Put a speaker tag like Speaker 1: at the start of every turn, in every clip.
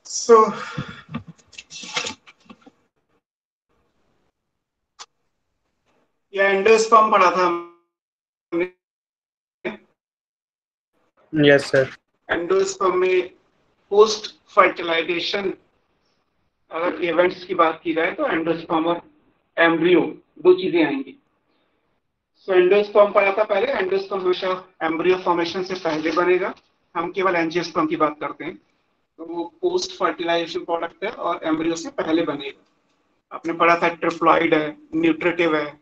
Speaker 1: सो ये एंडोस्पर्म पढ़ा था हमने।
Speaker 2: Yes sir.
Speaker 1: एंडोस्पर्म में पोस्ट फर्टिलाइजेशन अगर इवेंट्स की बात की जाए तो एंडोस्पर्म और एम्ब्रियो दो चीजें आएंगी। सो एंडोस्पर्म पढ़ा था पहले। एंडोस्पर्म हमेशा एम्ब्रियो फॉर्मेशन से पहले बनेगा। हम केवल एंजियोस्पर्म की बात करते हैं, तो वो पोस्ट फर्टिलाइजेशन प्रोडक्ट है और एम्ब्रियो से पहले बनेगा। आपने पढ़ा था ट्रिप्लॉइड है, न्यूट्रिटिव है,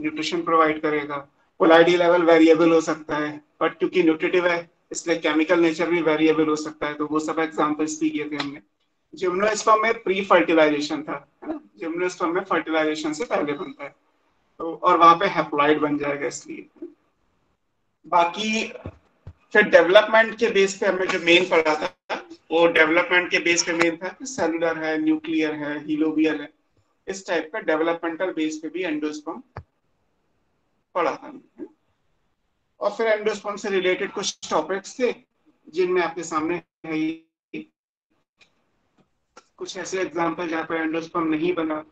Speaker 1: न्यूट्रिशन प्रोवाइड करेगा। पोलारिटी लेवल वेरिएबल हो सकता है, बट क्योंकि न्यूट्रिटिव है इसलिए केमिकल नेचर भी वेरिएबल हो सकता है, तो वो सब एग्जांपल्स भी किए थे हमने। जिम्नोस्पर्म में प्री फर्टिलाइजेशन था, है ना। जिम्नोस्पर्म में फर्टिलाइजेशन से पहले बनता है, तो और वहां पे हैप्लॉइड बन जाएगा इसलिए। बाकी फिर डेवलपमेंट के बेस पे हमने जो मेन पढ़ा था वो डेवलपमेंट के बेस पे मेन था कि सेलुलर है, न्यूक्लियर है, हीलोबियल है। इस टाइप का डेवलपमेंटल बेस पे भी एंडोस्पर्म पढ़ा था। और फिर एंडोस्पर्म से रिलेटेड कुछ टॉपिक्स थे जिनमें आपके सामने है कुछ ऐसे एग्जांपल जहाँ पे एंडोस्पर्म नहीं बना।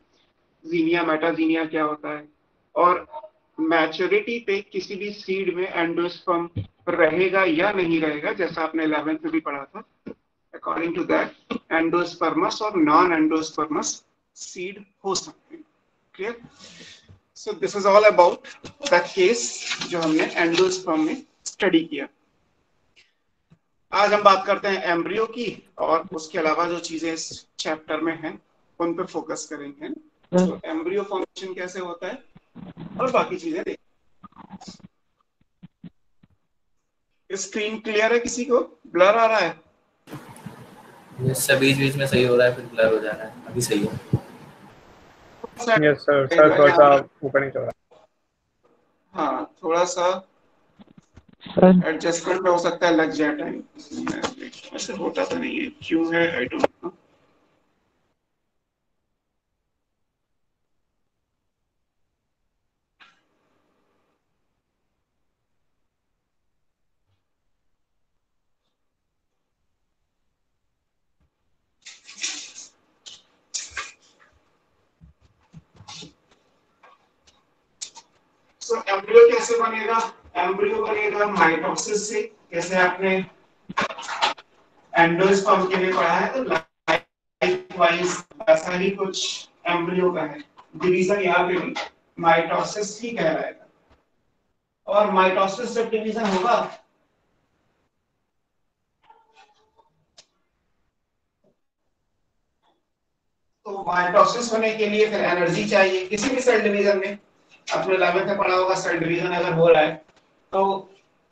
Speaker 1: जीनिया मेटाजीनिया क्या होता है, और मैच्योरिटी पे किसी भी सीड में एंडोस्पर्म रहेगा या नहीं रहेगा, जैसा आपने 11th में भी पढ़ा था। अकॉर्डिंग टू दैट एंडोस्पर्मस और नॉन एंडोस्पर्मस सीड हो सकते हैं। Clear. So this is all about the case जो हमने एंडोस्पर्म में स्टडी किया। आज हम बात करते हैं एम्ब्रियो की, और उसके अलावा जो चीजें इस चैप्टर में हैं उन पे फोकस करेंगे। तो एम्ब्रियो फॉर्मेशन कैसे होता है और बाकी चीजें देखें। स्क्रीन क्लियर है? किसी को ब्लर आ रहा है?
Speaker 3: ये बीच बीच में सही हो रहा है, फिर ब्लर हो जा रहा है। अभी सही है।
Speaker 2: Yes sir. सर थोड़ा सा ऊपर नहीं चल रहा।
Speaker 1: हाँ, थोड़ा सा एडजस्टमेंट में हो सकता है, लग जाए टाइम। ऐसे होता तो नहीं है, क्यों है आई डोंट नो। तो एम्ब्रियो कैसे बनेगा? एम्ब्रियो बनेगा माइटोसिस से। जैसे आपने एंडोस्पर्म के लिए पढ़ा है, तो लाइक वाइज ऐसा ही कुछ एम्ब्रियो का है। डिवीजन यहाँ पे भी माइटोसिस ही कहलाएगा। और माइटोसिस जब डिवीजन होगा तो माइटोसिस होने के लिए फिर एनर्जी चाहिए। किसी भी सेल डिवीजन में आपने 11th में पढ़ा होगा, सेल डिवीजन अगर हो रहा है तो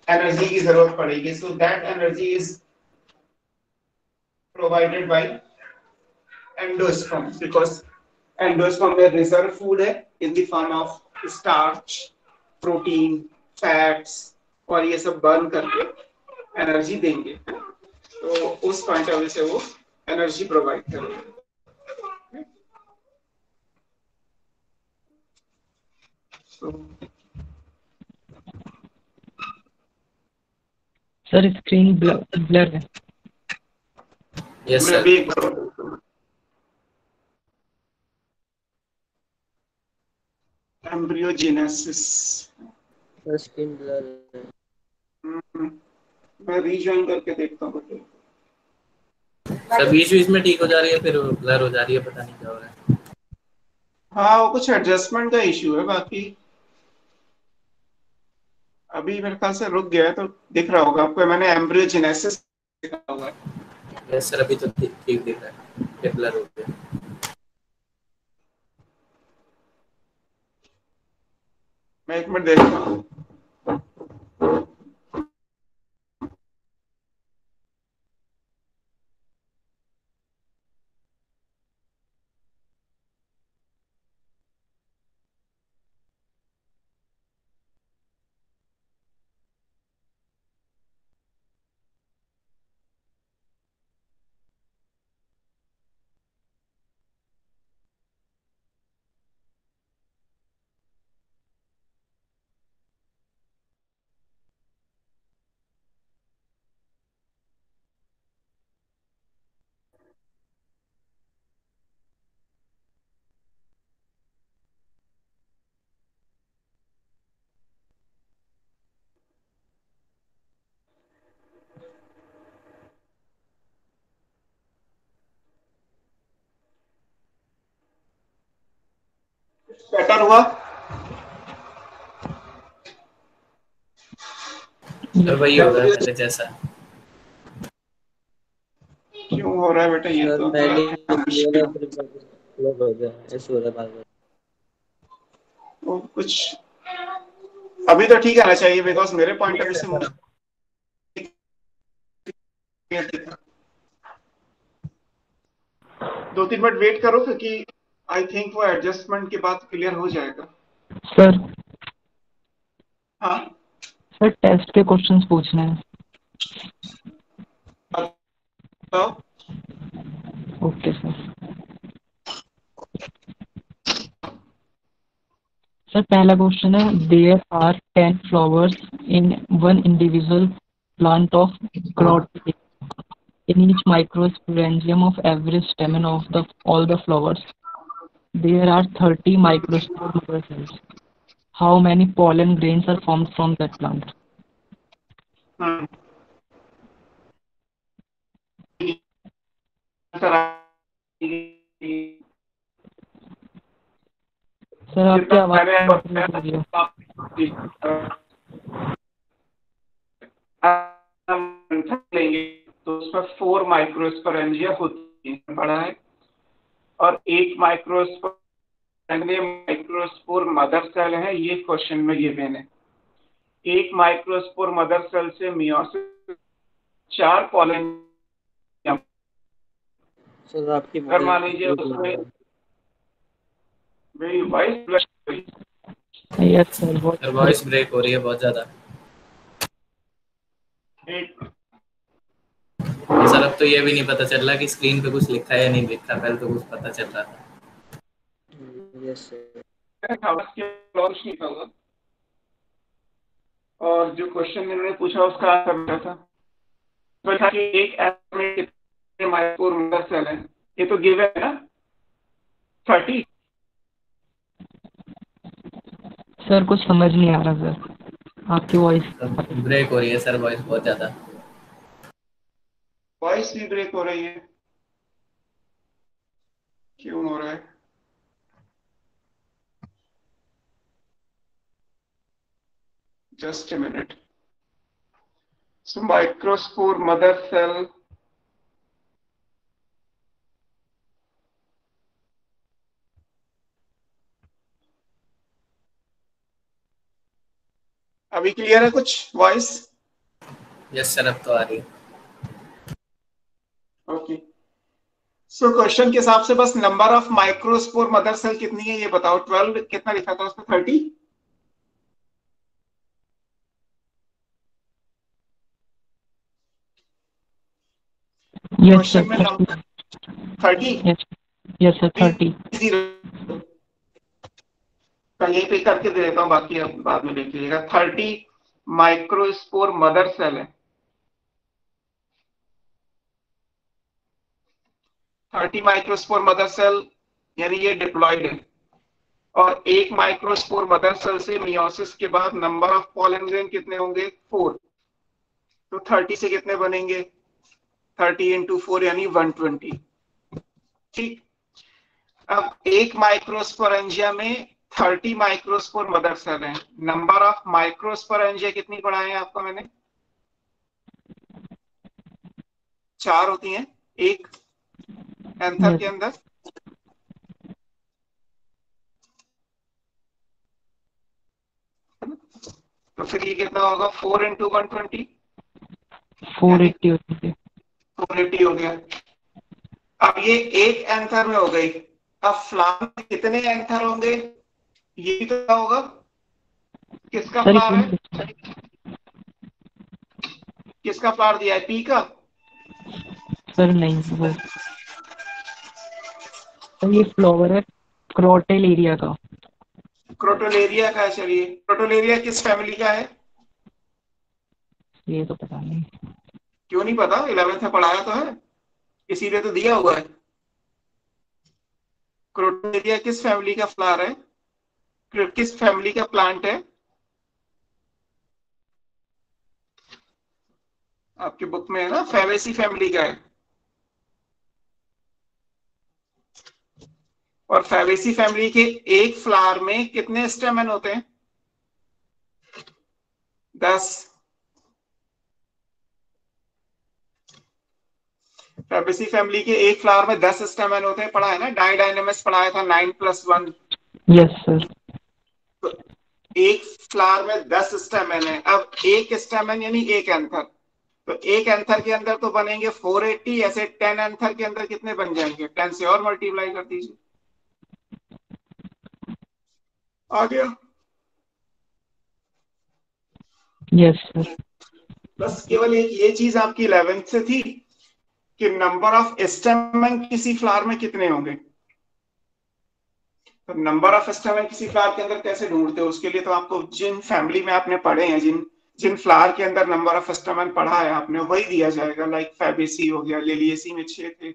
Speaker 1: एनर्जी की जरूरत पड़ेगी। So that energy is provided by endosperm, because endosperm में रिजर्व फूड है in the form of starch, protein, fats, और ये सब बर्न करके एनर्जी देंगे। तो उस पॉइंट ऑफ व्यू से वो एनर्जी प्रोवाइड करेंगे।
Speaker 4: सर स्क्रीन ब्लर है।
Speaker 3: यस
Speaker 1: मैं
Speaker 3: सर।
Speaker 1: अभी एक बार एम्ब्रियोजेनेसिस
Speaker 5: स्क्रीन ब्लर है।
Speaker 1: मैं रीजॉइन करके देखता हूँ।
Speaker 3: सर बीच बीच में ठीक हो जा रही है, फिर ब्लर हो जा रही है, पता नहीं क्या हो रहा है।
Speaker 1: हाँ, वो कुछ एडजस्टमेंट का इश्यू है। बाकी अभी मेरे ख्याल से रुक गया है, तो दिख रहा होगा आपको। मैंने एम्ब्रियोजेनेसिस लिखा हुआ है।
Speaker 3: यस सर, अभी तो ठीक दिख रहा है, फिर ब्लर हो गया।
Speaker 1: मैं एक मिनट देखता हूँ। बेटर हुआ?
Speaker 3: सर वही होगा पहले जैसा।
Speaker 1: क्यों हो रहा है बेटा ये?
Speaker 5: सर
Speaker 1: तो
Speaker 5: पहले
Speaker 1: बड़ा
Speaker 5: क्लियर है
Speaker 1: मुश्किल।
Speaker 5: फिर क्लोज हो गया, ऐसे हो रहा है बार बार।
Speaker 1: वो कुछ अभी तो ठीक आना चाहिए, बिकॉज मेरे पॉइंट ऑफ व्यू से मुझे 2-3 मिनट वेट करो, क्योंकि आई थिंक वो एडजस्टमेंट के बाद क्लियर हो जाएगा।
Speaker 4: सर
Speaker 1: हाँ
Speaker 4: सर टेस्ट के क्वेश्चंस पूछने हैं।
Speaker 1: तो
Speaker 4: ओके सर। सर पहला क्वेश्चन है, there are 10 flowers in one individual plant of क्रॉट। In each microsporangium of every stamen of all the flowers, there are 30 microspore mother cells. How many pollen grains are formed from that plant? Sir आपकी आवाज break हो रही है।
Speaker 1: लेंगे तो उसमें 4 microsporangia होती है, पढ़ा है, और 1 माइक्रोस्पोर मदर सेल है, ये क्वेश्चन में गिवन है। 1 माइक्रोस्पोर मदर सेल से मियोसिस 4 पॉलन।
Speaker 5: सर आपकी
Speaker 1: अगर मान लीजिए उसमें मेरी voice
Speaker 4: yes sir
Speaker 3: sir voice break हो रही है बहुत ज्यादा। सर अब तो ये भी नहीं पता चल रहा कि स्क्रीन पे कुछ लिखा है या नहीं लिखा, पहले तो कुछ पता चल रहा था।
Speaker 5: Yes sir.
Speaker 1: लॉन्च नहीं होगा, और जो क्वेश्चन इन्होंने पूछा उसका आंसर क्या था? तो था कि एक एटम में कितने माइक्रोस्पोर मदर सेल है, ये तो गिवन है ना, 30।
Speaker 4: सर कुछ समझ नहीं आ रहा सर, आपकी वॉइस
Speaker 3: ब्रेक हो रही है सर, वॉइस बहुत ज्यादा।
Speaker 1: वॉइस भी ब्रेक हो रही है, क्यों हो रहा है? Just a minute. So microspore mother cell, अभी क्लियर है कुछ वॉइस?
Speaker 3: यस सर अब तो आ रही है।
Speaker 1: ओके, सो क्वेश्चन के हिसाब से बस number of microspore mother cell कितनी है ये बताओ। 12 कितना लिखा था उसमें? 30।
Speaker 4: यस
Speaker 1: क्वेश्चन में
Speaker 4: सर
Speaker 1: नंबर 30।
Speaker 4: Yes sir 30।
Speaker 1: यही पे करके दे देता हूँ, बाकी अब बाद में देख लीजिएगा। 30 माइक्रोस्पोर मदर सेल है। 30 माइक्रोस्पोर मदर सेल यानी ये डिप्लॉयड है, और 1 माइक्रोस्पोर मदर सेल से मियोसिस के बाद नंबर ऑफ पॉलन ग्रेन कितने होंगे? 4। तो 30 से कितने बनेंगे? 30 इंटू 4 यानी 120। ठीक, अब 1 माइक्रोस्पोरेंजिया में 30 माइक्रोस्पोर मदर सेल है। नंबर ऑफ माइक्रोस्पोरेंजिया कितनी पढ़ाए हैं आपको मैंने? 4 होती हैं एक एंथर के अंदर। तो फिर ये कितना होगा? 4 इंटू 120
Speaker 4: 480 होती है।
Speaker 1: 480 हो गया। अब ये एक एंथर में हो गई। अब फ्लावर में कितने एंथर होंगे ये भी तो होगा। किसका
Speaker 4: सर
Speaker 1: फ्लावर है? किसका फ्लावर दिया है? पी का?
Speaker 4: सर नहीं वो सर ये फ्लावर है क्रोटेल एरिया का।
Speaker 1: क्रोटोलेरिया का है। चलिए, क्रोटोलेरिया किस फैमिली का है?
Speaker 4: ये तो पता नहीं।
Speaker 1: क्यों नहीं पता? 11th में पढ़ाया तो है, इसीलिए तो दिया हुआ है। क्रोटोलेरिया किस फैमिली का फ्लावर है? किस फैमिली का प्लांट है? आपके बुक में है ना, फेवेसी फैमिली का है। और फैबेसी फैमिली के एक फ्लावर में कितने स्टेमन होते हैं? 10। फैबेसी फैमिली के एक फ्लावर में 10 स्टेमन होते हैं, पढ़ा है ना, डाइडाइनमस पढ़ाया था 9+1।
Speaker 4: Yes sir.
Speaker 1: तो एक फ्लावर में 10 स्टेमन है। अब एक स्टेमन यानी एक एंथर, तो एक एंथर के अंदर तो बनेंगे 480, ऐसे 10 एंथर के अंदर कितने बन जाएंगे? 10 से और मल्टीप्लाई कर दीजिए, आ गया।
Speaker 4: Yes sir.
Speaker 1: बस केवल एक ये चीज आपकी 11th से थी कि नंबर ऑफ स्टेमन किसी फ्लावर में कितने होंगे। तो नंबर ऑफ स्टेमन किसी फ्लावर के अंदर कैसे ढूंढते हो? उसके लिए तो आपको जिन फैमिली में आपने पढ़े हैं, जिन जिन फ्लावर के अंदर नंबर ऑफ स्टेमन पढ़ा है आपने, वही दिया जाएगा। लाइक फैबेसी हो गया, लिलियेसी में 6 थे,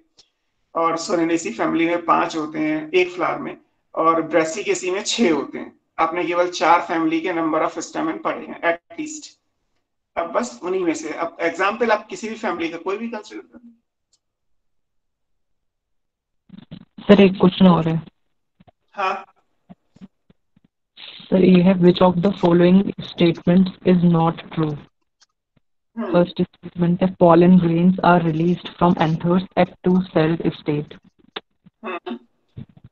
Speaker 1: और सोनेनेसी फैमिली में 5 होते हैं एक फ्लावर में, और ब्रेसिकेसी में 6 होते हैं। आपने केवल 4 फैमिली के नंबर ऑफ स्टेमन पढ़े हैं एटलीस्ट। अब बस उन्हीं में से अब एग्जाम्पल आप किसी भी फैमिली का कोई भी कंसिडर करें।
Speaker 4: सर एक क्वेश्चन और है।
Speaker 1: हाँ,
Speaker 4: सर ये है, which of the following statements is not true? First statement है, pollen grains are released from anthers at 2-celled state.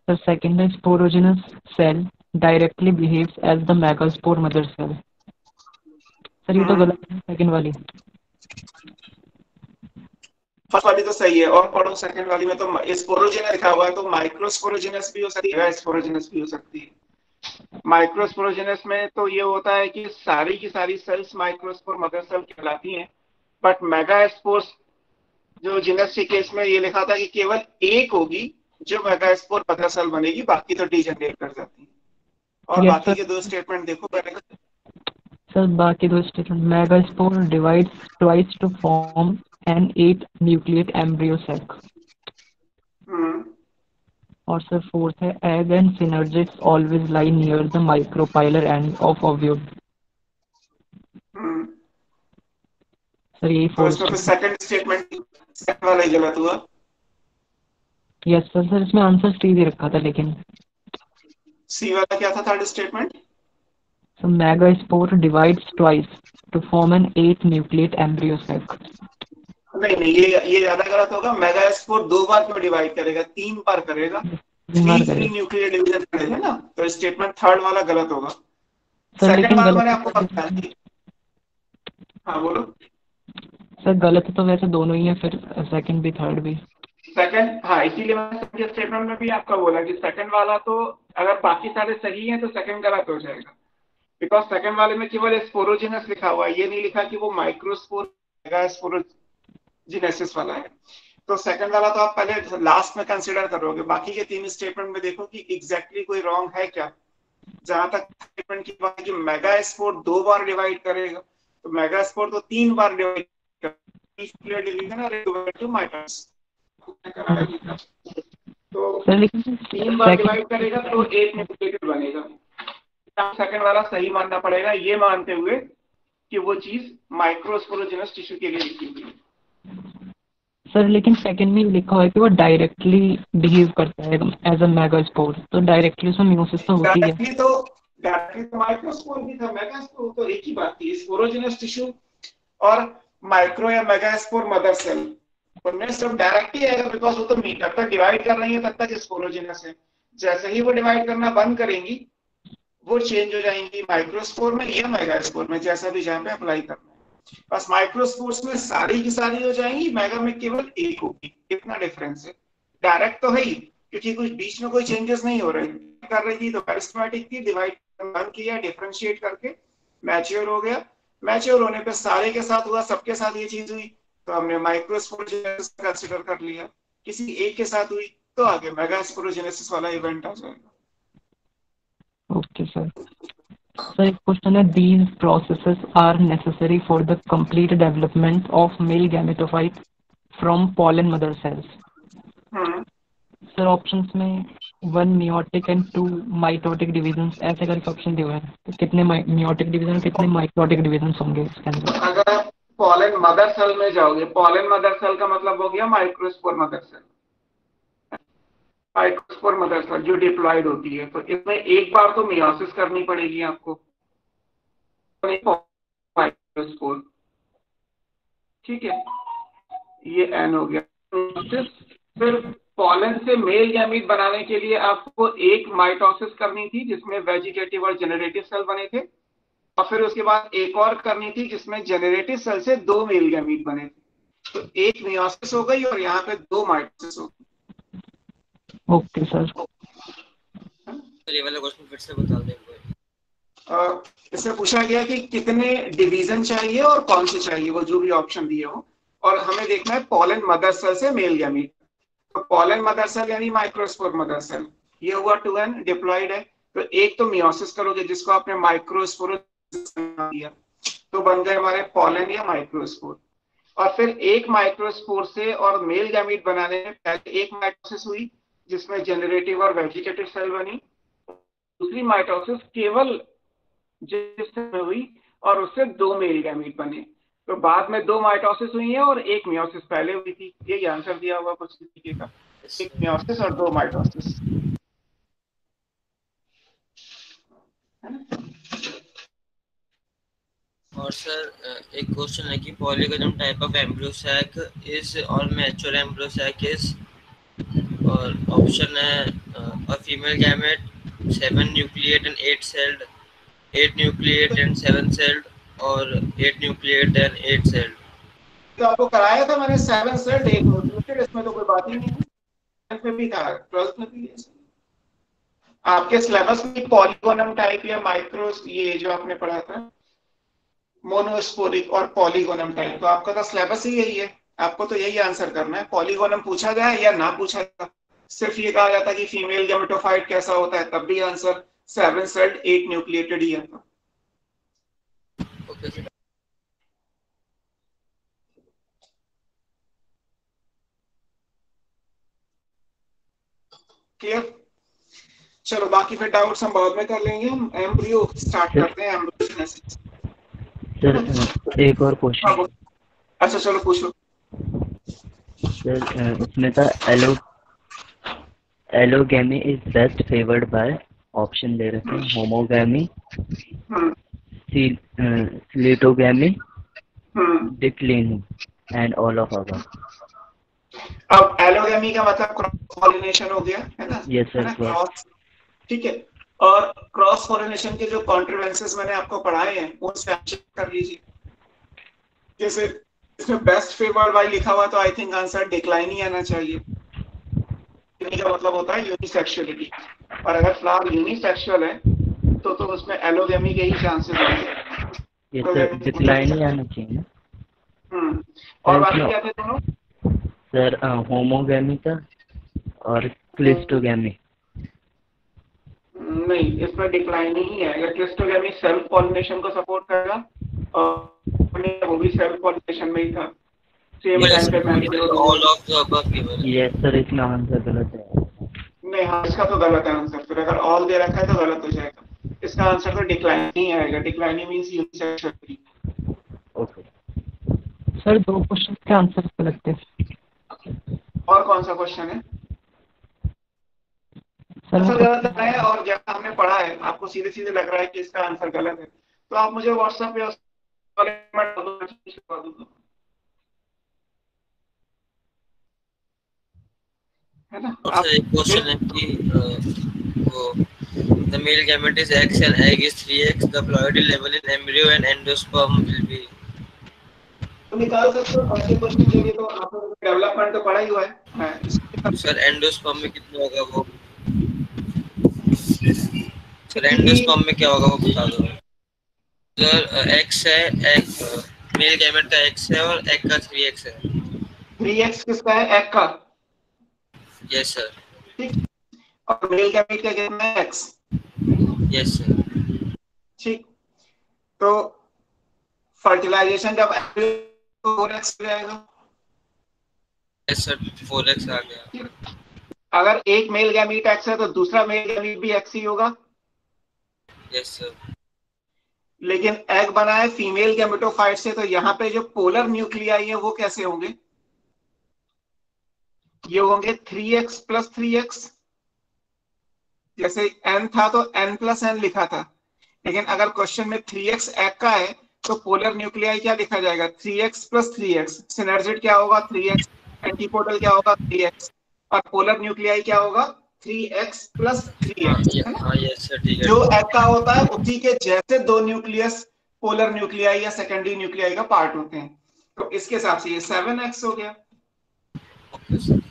Speaker 4: The second is, sporogenous cell directly behaves as the megaspore mother cell. Sir ये तो गलत है, second वाली।
Speaker 1: First वाली तो सही है, और पढ़ो सेकंड वाली में तो स्पोरोजेनस लिखा हुआ है, तो माइक्रोस्पोरोजेनस भी हो सकती है, स्पोरोजेनस भी हो सकती है। माइक्रोस्पोरोजेनस में तो ये होता है कि सारी की सारी सेल्स माइक्रोस्पोर मदर सेल कहलाती हैं, बट मेगास्पोर्स जो जिनस के केस में ये लिखा था कि केवल एक होगी जो मेगास्पोर मदर सेल बनेगी, बाकी तो डीजनरेट कर जाती है। और बाकी के दो स्टेटमेंट देखो पहले।
Speaker 4: सर बाकी दो statement, megaspore divides twice to form an 8 nucleate embryo sac. और सर फोर्थ है, egg and synergids always lie near the micropylar end of ovule. Sir यही फोर्थ।
Speaker 1: तो सेकंड स्टेटमेंट सेकंड वाला ही गलत हुआ।
Speaker 4: Yes sir. सर इसमें answer C दे रखा था, लेकिन
Speaker 1: सी वाला क्या था third statement?
Speaker 4: So megaspore divides twice to form an 8 nucleate embryo sac.
Speaker 1: नहीं, ये ज्यादा गलत होगा। मेगास्पोर 2 बार क्यों डिवाइड करेगा? 3 बार करेगा। 3 न्यूक्लियर डिवीजन करेगा ना, तो स्टेटमेंट थर्ड वाला गलत होगा। सेकंड वाला मैंने आपको बताया। हाँ बोलो।
Speaker 4: सर गलत तो वैसे दोनों ही है, फिर सेकंड भी थर्ड भी।
Speaker 1: सेकंड, हाँ, इसीलिए मैंने स्टेटमेंट में भी आपका बोला कि सेकंड वाला तो अगर बाकी सारे सही हैं तो सेकंड गलत हो जाएगा, बिकॉज सेकंड वाले में केवल स्पोरोजिनस लिखा हुआ है, ये नहीं लिखा कि वो माइक्रोस्पोर स्पोरोजिनेसिस वाला है। तो सेकंड वाला तो आप पहले लास्ट में कंसीडर करोगे। बाकी के 3 स्टेटमेंट में देखो कि एग्जैक्टली कोई रॉन्ग है क्या। जहां तक स्टेटमेंट की बात है कि मेगास्पोर 2 बार डिवाइड करेगा, तो मेगास्पोर तो 3 बार डिवाइड करेगा, डिवीजन और डिवाइड टू माइटोसिस। तो 3 बार डिवाइड करेगा तो 8 न्यूक्लिएटेड बनेगा। सेकंड वाला सही मानना पड़ेगा, ये मानते हुए कि वो चीज माइक्रोस्पोरोजिनस टिश्यू के लिए लिखी हुई है।
Speaker 4: सर लेकिन सेकंड में लिखा हुआ है कि वो डायरेक्टली बिहेव करता है एज अ मेगास्पोर, तो डायरेक्टली उसमें मियोसिस तो होती है।
Speaker 1: डायरेक्टली तो माइक्रोस्पोर भी था, मेगास्पोर तो एक ही बात थी। स्पोरोजिनस टिश्यू और माइक्रो या मेगास्पोर मदर सेल, उनमें सिर्फ डायरेक्ट ही आएगा, बिकॉज वो तो जब तक डिवाइड कर रही है तब तक स्पोरोजिनस है। जैसे ही वो डिवाइड करना बंद करेंगी, वो चेंज हो जाएंगी माइक्रोस्पोर में या मेगास्पोर में, जैसा भी जहाँ पे अप्लाई करना है। बस माइक्रोस्पोर्स में सारी की सारी हो जाएंगी, मेगा में केवल एक होगी। इतना डिफरेंस है। डायरेक्ट तो है ही, क्योंकि कुछ बीच में कोई चेंजेस नहीं हो रहे। कर रही थी तो कैरिस्मेटिक थी, डिवाइड बंद किया, डिफरेंशिएट करके मैच्योर हो गया। मैच्योर होने पे सारे के साथ हुआ, सबके साथ ये चीज हुई, तो हमने माइक्रोस्पोरोजेनेसिस कंसीडर कर लिया। किसी एक के साथ हुई तो आगे मेगास्पोरोजेनेसिस वाला इवेंट आ जाएगा।
Speaker 4: Okay sir. सर एक क्वेश्चन है, these processes are necessary for the complete development of male gametophyte from pollen mother cells. Sir options में 1 meiotic and 2 mitotic divisions ऐसे करके ऑप्शन दिए हुए हैं, तो कितने meiotic division कितने mitotic divisions होंगे इसके अंदर?
Speaker 1: अगर पॉलन मदर सेल में जाओगे, पॉलन मदर सेल का मतलब हो गया microspore mother cell. Microspore mother cell जो डिप्लॉयड होती है, तो इसमें एक बार तो मियोसिस करनी पड़ेगी आपको, माइक्रोस्पोर, ठीक है, ये एन हो गया। फिर पॉलन से मेल गैमीट बनाने के लिए आपको एक माइटोसिस करनी थी जिसमें वेजिटेटिव और जेनरेटिव सेल बने थे, और फिर उसके बाद एक और करनी थी जिसमें जेनरेटिव सेल से 2 मेल गैमीट बने थे। तो एक मियोसिस हो गई और यहाँ पे 2 माइटोसिस हो गई।
Speaker 4: Okay sir.
Speaker 5: ये वाला क्वेश्चन फिर से बता दें।
Speaker 1: इससे पूछा गया कि कितने डिवीजन चाहिए और कौन से चाहिए, वो जो भी ऑप्शन दिए हो, और हमें देखना है पॉलन मदर सेल से मेल गैमीट। तो पॉलन मदर सेल यानी माइक्रोस्पोर मदर सेल, ये हुआ 2n डिप्लॉयड है, तो एक तो मियोसिस करोगे जिसको आपने माइक्रोस्पोर दिया, तो बन गए हमारे पॉलन या माइक्रोस्पोर। और फिर एक माइक्रोस्पोर से और मेल गैमीट बनाने में पहले एक माइटोसिस हुई जिसमें जेनरेटिव और वेजिटेटिव सेल बनी, दूसरी माइटोसिस केवल जिसमें हुई और उससे 2 मेल गैमीट बने। तो बाद में 2 माइटोसिस हुई है और एक मियोसिस पहले हुई थी, यही आंसर दिया हुआ कुछ तरीके का, एक मियोसिस और 2 माइटोसिस।
Speaker 5: और सर एक क्वेश्चन है कि polygonum type of embryo sac is और मैच्योर एम्ब्रियो सैक इज, और ऑप्शन है a female gamete 7 nucleate and 8 celled, 8 nucleate and 7 celled, और 8 न्यूक्लिएट एंड 8 सेल्ड।
Speaker 1: तो आपको कराया था मैंने 7 सेल्ड 8 न्यूक्लिएटेड, इसमें तो कोई बात ही नहीं है, 10th में भी कहा, 12th में भी। आपके सिलेबस में पॉलीगोनम टाइप या माइक्रो, ये जो आपने पढ़ा था मोनोस्पोरिक और पॉलीगोनम टाइप, तो आपका तो सिलेबस ही यही है, आपको तो यही आंसर करना है। पॉलीगोनम पूछा जाए या ना पूछा जाए, सिर्फ ये कहा जाता है कि फीमेल गैमेटोफाइट कैसा होता है, तब भी आंसर 7 सेल्ड 8 न्यूक्लिएटेड ही आता। क्लियर? चलो बाकी फिर डाउट्स हम बाद में कर लेंगे, हम एम्ब्रियो स्टार्ट करते हैं। एम्ब्रियोजेनेसिस
Speaker 6: सर एक और क्वेश्चन।
Speaker 1: अच्छा चलो पूछो
Speaker 6: सर उसमें था allogamy is best favoured by, option दे रहे थे homogamy, cleistogamy, dicliny and all of above.
Speaker 1: अब एलोगैमी का मतलब क्रॉस पॉलिनेशन हो गया है ना?
Speaker 6: यस सर,
Speaker 1: क्रॉस, ठीक है। और क्रॉस पॉलिनेशन के जो कॉन्ट्रीवेंसेस मैंने आपको पढ़ाए हैं उनसे आप चेक कर लीजिए। जैसे इसमें बेस्ट फेवर्ड बाय लिखा हुआ, तो आई थिंक आंसर डिक्लाइन ही आना चाहिए। का मतलब होता है यूनिसेक्सुअलिटी, और अगर फ्लावर यूनिसेक्सुअल है तो उसमें एलोगैमी के ही चांसेस होंगे।
Speaker 6: ये सर डिक्लाइन ही आना चाहिए ना।
Speaker 1: और बाकी क्या थे दोनों
Speaker 6: सर? होमोगैमी था और क्लिस्टोगैमी।
Speaker 1: नहीं, इसमें डिक्लाइन ही है। अगर क्लिस्टोगैमी सेल्फ पॉलिनेशन को सपोर्ट करेगा और वो भी सेल्फ पॉलिनेशन में ही था, सेम टाइम पे
Speaker 5: all of the above.
Speaker 6: Yes sir, इसमें आंसर गलत है।
Speaker 1: नहीं, हाँ इसका तो गलत है आंसर। फिर अगर ऑल दे रखा है तो गलत हो जाएगा, इसका आंसर तो डिक्लाइन ही आएगा। Decline means unisexuality.
Speaker 6: Okay
Speaker 4: sir 2 question के आंसर गलत थे।
Speaker 1: और कौन सा क्वेश्चन है आंसर गलत है? और जैसा हमने पढ़ा है आपको सीधे सीधे लग रहा है कि इसका आंसर गलत है, तो आप मुझे व्हाट्सएप पे है ना?
Speaker 5: आप एक क्वेश्चन है कि वो the male gamete is X and egg is 3x, the ploidy level in embryo and endosperm will be।
Speaker 1: तो निकाल सकते हो ऐसे क्वेश्चन के लिए, तो आपने डेवलपमेंट तो पढ़ा ही हुआ है।
Speaker 5: सर एंडोस्पर्म में कितना होगा वो? सर एंडोस्पर्म में क्या होगा वो बता दो। सर X है, एग मेल गैमेट का X है और एग का 3x है।
Speaker 1: 3x किसका है? एग का।
Speaker 5: Yes sir.
Speaker 1: ठीक, और मेल गैमेट का कितना है? X।
Speaker 5: Yes sir.
Speaker 1: ठीक, तो फर्टिलाइजेशन जब 4x हो जाएगा।
Speaker 5: यस सर, 4x आ गया।
Speaker 1: अगर एक मेल गैमीट X है तो दूसरा मेल गैमीट भी X ही होगा।
Speaker 5: Yes sir.
Speaker 1: लेकिन एग बना है फीमेल गैमेटोफाइट से, तो यहाँ पे जो पोलर न्यूक्लियाई है वो कैसे होंगे? ये होंगे 3x + 3x जैसे n था तो n प्लस एन लिखा था, लेकिन अगर क्वेश्चन में 3x एक का है तो पोलर न्यूक्लियाई क्या लिखा जाएगा, 3x प्लस 3x। सिनर्जिड क्या होगा, 3x। एंटीपोडल क्या होगा, 3x। और पोलर न्यूक्लियाई क्या होगा, 3x प्लस 3x, है ना।
Speaker 5: हाँ यस सर, ठीक है।
Speaker 1: जो एक का होता है उसी के जैसे दो न्यूक्लियस पोलर न्यूक्लियाई या सेकेंडरी न्यूक्लियाई का पार्ट होते हैं। तो इसके हिसाब से ये 7x हो गया,
Speaker 5: ओके सर।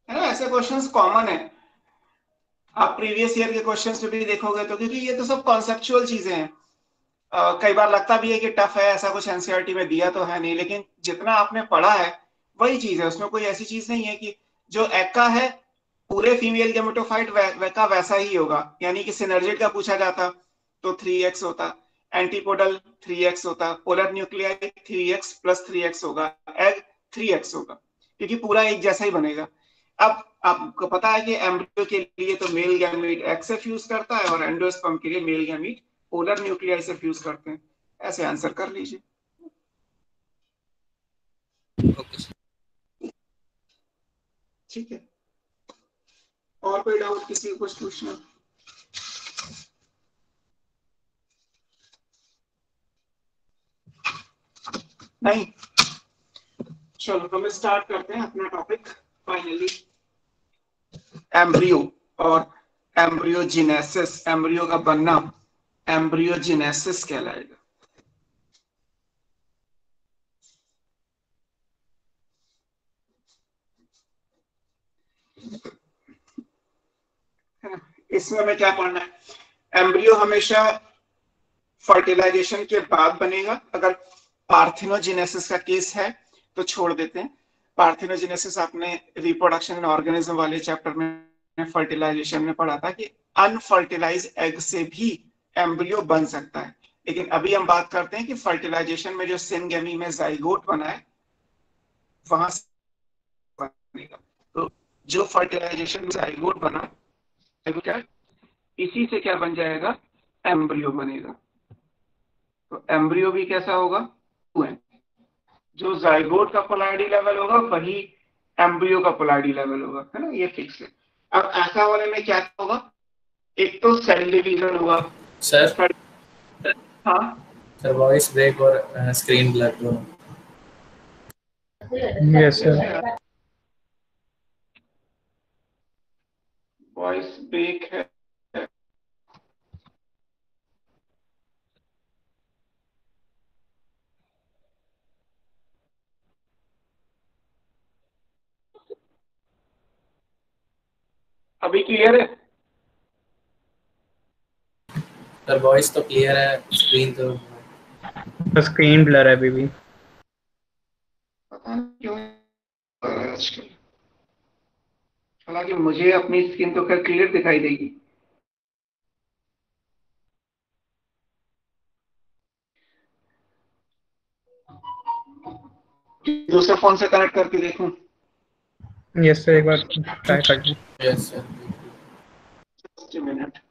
Speaker 1: है ना। ऐसे क्वेश्चंस कॉमन है, आप प्रीवियस ईयर के क्वेश्चंस में भी देखोगे तो, क्योंकि ये तो सब कॉन्सेप्चुअल चीजें हैं। कई बार लगता भी है कि टफ है, ऐसा कुछ एनसीईआरटी में दिया तो है नहीं, लेकिन जितना आपने पढ़ा है वही चीज है, उसमें कोई ऐसी चीज नहीं है कि जो एक्का है पूरे फीमेल गेमेटोफाइट का वैसा ही होगा। यानी कि सिनर्जिड का पूछा जाता तो 3x होता, एंटीपोडल 3x होता, polar nuclei 3x plus 3x होगा, एग 3x होगा, क्योंकि पूरा एक जैसा ही बनेगा। अब आपको पता है कि एम्ब्रियो के लिए तो मेल गैमीट एक्स से फ्यूज करता है और एंडोस्पर्म के लिए मेल गैमीट पोलर न्यूक्लियाई से फ्यूज करते हैं। ऐसे आंसर कर लीजिए।
Speaker 5: Okay sir.
Speaker 1: ठीक है, और कोई डाउट किसी को कुछ पूछना? नहीं, चलो हम स्टार्ट करते हैं अपना टॉपिक फाइनली, एम्ब्रियो और एम्ब्रियोजेनेसिस। एम्ब्रियो का बनना एम्ब्रियोजेनेसिस कहलाएगा। इसमें हमें क्या पढ़ना है, एम्ब्रियो हमेशा फर्टिलाइजेशन के बाद बनेगा। अगर पार्थिनोजेनेसिस का केस है तो छोड़ देते हैं। पार्थिनोजेनेसिस आपने रिप्रोडक्शन इन ऑर्गेनिज्म वाले चैप्टर में फर्टिलाइजेशन में पढ़ा था कि अनफर्टिलाइज एग से भी एम्ब्रियो बन सकता है। लेकिन अभी हम बात करते हैं कि फर्टिलाइजेशन में जो सिनगेमी में जाइगोट बना है वहां से बनेगा। तो जो फर्टिलाइजेशन में जाइगोट बना है क्या, इसी से क्या बन जाएगा, एम्ब्रियो बनेगा। तो एम्ब्रियो भी कैसा होगा, जो जाइगोट का पोलैरिटी लेवल होगा वही एम्ब्रियो का पोलैरिटी लेवल होगा, है ना, ये फिक्स है। अब ऐसा होने में क्या होगा, एक तो सेल डिवीजन हुआ।
Speaker 3: सर
Speaker 1: हाँ,
Speaker 3: सर वॉइस ब्रेक और स्क्रीन ब्लर दोनों।
Speaker 2: Yes, sir.
Speaker 1: वॉइस ब्रेक है। अभी क्लियर है?
Speaker 3: सर वॉइस तो क्लियर है, स्क्रीन तो
Speaker 2: The screen blur है अभी भी।
Speaker 1: पता नहीं क्यों हो रहा है आजकल। हालांकि मुझे अपनी स्क्रीन तो खैर क्लियर दिखाई देगी। दूसरे फोन से कनेक्ट करके देखूं?
Speaker 2: Yes, sir, एक बार ट्राई कर लीजिए।
Speaker 3: Yes sir.
Speaker 1: Just a minute.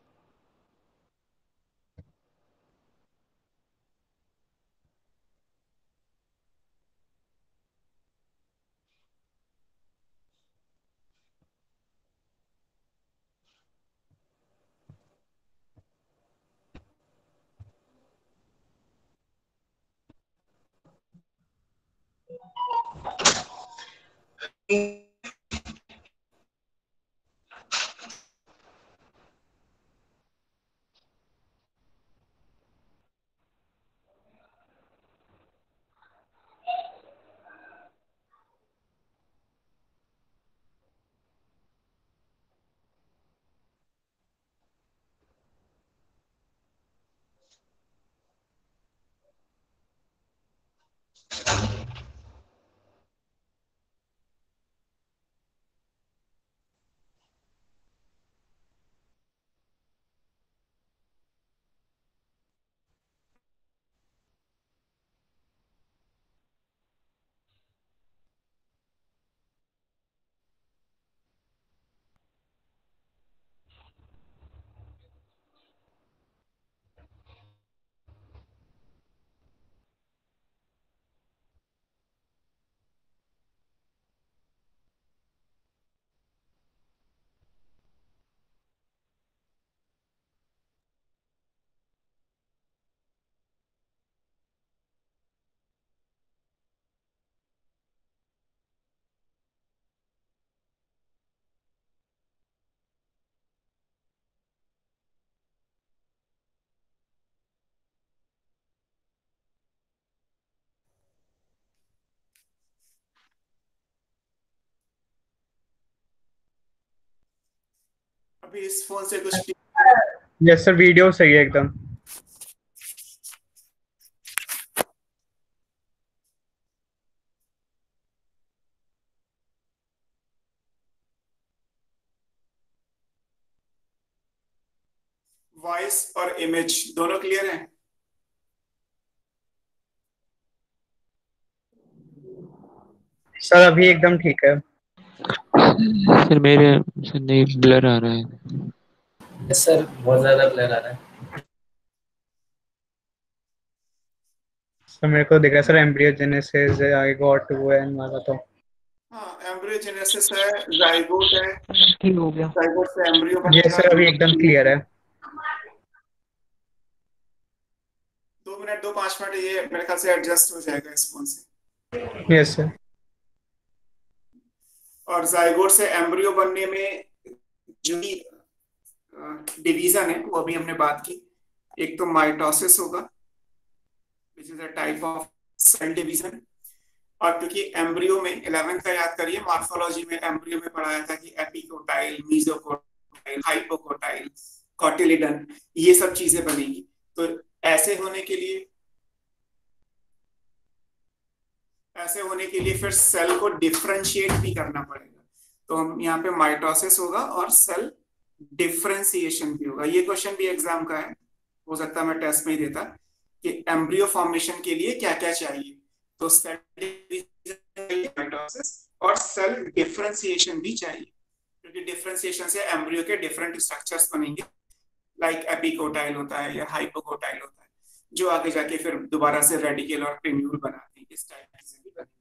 Speaker 1: अभी इस फोन से कुछ
Speaker 2: यस सर, वीडियो सही है एकदम।
Speaker 1: वॉइस और इमेज दोनों क्लियर हैं?
Speaker 2: सर अभी एकदम ठीक है।
Speaker 7: सर मेरे से नहीं, ब्लर आ रहा है।
Speaker 3: यस सर, बहुत ज्यादा ब्लर आ रहा है।
Speaker 2: सर मेरे को दिख रहा है सर, एम्ब्रियोजेनेसिस जाइगोट हुआ है वाला तो।
Speaker 1: हाँ, एम्ब्रियोजेनेसिस है, जाइगोट है,
Speaker 4: ठीक हो गया।
Speaker 1: जाइगोट से एम्ब्रियो
Speaker 2: ये
Speaker 1: बनेगा।
Speaker 2: सर अभी एकदम क्लियर है।
Speaker 1: 2 मिनट 5 मिनट, ये मेरे ख्याल से एडजस्ट हो जाएगा इस फोन से।
Speaker 2: Yes sir.
Speaker 1: और जाइगोट से एम्ब्रियो बनने में जो भी डिवीजन है वो अभी हमने बात की। एक तो माइटोसिस होगा, which is a type of cell division. और क्योंकि एम्ब्रियो में 11th का याद करिए, मॉर्फोलॉजी में एम्ब्रियो में पढ़ाया था कि एपिकोटाइल, मेसोकोटाइल, हाइपोकोटाइल, कोटिलिडन, ये सब चीजें बनेगी। तो ऐसे होने के लिए फिर सेल को डिफरेंशिएट भी करना पड़ेगा। तो हम यहाँ पे माइटोसिस होगा और सेल डिफरेंशिएशन भी होगा। ये क्वेश्चन भी एग्जाम का है, हो सकता है मैं टेस्ट में ही देता कि एम्ब्रियो फॉर्मेशन के लिए क्या क्या चाहिए। तो सेल माइटोसिस और सेल डिफरेंशिएशन भी चाहिए, क्योंकि डिफरेंशिएशन से एम्ब्रियो के डिफरेंट स्ट्रक्चर्स बनेंगे, लाइक एपिकोटाइल होता है या हाइपोकोटाइल होता है, जो आगे जाके फिर दोबारा से रेडिकल और पिन्यूल बनाते हैं। इस टाइप से भी बनेंगे।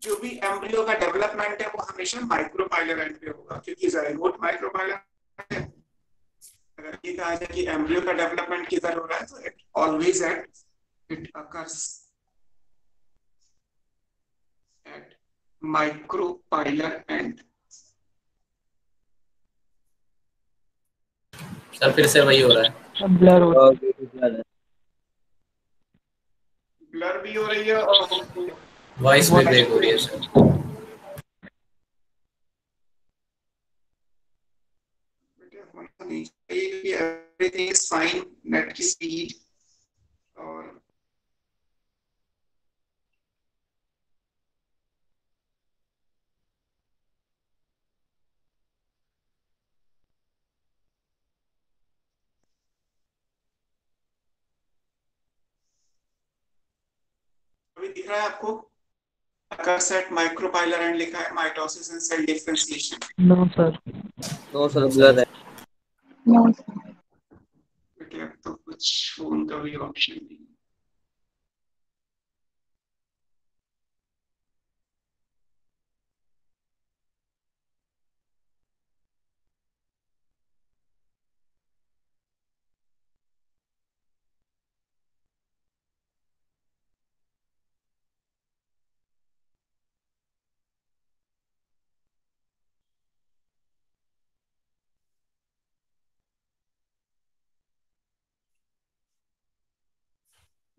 Speaker 1: जो भी एम्ब्रियो का डेवलपमेंट है वो हमेशा माइक्रोपाइलर एंड पे होगा, क्योंकि जाइगोट माइक्रोपाइलर है। अगर ये कहा जाए कि एम्ब्रियो का डेवलपमेंट किधर हो रहा है, तो it always it occurs at micropylar and.
Speaker 3: Sir फिर से वही हो रहा है,
Speaker 4: ब्लर हो रहा है।
Speaker 1: ब्लर भी हो रही है और
Speaker 3: वॉइस भी ब्रेक हो रही है sir.
Speaker 1: Everything is fine, net की स्पीड और अभी दिख रहा है आपको? अगर सेट माइक्रोपाइलर एंड लिखा है, mitosis and cell differentiation.
Speaker 4: No sir.
Speaker 5: No sir, blur है।
Speaker 1: बेटे अब तो कुछ फोन का भी ऑप्शन नहीं।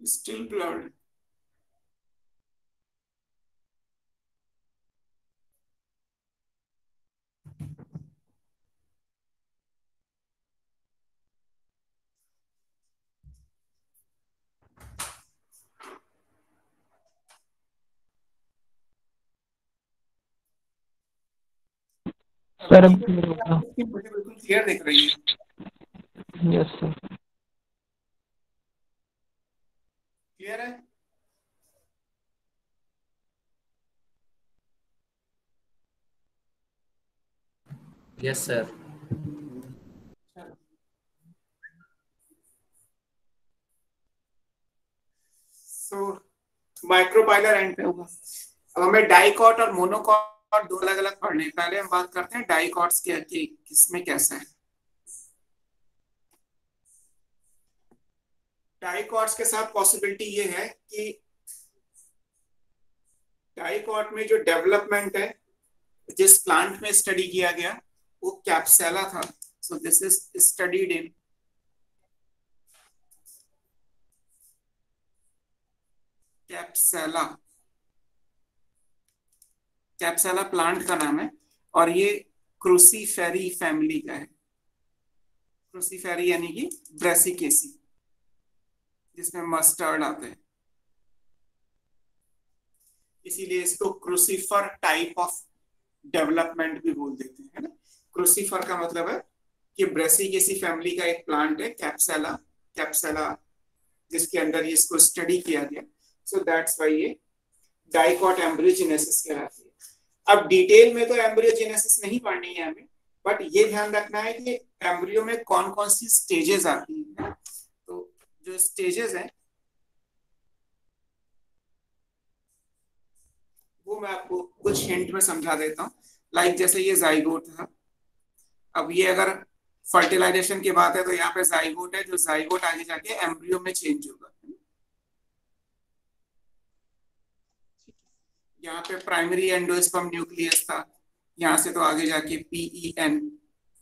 Speaker 1: Still blurred.
Speaker 4: सर अब क्लियर होगा।
Speaker 1: मुझे बिल्कुल क्लियर दिख रही है।
Speaker 4: Yes sir.
Speaker 1: क्लियर है?
Speaker 3: Yes sir.
Speaker 1: So micropylar end पे होगा। अब हमें डाइकॉट और मोनोकॉट दो अलग अलग पढ़ने। पहले हम बात करते हैं डाइकॉट्स के किसमें कैसा है। डाइकॉट्स के साथ पॉसिबिलिटी ये है कि डाइकॉट में जो डेवलपमेंट है, जिस प्लांट में स्टडी किया गया वो कैप्सेला था। So this is studied in capsella. Capsella plant का नाम है और ये क्रूसीफेरी फैमिली का है। क्रूसीफेरी यानी कि ब्रेसिकेसी, जिसमें मस्टर्ड आते हैं, इसीलिए इसको क्रूसीफर टाइप ऑफ डेवलपमेंट भी बोल देते हैं, है ना। क्रूसीफर का मतलब है कि ब्रेसिकेसी फैमिली का एक प्लांट है कैप्सुला, जिसके अंदर ये इसको स्टडी किया गया। सो दैट्स व्हाई ये डाइकॉट एम्ब्रियोजेनेसिस कहलाती है। अब डिटेल में तो एम्ब्रियोजेनेसिस नहीं पढ़नी है हमें, बट ये ध्यान रखना है कि एम्ब्रियो में कौन कौन सी स्टेजेस आती है। तो जो स्टेजेस हैं वो मैं आपको कुछ हिंट में समझा देता हूँ। लाइक जैसे ये जाइगोट था, अब ये अगर फर्टिलाइजेशन की बात है तो यहाँ पे जाइगोट है, जो जाइगोट आगे जाके एम्ब्रियो में चेंज होगा। यहाँ पे प्राइमरी एंडोस्पर्म न्यूक्लियस था, यहाँ से तो आगे जाके PEN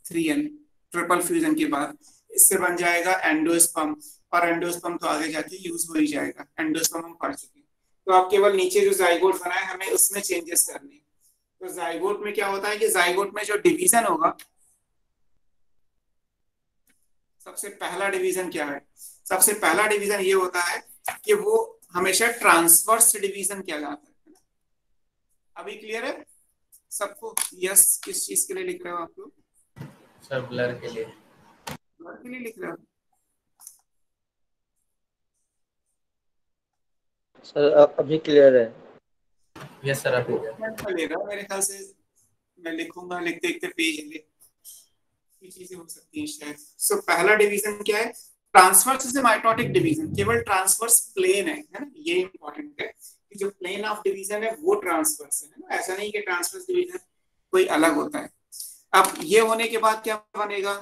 Speaker 1: 3N ट्रिपल फ्यूजन के बाद इससे बन जाएगा एंडोस्पर्म, और एंडोस्पर्म तो आगे जाके यूज हो ही जाएगा। एंडोस्पर्म हम पढ़ चुके हैं, तो आप केवल नीचे जो जाइगोट बना है हमें उसमें चेंजेस करने। तो जाइगोट में क्या होता है कि जाइगोट में जो डिवीजन होगा, सबसे पहला डिवीजन क्या है? सबसे पहला डिवीजन ये होता है कि वो हमेशा ट्रांसवर्स डिवीजन कहलाता है। अभी क्लियर है सबको? यस, किस चीज के लिए लिख रहे हो आप लोग?
Speaker 3: सर ब्लर के लिए।
Speaker 1: ब्लर के लिए लिख रहे हो?
Speaker 6: सर अभी क्लियर है।
Speaker 3: यस सर, अभी
Speaker 1: लेगा मेरे ख्याल से, मैं लिखूंगा, लिखते लिखते पेज ले चीजें हो सकती हैं शायद। सो पहला डिवीजन क्या है? ट्रांसवर्स इज माइटोटिक डिवीजन, केवल ट्रांसवर्स प्लेन है ना, ये इंपॉर्टेंट है कि जो प्लेन ऑफ डिवीजन है वो ट्रांसवर्स है ना, ऐसा नहीं कि ट्रांसवर्स डिवीजन कोई अलग होता है। अब ये होने के बाद क्या बनेगा?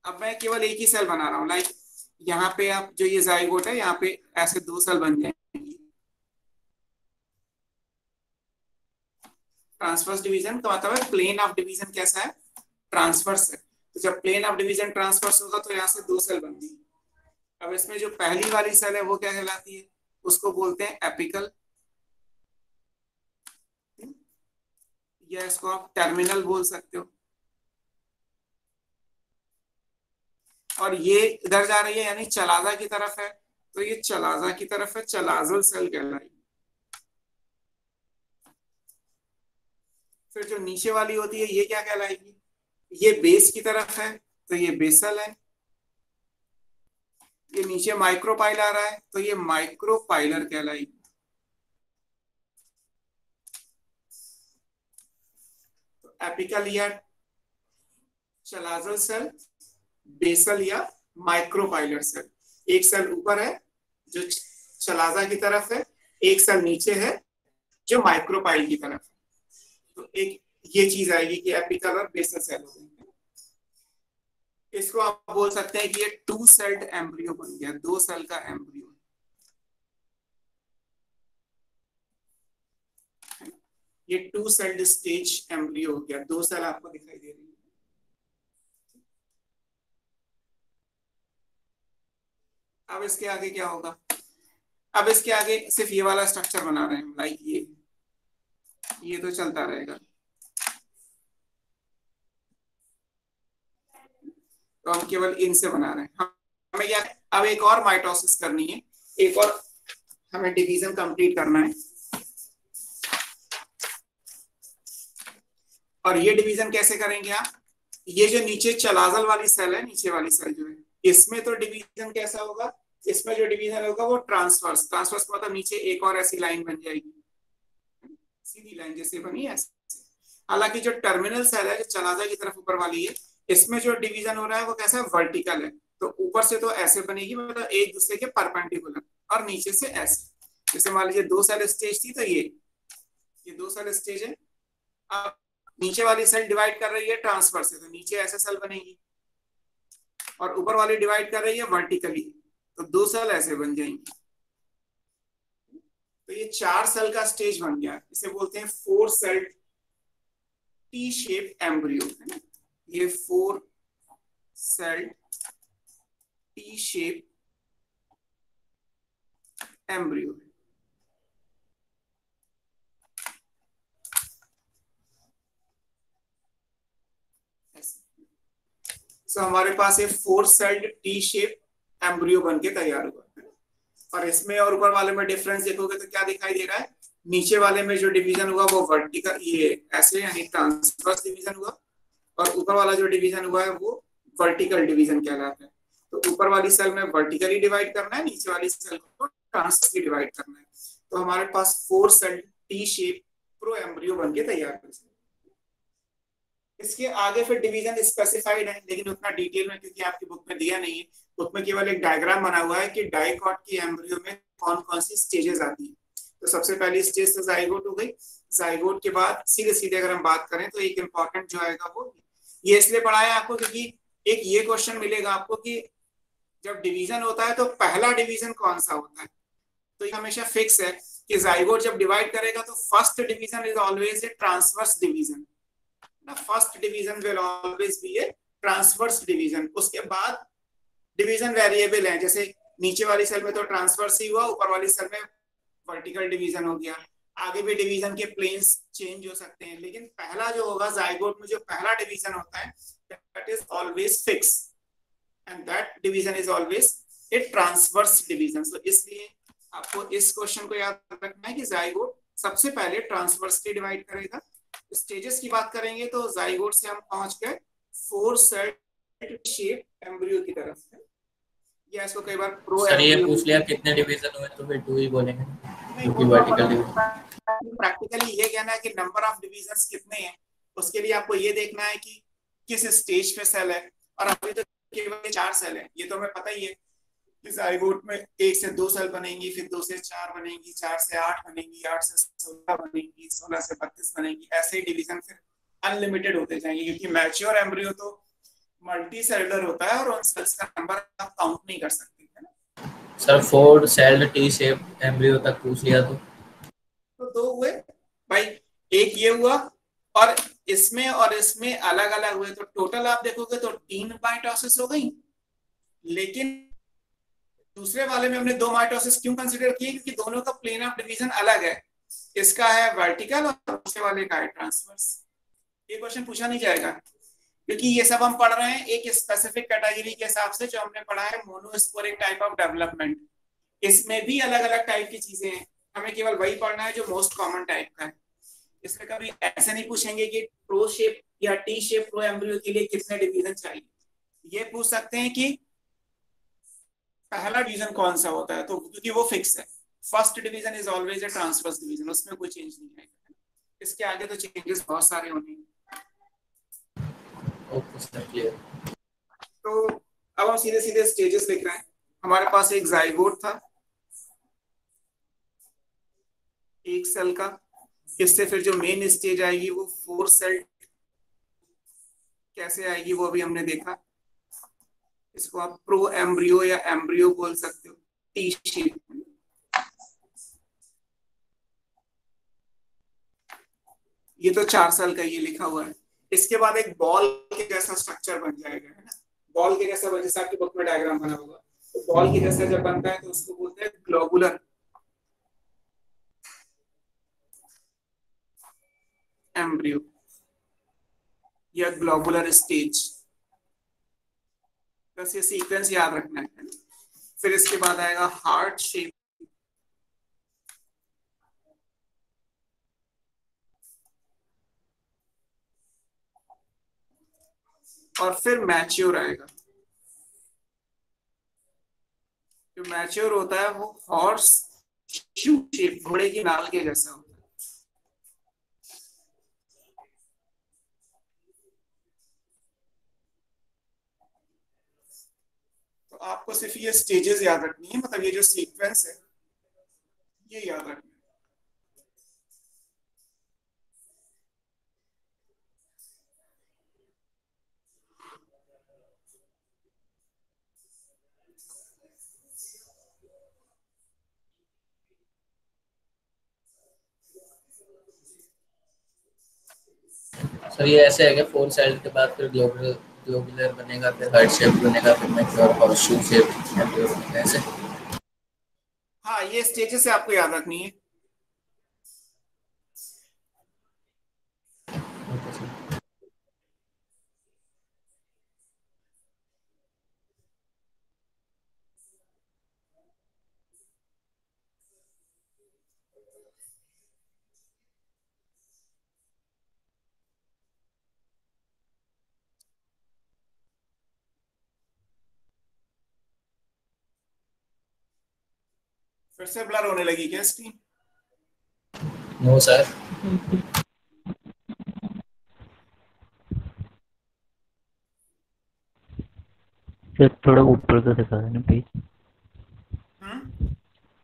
Speaker 1: अब मैं केवल एक ही सेल बना रहा हूँ, लाइक यहाँ पे आप जो ये जाइगोट है, यहाँ पे ऐसे 2 सेल बन जाएंगे। ट्रांसवर्स डिवीजन का मतलब है प्लेन ऑफ डिवीजन कैसा है? ट्रांसवर्स है। तो जब प्लेन ऑफ डिवीजन ट्रांसवर्स होगा तो यहाँ से 2 सेल बनती है। अब इसमें जो पहली वाली सेल है वो क्या कहलाती है? उसको बोलते हैं एपिकल, या इसको आप टर्मिनल बोल सकते हो। और ये इधर जा रही है यानी चलाजा की तरफ है, तो ये चलाजा की तरफ है, चलाजल सेल कहलाएगी। फिर जो नीचे वाली होती है ये क्या कहलाएगी? ये बेस की तरफ है तो ये बेसल है। ये नीचे माइक्रोपाइल आ रहा है तो ये माइक्रोपाइलर कहलाएगी। तो एपिकल या चलाजल सेल, बेसल या माइक्रोपाइलर सेल। एक सेल ऊपर है जो चलाजा की तरफ है, एक सेल नीचे है जो माइक्रोपाइल की तरफ है। तो एक ये चीज आएगी कि एपिकल और बेसल सेल हो गए। इसको आप बोल सकते हैं कि ये 2 सेल्ड एम्ब्रियो बन गया, 2 सेल का एम्ब्रियो। ये 2 सेल्ड स्टेज एम्ब्रियो हो गया, 2 सेल आपको दिखाई दे रही है। अब इसके आगे क्या होगा? अब इसके आगे सिर्फ ये वाला स्ट्रक्चर बना रहे हैं, लाइक ये तो चलता रहेगा। तो हम केवल इनसे बना रहे हैं। हमें क्या, अब एक और माइटोसिस करनी है, एक और हमें डिवीजन कंप्लीट करना है। और ये डिवीजन कैसे करेंगे आप? ये जो नीचे चलाजल वाली सेल है, नीचे वाली सेल जो है, इसमें तो डिवीजन कैसा होगा? इसमें जो डिवीजन होगा वो ट्रांसवर्स मतलब नीचे एक और ऐसी लाइन बन जाएगी, सीधी लाइन जैसे बनी है ऐसे। हालांकि जो टर्मिनल सेल है, जो चलाजा की तरफ ऊपर वाली है, इसमें जो डिवीजन हो रहा है वो कैसा है? वर्टिकल है। तो ऊपर से तो ऐसे बनेगी, मतलब एक दूसरे के परपेंडिकुलर, और नीचे से ऐसे। जैसे मान लीजिए 2 सेल स्टेज थी, तो ये 2 सेल स्टेज है। अब नीचे वाली सेल डिवाइड कर रही है ट्रांसवर्स से, तो नीचे ऐसे सेल बनेगी, और ऊपर वाली डिवाइड कर रही है वर्टिकली, तो 2 सेल ऐसे बन जाएंगी। तो ये 4 सेल का स्टेज बन गया, इसे बोलते हैं 4 सेल टी शेप एम्ब्रियो, है ना। ये 4 सेल टी शेप एम्ब्रियो है। सो हमारे पास ये 4 सेल्ड टी शेप एम्ब्रियो बन के तैयार हुआ है। और इसमें और ऊपर वाले में डिफरेंस देखोगे तो क्या दिखाई दे रहा है, नीचे वाले में जो डिवीजन हुआ वो वर्टिकल, ये ऐसे यानी ट्रांसवर्स डिवीजन हुआ, और ऊपर वाला जो डिवीजन हुआ है वो वर्टिकल डिवीजन कहलाता है। तो ऊपर वाली सेल में वर्टिकली डिवाइड करना है, नीचे वाली सेल को ट्रांसवर्सली डिवाइड करना है। तो हमारे पास 4 cell T shape proembryo बन के तैयार हो जाए। इसके आगे फिर डिवीजन स्पेसिफाइड है, लेकिन उतना डिटेल में क्योंकि आपकी बुक में दिया नहीं है, बुक में केवल एक डायग्राम बना हुआ है कि डाइकॉट की एम्ब्रियो में कौन कौन सी स्टेजेस आती है। तो सबसे पहली स्टेज तो जाइगोट हो गई। जाइगोट के बाद सीधे सीधे अगर हम बात करें तो एक इंपॉर्टेंट जो आएगा वो ये इसलिए पढ़ाया आपको क्योंकि एक ये क्वेश्चन मिलेगा आपको कि जब डिवीजन होता है तो पहला डिवीजन कौन सा होता है। तो ये हमेशा फिक्स है कि जाइगोट जब डिवाइड करेगा तो first division is always a transverse division. First division will always be A transverse division. उसके बाद डिवीजन वेरिएबल है, जैसे नीचे वाली सेल में तो ट्रांसवर्स ही हुआ, ऊपर वाली सेल में वर्टिकल डिवीजन हो गया। आगे भी डिवीजन के प्लेन्स चेंज हो सकते हैं, लेकिन पहला जो होगा जाइगोट में जो पहला डिवीजन होता है that is always fix and that division is always a transverse division. So इसलिए आपको इस क्वेश्चन को याद रखना है कि जाइगोट सबसे पहले ट्रांसवर्सली डिवाइड करेगा। स्टेजेस की बात करेंगे तो जाइगोट से हम पहुंच गए 4 सेल शेप एम्ब्रियो की तरफ से। या इसको कई बार प्रो
Speaker 3: सर ये पूछ लिया कितने डिवीजन हुए तो फिर 2 ही बोलेंगे क्योंकि वर्टिकल डिवीजन।
Speaker 1: प्रैक्टिकली ये कहना है कि नंबर ऑफ डिवीजंस कितने हैं, उसके लिए आपको ये देखना है कि किस स्टेज पे सेल है। और अभी तो केवल 4 सेल है, ये तो हमें पता ही है कि जाइगोट में 1 से 2 सेल बनेंगी, फिर 2 से 4 बनेंगी, 4 से 8 बनेंगी, 8 से 16 बनेंगी, 16 से 32 बनेंगी। ऐसे ही डिवीजन फिर अनलिमिटेड होते जाएंगे क्योंकि मैच्योर एम्ब्रियो तो मल्टी सेलुलर होता है और उन सेल्स का नंबर आप काउंट नहीं कर सकते, है ना।
Speaker 3: Sir 4 sailed T shape embryo तक पूछ लिया तो
Speaker 1: 2 हुए भाई, एक ये हुआ और इसमें अलग अलग हुए, तो टोटल आप देखोगे तो 3 माइटोसिस हो गई। लेकिन दूसरे वाले में हमने 2 माइटोसिस क्यों कंसीडर किए, क्योंकि दोनों का प्लेन ऑफ डिवीजन अलग है। इसका है वर्टिकल और दूसरे वाले का है ट्रांसवर्स। ये क्वेश्चन पूछा नहीं जाएगा क्योंकि ये सब हम पढ़ रहे हैं एक स्पेसिफिक कैटेगरी के हिसाब से जो हमने पढ़ा है मोनोस्पोरिक टाइप ऑफ डेवलपमेंट। इसमें भी अलग अलग टाइप की चीजें हैं, हमें केवल वही पढ़ना है जो मोस्ट कॉमन टाइप का है। इसमें कभी ऐसे नहीं पूछेंगे कि प्रो शेप या टी शेप प्रो एम्ब्रियो के लिए कितने डिवीजन चाहिए। ये पूछ सकते हैं कि पहला डिवीजन कौन सा होता है, तो क्योंकि वो फिक्स है, first division is always a transverse division, उसमें कोई चेंज नहीं आएगा। इसके आगे तो चेंजेस बहुत सारे होंगे।
Speaker 3: Okay sir clear.
Speaker 1: तो अब हम सीधे सीधे स्टेजेस लिख रहे हैं। हमारे पास एक जाइगोट था 1 सेल का, इससे फिर जो मेन स्टेज आएगी वो 4 सेल कैसे आएगी वो भी हमने देखा। इसको आप प्रो एम्ब्रियो या एम्ब्रियो बोल सकते हो, टी शेप। ये तो 4 सेल का ये लिखा हुआ है। इसके बाद एक बॉल के जैसा स्ट्रक्चर बन जाएगा, है ना। बॉल के जैसा, जैसा आपकी बुक में डायग्राम बना होगा, तो बॉल के जैसा जब बनता है तो उसको बोलते हैं ग्लोबुलर एम्ब्रियो या ग्लोबुलर स्टेज। बस ये सीक्वेंस याद रखना है। फिर इसके बाद आएगा हार्ट शेप, और फिर मैच्योर आएगा। जो मैच्योर होता है वो हॉर्स शू शेप, घोड़े की नाल के जैसा होता है। तो आपको सिर्फ ये स्टेजेस याद रखनी है, मतलब ये जो सीक्वेंस है ये याद रखना है।
Speaker 3: सर ये ऐसे है कि 4 सेल के बाद फिर ग्लोबुलर बनेगा, फिर हार्ट शेप बनेगा, फिर मैच्योर और शू शेप एम्ब्रियो बनेगा ऐसे।
Speaker 1: हाँ, ये स्टेजेस से आपको याद रखनी है।
Speaker 8: फिर से ब्लर होने लगी क्या स्क्रीन?
Speaker 3: No sir.
Speaker 6: सर थोड़ा ऊपर का दिखा देना प्लीज,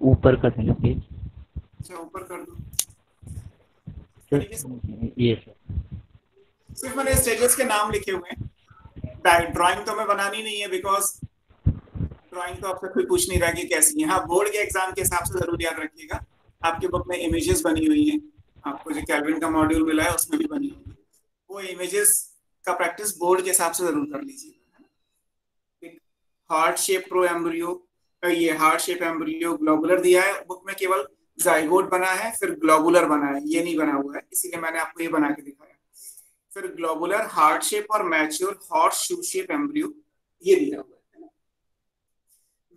Speaker 6: ऊपर का देना प्लीज।
Speaker 8: अच्छा ऊपर कर दो
Speaker 6: सर ये सर
Speaker 8: सिर्फ मैंने स्टेजेस के नाम लिखे हुए हैं, ड्राइंग तो मैं बनानी नहीं है बिकॉज ड्राइंग तो आपसे कोई पूछ नहीं रहा कि कैसी है। हाँ बोर्ड के एग्जाम के हिसाब से जरूर याद रखिएगा, आपके बुक में इमेजेस बनी हुई हैं, आपको जो कैल्विन का मॉड्यूल मिला है उसमें भी बनी हुई है, वो इमेजेस का प्रैक्टिस बोर्ड के हिसाब से जरूर कर लीजिएगा। हार्ट शेप प्रो एम्ब्रियो, ये हार्ट शेप एम्ब्रियो ग्लोबुलर दिया है बुक में, केवल जाइगोट बना है फिर ग्लोबुलर बना है, ये नहीं बना हुआ है, इसीलिए मैंने आपको ये बना के दिखाया। फिर ग्लोबुलर, हार्ट शेप और mature horse shoe shape embryo ये दिया हुआ है।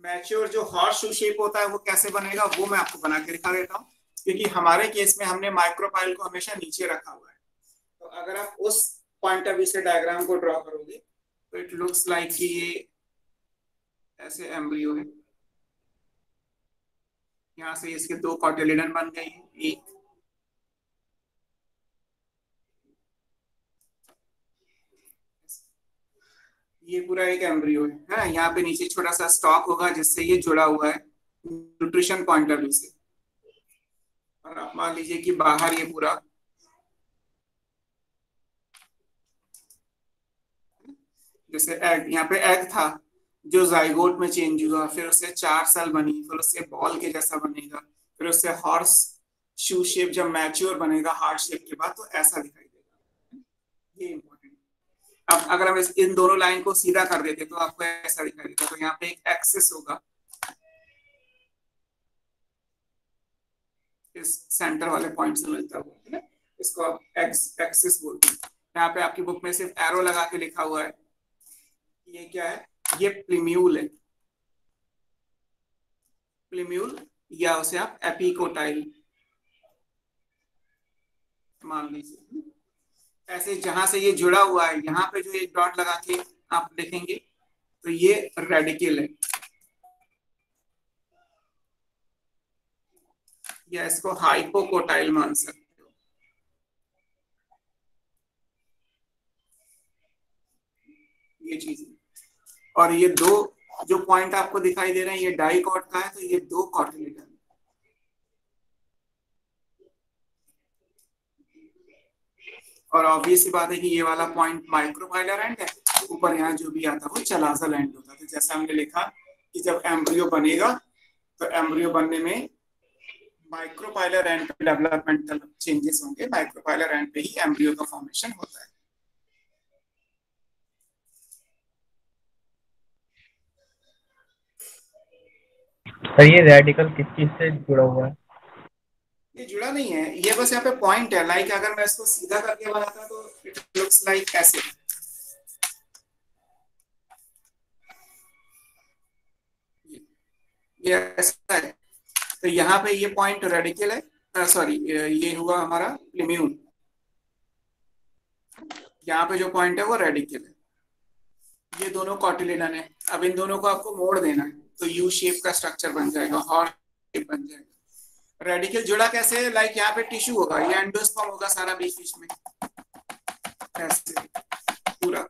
Speaker 8: मैच्योर जो हॉर्स शू शेप होता है वो कैसे बनेगा वो मैं आपको बना के दिखा देता हूँ, क्योंकि हमारे केस में हमने माइक्रोपाइल को हमेशा नीचे रखा हुआ है। तो अगर आप उस पॉइंट ऑफ व्यू से डायग्राम को ड्रॉ करोगे तो इट लुक्स लाइक कि ये ऐसे एम्ब्रियो है, यहाँ से इसके दो कॉटिलिडन बन गई है, एक ये पूरा एक एम्ब्रियो है। यहाँ पे नीचे छोटा सा स्टॉक होगा जिससे ये जुड़ा हुआ है न्यूट्रिशन पॉइंट ऑफ व्यू से, और आप मान लीजिए कि बाहर ये पूरा जैसे एग, यहाँ पे एग था जो जाइगोट में चेंज हुआ, फिर उससे 4 सेल बनी, फिर उससे बॉल के जैसा बनेगा, फिर उससे हॉर्स शू शेप जब मैच्योर बनेगा हार्ट शेप के बाद तो ऐसा दिखाई देगा। ये इंपॉर्टेंट। अब अगर हम इन दोनों लाइन को सीधा कर देते तो आपको ऐसा दिखाई देगा। तो यहाँ पे एक एक्सिस होगा, इस सेंटर वाले पॉइंट से मिलता हुआ है ना, इसको आप एक्सिस बोलते हैं। यहाँ पे आपकी बुक में सिर्फ एरो लगा के लिखा हुआ है, ये क्या है, ये प्रीम्यूल है, प्रीम्यूल या उसे आप एपिकोटाइल मान लीजिए। ऐसे जहां से ये जुड़ा हुआ है यहाँ पे जो एक डॉट लगा के आप देखेंगे तो ये रेडिकल है, या इसको हाइपोकोटाइल मान सकते हो। ये चीज, और ये दो जो पॉइंट आपको दिखाई दे रहे हैं ये डाइकॉट का है, तो ये दो कॉटिलिडन। और ऑब्वियस सी बात है कि ये वाला पॉइंट माइक्रोपाइलर एंड है, ऊपर यहाँ जो भी आता है वो चलाजल एंड होता है। तो जैसे हमने लिखा कि जब एम्ब्रियो बनेगा तो एम्ब्रियो बनने में माइक्रोपाइलर एंड पे डेवलपमेंटल चेंजेस होंगे, माइक्रोपाइलर एंड पे ही एम्ब्रियो का फॉर्मेशन होता है।
Speaker 2: सर ये रेडिकल किस चीज से जुड़ा हुआ है?
Speaker 8: ये जुड़ा नहीं है, ये बस यहाँ पे पॉइंट है। लाइक अगर मैं इसको सीधा करके बनाता तो इट लुक्स लाइक ऐसे, ये ऐसा है। तो यहाँ पे ये पॉइंट रेडिकल है, सॉरी ये हुआ हमारा प्लीम्यूल, यहाँ पे जो पॉइंट है वो रेडिकल है, ये दोनों कॉटिलिडन है। अब इन दोनों को आपको मोड़ देना है तो यू शेप का स्ट्रक्चर बन जाएगा, हॉर्स शेप बन जाएगा। रेडिकल जुड़ा कैसे है, लाइक यहाँ पे टिश्यू होगा, ये एंडोस्पर्म होगा सारा बीच बीच में ऐसे पूरा,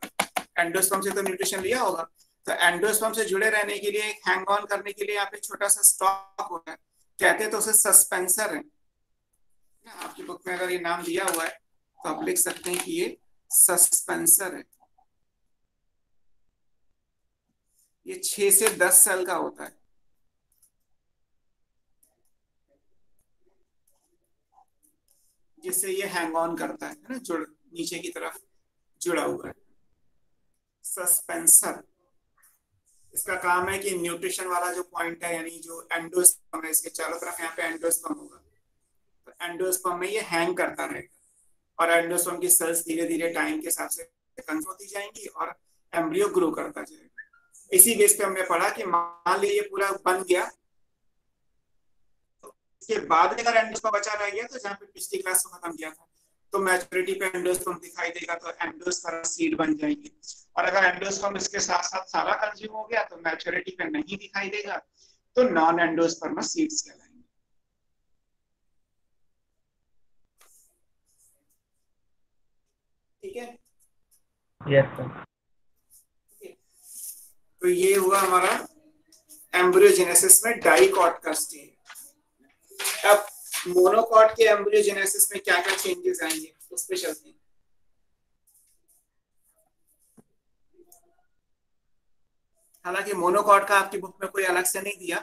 Speaker 8: एंडोस्पर्म से तो न्यूट्रिशन लिया होगा, तो एंडोस्पर्म से जुड़े रहने के लिए हैंग ऑन करने के लिए यहाँ पे छोटा सा स्टॉक होता है, कहते हैं तो उसे सस्पेंसर है। आपकी बुक में अगर ये नाम दिया हुआ है तो आप लिख सकते हैं कि ये सस्पेंसर है। ये 6 से 10 सेल का होता है, जिससे ये हैंग ऑन करता है ना, जुड़ नीचे की तरफ जुड़ा हुआ है सस्पेंसर। इसका काम है कि न्यूट्रिशन वाला जो पॉइंट है, यानी जो एंडोस्पर्म है, इसके चारों तरफ यहाँ पे एंडोस्पर्म होगा, तो एंडोस्पर्म में ये हैंग करता रहेगा और एंडोस्पर्म की सेल्स धीरे धीरे टाइम के हिसाब से कन्वर्ट होती जाएंगी और एम्ब्रियो ग्रो करता जाएगा। इसी बेस पे हमने पढ़ा कि मान लीजिए पूरा बन गया, तो इसके बाद अगर एंडोस्पर्म बचा रह गया, तो जहाँ पे पिछली क्लास को खत्म किया था, तो मैच्योरिटी पे एंडोस्पर्म दिखाई देगा, तो एंडोस्पर्म सीड बन जाएंगे। और अगर एंडोस्पर्म इसके साथ साथ सारा कंज्यूम हो गया तो मैच्योरिटी पे नहीं दिखाई देगा, तो नॉन एंडोस्पर्मस सीड्स कहलाएंगे। ठीक है,
Speaker 2: यस सर।
Speaker 8: तो ये हुआ हमारा एम्ब्रियोजेनेसिस में डाइकॉट का स्टेज। अब मोनोकॉट के एम्ब्रियोजेनेसिस में क्या क्या चेंजेस आएंगे उस पर चलते हैं। हालांकि मोनोकॉट का आपकी बुक में कोई अलग से नहीं दिया,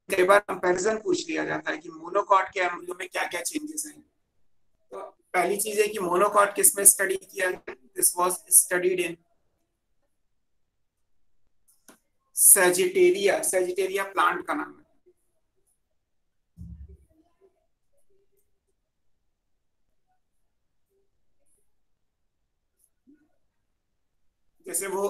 Speaker 8: कई बार कंपैरिजन पूछ लिया जाता है कि मोनोकॉट के एम्ब्रियो में क्या क्या चेंजेस आएंगे। तो पहली चीज है कि मोनोकॉट किस में स्टडी किया गया, this was studied in sagittaria. Sagittaria plant का नाम है। जैसे वो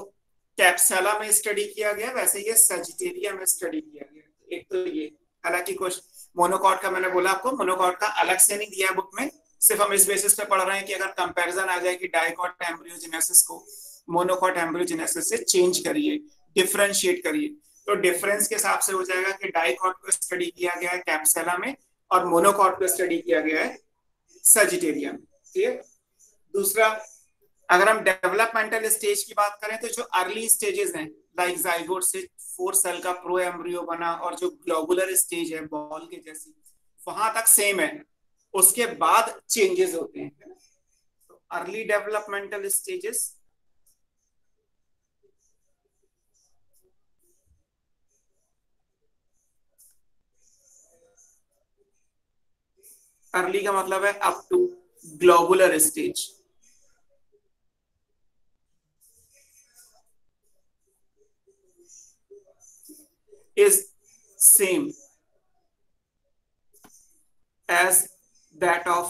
Speaker 8: कैप्सुला में स्टडी किया गया, वैसे ये सजिटेरिया में स्टडी किया गया। एक तो ये, हालांकि कुछ मोनोकॉट का मैंने बोला आपको, मोनोकॉट का अलग से नहीं दिया है बुक में, सिर्फ हम इस बेसिस पे पढ़ रहे हैं कि अगर कंपैरिजन आ जाए कि डाइकॉट एम्ब्रियोजेनेसिस को मोनोकॉट एम्ब्रियोजेनेसिस से चेंज करिए, डिफरेंशिएट करिए, तो डिफरेंस के हिसाब से हो जाएगा कि डाइकॉट को स्टडी किया गया है कैप्सुला में और मोनोकॉट को स्टडी किया गया है सजिटेरिया में। ठीक है। दूसरा, अगर हम डेवलपमेंटल स्टेज की बात करें तो जो अर्ली स्टेजेस हैं, लाइक जाइगोट से 4 सेल का प्रो एम्ब्रियो बना और जो ग्लोबुलर स्टेज है बॉल के जैसी, वहां तक सेम है, उसके बाद चेंजेस होते हैं। तो अर्ली डेवलपमेंटल स्टेजेस, अर्ली का मतलब है up to globular stage. is same as that of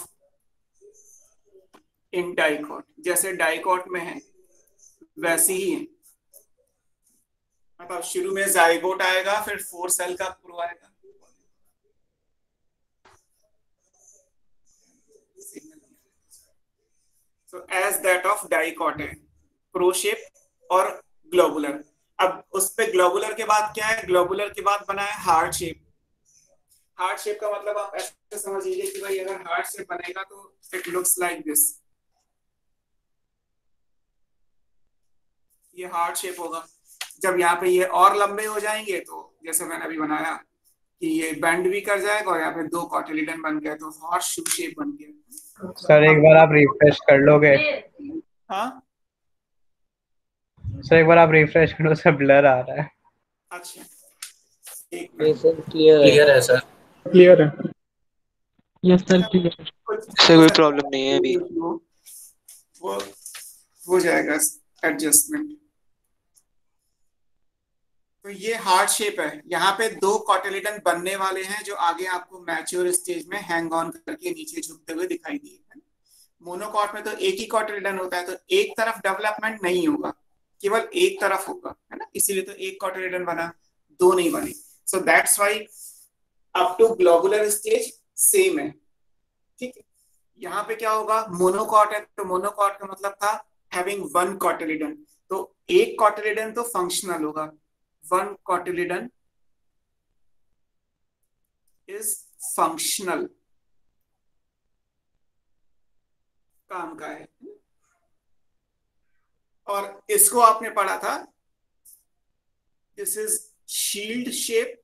Speaker 8: in dicot। जैसे डाइकॉट में है वैसे ही है, मतलब शुरू में जाइगोट आएगा, फिर 4 सेल का प्रो आएगा, so as that of dicot है, प्रो शेप और ग्लोबुलर। अब उस पे ग्लोबुलर के बाद क्या है, ग्लोबुलर के बाद बना है हार्ट शेप। हार्ट शेप का मतलब आप ऐसे समझ लीजिए कि भाई अगर हार्ट शेप बनेगा तो इट लुक्स लाइक दिस, ये हार्ट शेप होगा। जब यहाँ पे ये और लंबे हो जाएंगे तो जैसे मैंने अभी बनाया कि ये बेंड भी कर जाएगा और यहाँ पे 2 कॉटिलिडन बन गए, तो हॉर्स शू शेप बन गया।
Speaker 2: सर एक बार आप रिफ्रेश कर लोगे?
Speaker 8: हाँ
Speaker 2: सर एक बार आप रिफ्रेश करो, सब ब्लर आ रहा है।
Speaker 8: अच्छा,
Speaker 3: क्लियर है सर।
Speaker 1: क्लियर है।
Speaker 4: Yes sir, clear.
Speaker 5: सर कोई प्रॉब्लम नहीं है अभी,
Speaker 8: वो हो जाएगा एडजस्टमेंट। तो ये हार्ट शेप है, यहाँ पे 2 कॉटिलिडन बनने वाले हैं जो आगे आपको मैच्योर स्टेज में हैंग ऑन करके नीचे झुकते हुए दिखाई दिए। मोनोकॉट में तो एक ही कॉटिलिडन होता है, तो एक तरफ डेवलपमेंट नहीं होगा, केवल एक तरफ होगा, है ना, इसीलिए तो एक कॉटिलिडन बना, 2 नहीं बने। So that's why up to globular stage same है। ठीक है। यहाँ पे क्या होगा, मोनोकॉट है तो मोनोकॉट का मतलब था हैविंग 1 कॉटिलिडन, तो एक कॉटिलिडन तो फंक्शनल होगा, 1 कॉटिलिडन इज फंक्शनल, काम का है। और इसको आपने पढ़ा था, this is shield shape,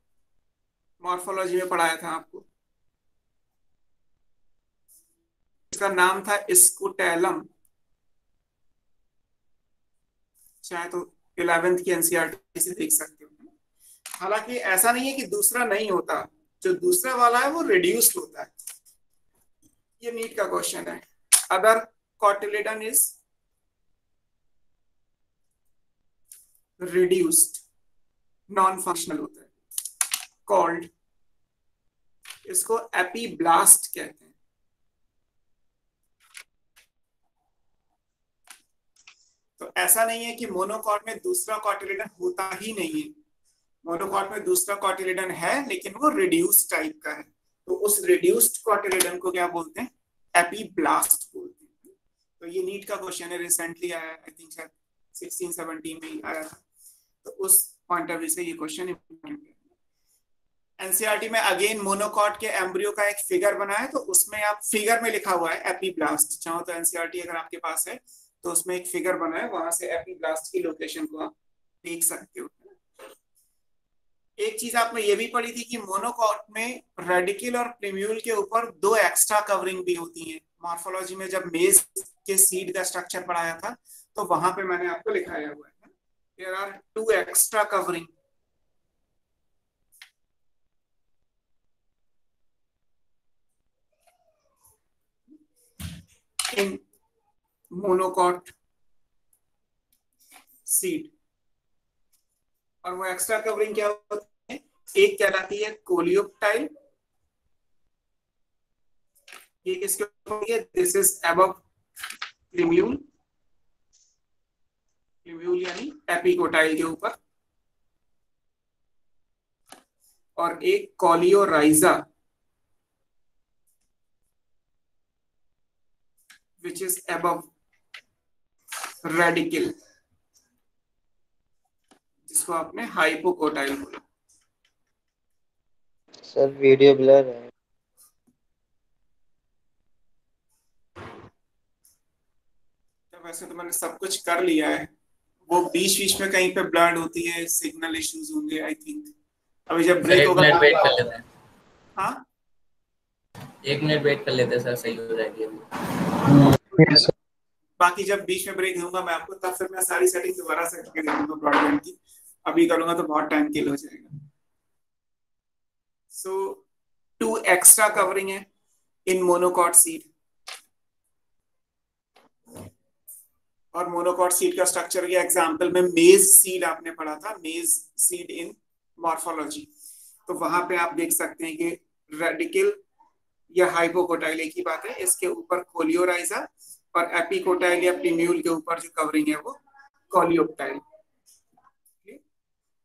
Speaker 8: morphology में पढ़ाया था आपको। इसका नाम था स्कूटेलम, चाहे तो 11th की एनसीईआरटी से देख सकते हो। हालांकि ऐसा नहीं है कि दूसरा नहीं होता, जो दूसरा वाला है वो रिड्यूस्ड होता है। ये नीट का क्वेश्चन है, other cotyledon is reduced, non functional होता है, कॉल्ड, इसको एपीब्लास्ट कहते हैं। तो ऐसा नहीं है कि मोनोकॉट में दूसरा कॉटिलिडन होता ही नहीं है, मोनोकॉट में दूसरा कॉटिलिडन है लेकिन वो रिड्यूस्ड टाइप का है, तो उस रिड्यूस्ड कॉटिलिडन को क्या बोलते हैं, एपीब्लास्ट बोलते हैं। तो ये नीट का क्वेश्चन है, रिसेंटली आया, आई थिंक शायद 16-17 में ही आया था, तो उस पॉइंट ऑफ व्यू से ये क्वेश्चन इंपॉर्टेंट है। एनसीईआरटी में अगेन मोनोकॉट के एम्ब्रियो का एक फिगर बना है, तो उसमें आप फिगर में लिखा हुआ है एपीब्लास्ट, चाहो तो एनसीईआरटी अगर आपके पास है तो उसमें एक फिगर बना है, वहां से एपीब्लास्ट की लोकेशन को आप देख सकते हो। एक चीज आपने ये भी पढ़ी थी कि मोनोकॉट में रेडिकल और प्रिम्यूल के ऊपर 2 एक्स्ट्रा कवरिंग भी होती है। मॉर्फोलॉजी में जब मेज के सीड का स्ट्रक्चर पढ़ाया था तो वहां पे मैंने आपको लिखाया हुआ है, there are 2 extra covering in monocot seed. और वो एक्स्ट्रा कवरिंग क्या होती है? एक कहलाती है कोलियोप्टाइल, ये किसके ऊपर है? दिस इज अबव प्रिम्यूल, प्रिम्यूल यानी एपिकोटाइल के ऊपर, और एक coleorhiza which is above radical, जिसको आपने हाइपोकोटाइल बोला।
Speaker 9: सर वीडियो ब्लर है।
Speaker 8: वैसे तो मैंने सब कुछ कर लिया है, वो बीच बीच में कहीं पे ब्लर्ड होती है, सिग्नल इश्यूज होंगे आई थिंक। अभी जब ब्रेक होगा
Speaker 3: वेट कर लेते हैं।
Speaker 8: हाँ
Speaker 3: 1 मिनट वेट कर लेते हैं सर, सही हो जाएगी अभी।
Speaker 8: बाकी जब बीच में ब्रेक दूंगा मैं आपको, तब फिर मैं सारी सेटिंग दोबारा से करके दे दूंगा ब्रॉडबैंड की। अभी करूंगा तो बहुत टाइम किल हो जाएगा। सो 2 एक्स्ट्रा कवरिंग है इन मोनोकॉट सीड। और मोनोकॉट सीड का स्ट्रक्चर के एग्जांपल में मेज सीड आपने पढ़ा था, मेज सीड इन मॉर्फोलॉजी, तो वहां पे आप देख सकते हैं कि रेडिकल या हाइपोकोटाइल एक ही बात है, इसके ऊपर कोलियोराइजा, और एपिकोटाइल या प्रिम्यूल के ऊपर जो कवरिंग है वो कोलियोप्टाइल।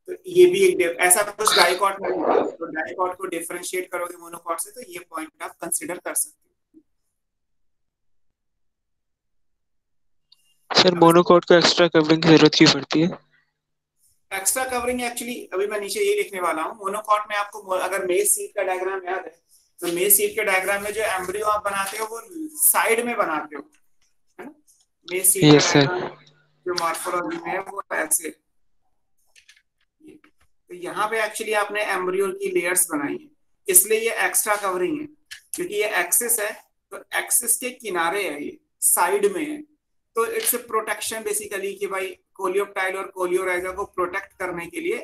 Speaker 8: तो ये भी एक ऐसा कुछ डाइकॉट में होगा, तो डाइकॉट को डिफरेंशिएट करोगे मोनोकॉट से, तो ये पॉइंट आप कंसीडर कर सकते हो।
Speaker 7: सर मोनोकॉट को एक्स्ट्रा कवरिंग की जरूरत क्यों पड़ती है?
Speaker 8: एक्स्ट्रा कवरिंग एक्चुअली अभी मैं नीचे ये लिखने वाला हूँ। मोनोकॉट में आपको अगर मेज सीड का डायग्राम याद है, तो मेज सीड के डायग्राम में जो एम्ब्रियो आप बनाते हो वो साइड में बनाते हो, है ना? मेज सीड का डायग्राम जो मॉर्फोलॉजी में है वो ऐसे, तो यहाँ पे एक्चुअली आपने एम्ब्रियो की लेयर्स बनाई है, इसलिए ये एक्स्ट्रा कवरिंग है, क्योंकि ये एक्सिस है, तो एक्सिस के किनारे है, ये साइड में है, तो इट्स प्रोटेक्शन बेसिकली कि भाई कोलियोप्टाइल और कोलियोराइजा को प्रोटेक्ट करने के लिए,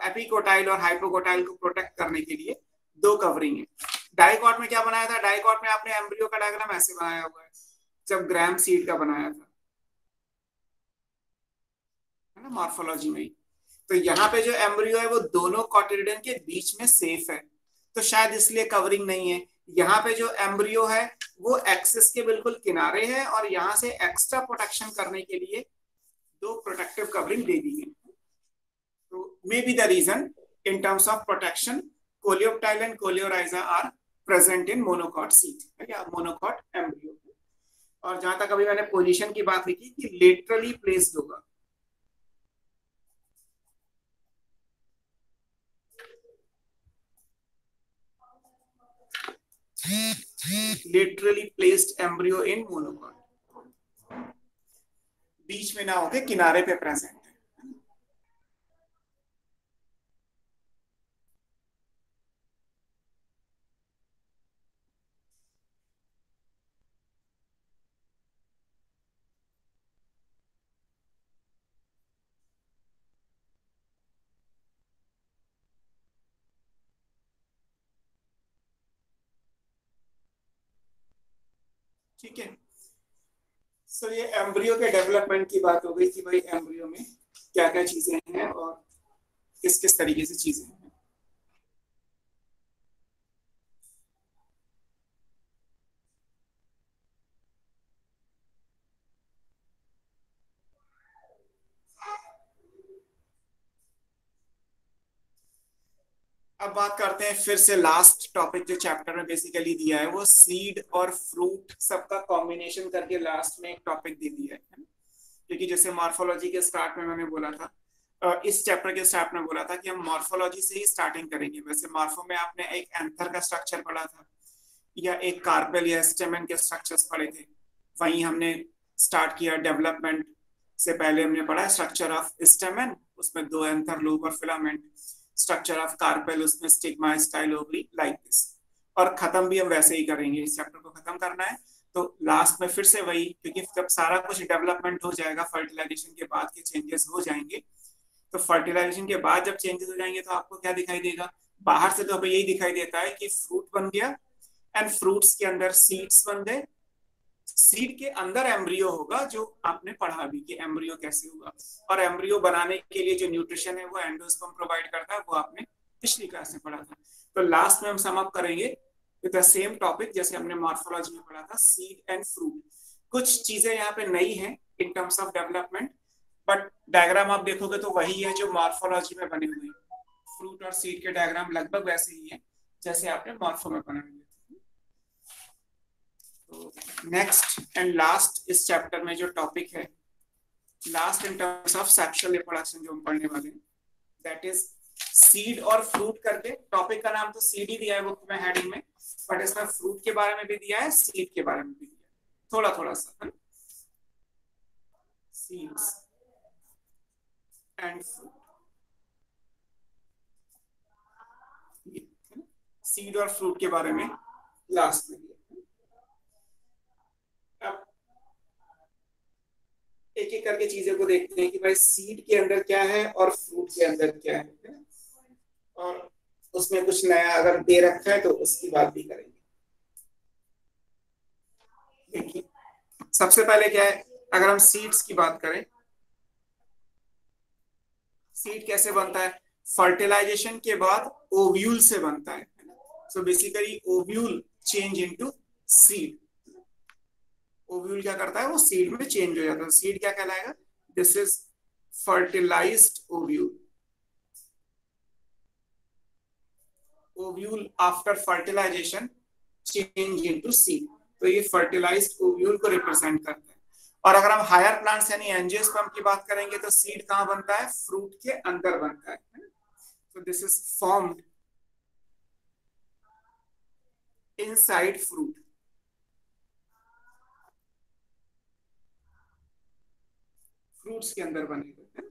Speaker 8: एपिकोटाइल और हाइपोकोटाइल को प्रोटेक्ट करने के लिए 2 कवरिंग है। डाइकॉट में क्या बनाया था? डाइकॉट में आपने एम्ब्रियो का डायग्राम ऐसे बनाया हुआ है, जब ग्राम सीड का बनाया था, है ना, मॉर्फोलॉजी में। तो यहाँ पे जो एम्ब्रियो है वो दोनों कॉटिलिडन के बीच में सेफ है, तो शायद इसलिए कवरिंग नहीं है। यहाँ पे जो एम्ब्रियो है वो एक्सिस के बिल्कुल किनारे है, और यहाँ से एक्स्ट्रा प्रोटेक्शन करने के लिए 2 प्रोटेक्टिव कवरिंग दे दी गई। तो maybe the reason in terms of protection coleoptile and coleorhiza are present in monocot seed या मोनोकॉट एम्ब्रियो। और जहां तक अभी मैंने पोजीशन की बात की कि लेटरली प्लेस्ड होगा, laterally placed embryo in monocot, बीच में ना होके किनारे पे प्रेजेंट है। ठीक है, सो ये एम्ब्रियो के डेवलपमेंट की बात हो गई कि भाई एम्ब्रियो में क्या क्या चीजें हैं और किस किस तरीके से चीजें हैं। अब बात करते हैं फिर से लास्ट टॉपिक जो चैप्टर में बेसिकली दिया है, वो सीड और फ्रूट सबका कॉम्बिनेशन करके लास्ट में एक टॉपिक दे दिया है, क्योंकि जैसे मॉर्फोलॉजी के स्टार्ट में मैंने बोला था इस चैप्टर के स्टार्ट में बोला था कि हम मॉर्फोलॉजी से ही स्टार्टिंग करेंगे। वैसे मॉर्फो में आपने एक एंथर का स्ट्रक्चर पढ़ा था या एक कार्पेल या स्टेमन के स्ट्रक्चर्स पढ़े थे, वहीं हमने स्टार्ट किया डेवलपमेंट से पहले हमने पढ़ा स्ट्रक्चर ऑफ स्टेमन, उसमें 2 एंथर, लूप और फिलामेंट। स्ट्रक्चर ऑफ कार्पेल, उसमें stigma, style, ovary, like this. और खत्म भी हम वैसे ही करेंगे। इस चैप्टर को खत्म करना है तो लास्ट में फिर से वही, क्योंकि जब सारा कुछ डेवलपमेंट हो जाएगा, फर्टिलाइजेशन के बाद के चेंजेस हो जाएंगे, तो फर्टिलाइजेशन के बाद जब चेंजेस हो जाएंगे तो आपको क्या दिखाई देगा? बाहर से तो हमें यही दिखाई देता है कि फ्रूट बन गया एंड फ्रूट्स के अंदर सीड्स बन गए, सीड के अंदर एम्ब्रियो होगा, जो आपने पढ़ा भी कि एम्ब्रियो कैसे होगा। और एम्ब्रियो बनाने के लिए जो न्यूट्रिशन है वो एंडोस्पर्म प्रोवाइड करता है, वो आपने पिछली क्लास में पढ़ा था। तो लास्ट में हम सम अप करेंगे विद द सेम टॉपिक जैसे हमने मॉर्फोलॉजी में पढ़ा था, सीड एंड फ्रूट। कुछ चीजें यहाँ पे नई हैं इन terms of development, but diagram आप देखोगे तो वही है जो मॉर्फोलॉजी में बने हुए हैं। फ्रूट और सीड के डायग्राम लगभग वैसे ही है जैसे आपने मॉर्फो में बने हुए थे। तो नेक्स्ट एंड लास्ट इस चैप्टर में जो टॉपिक है, last in terms of sexual reproduction जो हम पढ़ने वाले हैं, दैट इज सीड और फ्रूट करके। टॉपिक का नाम तो सीड ही दिया है बुक में हेडिंग में, बट इसमें फ्रूट के बारे में भी दिया है, सीड के बारे में भी दिया है, थोड़ा थोड़ा सा। सीड्स एंड फ्रूट, सीड और फ्रूट के बारे में लास्ट में दिया। अब एक एक करके चीजें को देखते हैं कि भाई सीड के अंदर क्या है और फ्रूट के अंदर क्या है, और उसमें कुछ नया अगर दे रखा है तो उसकी बात भी करेंगे। देखिए सबसे पहले क्या है, अगर हम सीड्स की बात करें, सीड कैसे बनता है? फर्टिलाइजेशन के बाद ओव्यूल से बनता है। So basically ovule change into seed. Ovule क्या करता है? वो सीड में चेंज हो जाता है। सीड क्या कहलाएगा? This is fertilized ovule. Ovule after fertilization change into seed, तो ये फर्टिलाइज्ड ओव्यूल को रिप्रेजेंट करता है। और अगर हम हायर प्लांट्स यानी एंजियोस्पर्म की बात करेंगे तो सीड कहां बनता है? फ्रूट के अंदर बनता है। तो this is formed inside fruit. Fruits के अंदर बनेगा।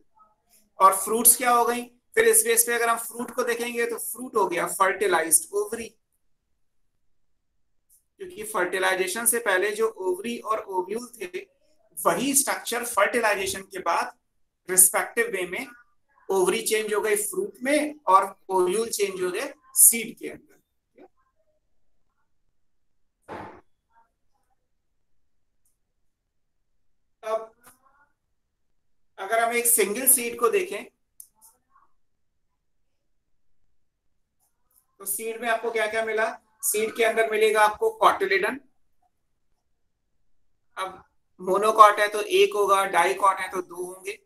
Speaker 8: और फ्रूट्स क्या हो गई? फिर इस बेस पे अगर हम फ्रूट को देखेंगे तो फ्रूट हो गया फर्टिलाइज्ड ओवरी, क्योंकि फर्टिलाइजेशन से पहले जो ओवरी और ओव्यूल थे वही स्ट्रक्चर फर्टिलाइजेशन के बाद रिस्पेक्टिव वे में ओवरी चेंज हो गई फ्रूट में और ओव्यूल चेंज हो गए सीड के अंदर। अब अगर हम एक सिंगल सीड को देखें तो सीड में आपको क्या क्या मिला? सीड के अंदर मिलेगा आपको कॉटिलिडन। अब मोनोकॉट है तो एक होगा, डाइकॉट है तो 2 होंगे।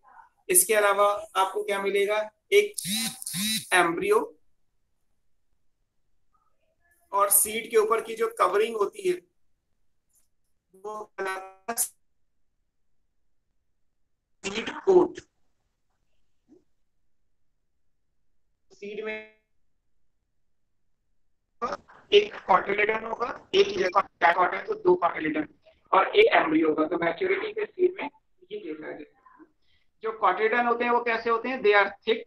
Speaker 8: इसके अलावा आपको क्या मिलेगा? एक एम्ब्रियो, और सीड के ऊपर की जो कवरिंग होती है वो सीड कोट। सीड में एक कॉटिलिडन होगा, एक ही जगह डाइकॉट है तो 2 कॉटिलिडन, और एक एम्ब्रियो होगा। तो मैच्योरिटी के सीड में ये देखा है। जो कॉटिलिडन होते हैं वो कैसे होते हैं? They are thick.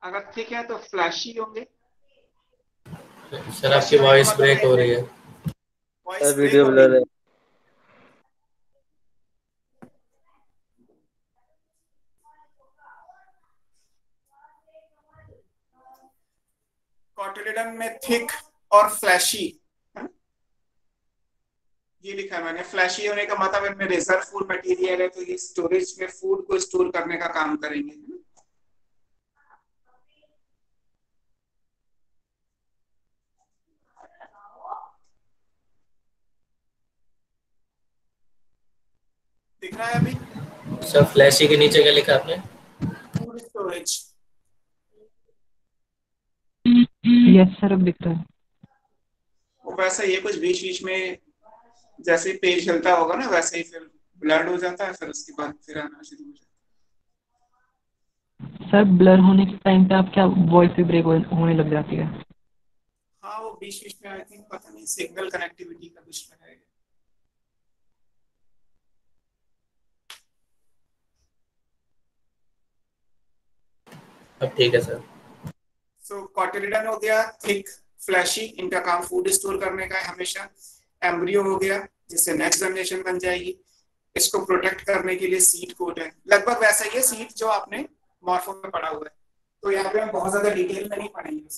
Speaker 8: अगर थिक है तो फ्लैशी होंगे।
Speaker 3: सर आपकी वॉइस ब्रेक हो रही है।
Speaker 8: वॉइस
Speaker 9: वीडियो ब्लर है।
Speaker 8: कॉटिलिडन में थिक और फ्लैशी, ये लिखा है मैंने। फ्लैशी होने का मतलब इनमें रिजर्व फूड मटेरियल है, तो ये स्टोरेज में फूड को स्टोर करने का काम करेंगे। दिख रहा है अभी?
Speaker 3: सर फ्लैशी के नीचे क्या लिखा आपने?
Speaker 8: Food storage.
Speaker 4: यस सर, अब दिख रहा है।
Speaker 8: वो वैसा ये कुछ बीच बीच में जैसे पेज हिलता होगा ना, वैसे ही फिर ब्लड हो जाता है, फिर उसके बाद फिर आना शुरू हो जाता है।
Speaker 4: सर ब्लर होने के टाइम पे आप क्या वॉइस भी ब्रेक होने लग जाती है?
Speaker 8: हाँ वो बीच बीच में आई थिंक पता नहीं सिग्नल कनेक्टिविटी का कुछ है।
Speaker 3: अब ठीक है सर।
Speaker 8: सो कॉटिलिडन हो गया, थिक फ्लैशी, इनका काम फूड स्टोर करने का है हमेशा। एम्ब्रियो हो गया जिससे नेक्स्ट जनरेशन बन जाएगी। इसको प्रोटेक्ट करने के लिए सीड कोट है, लगभग वैसा ही है सीड जो आपने मॉर्फो में पढ़ा हुआ है। तो यहाँ पे हम बहुत ज्यादा डिटेल में नहीं पढ़ेंगे।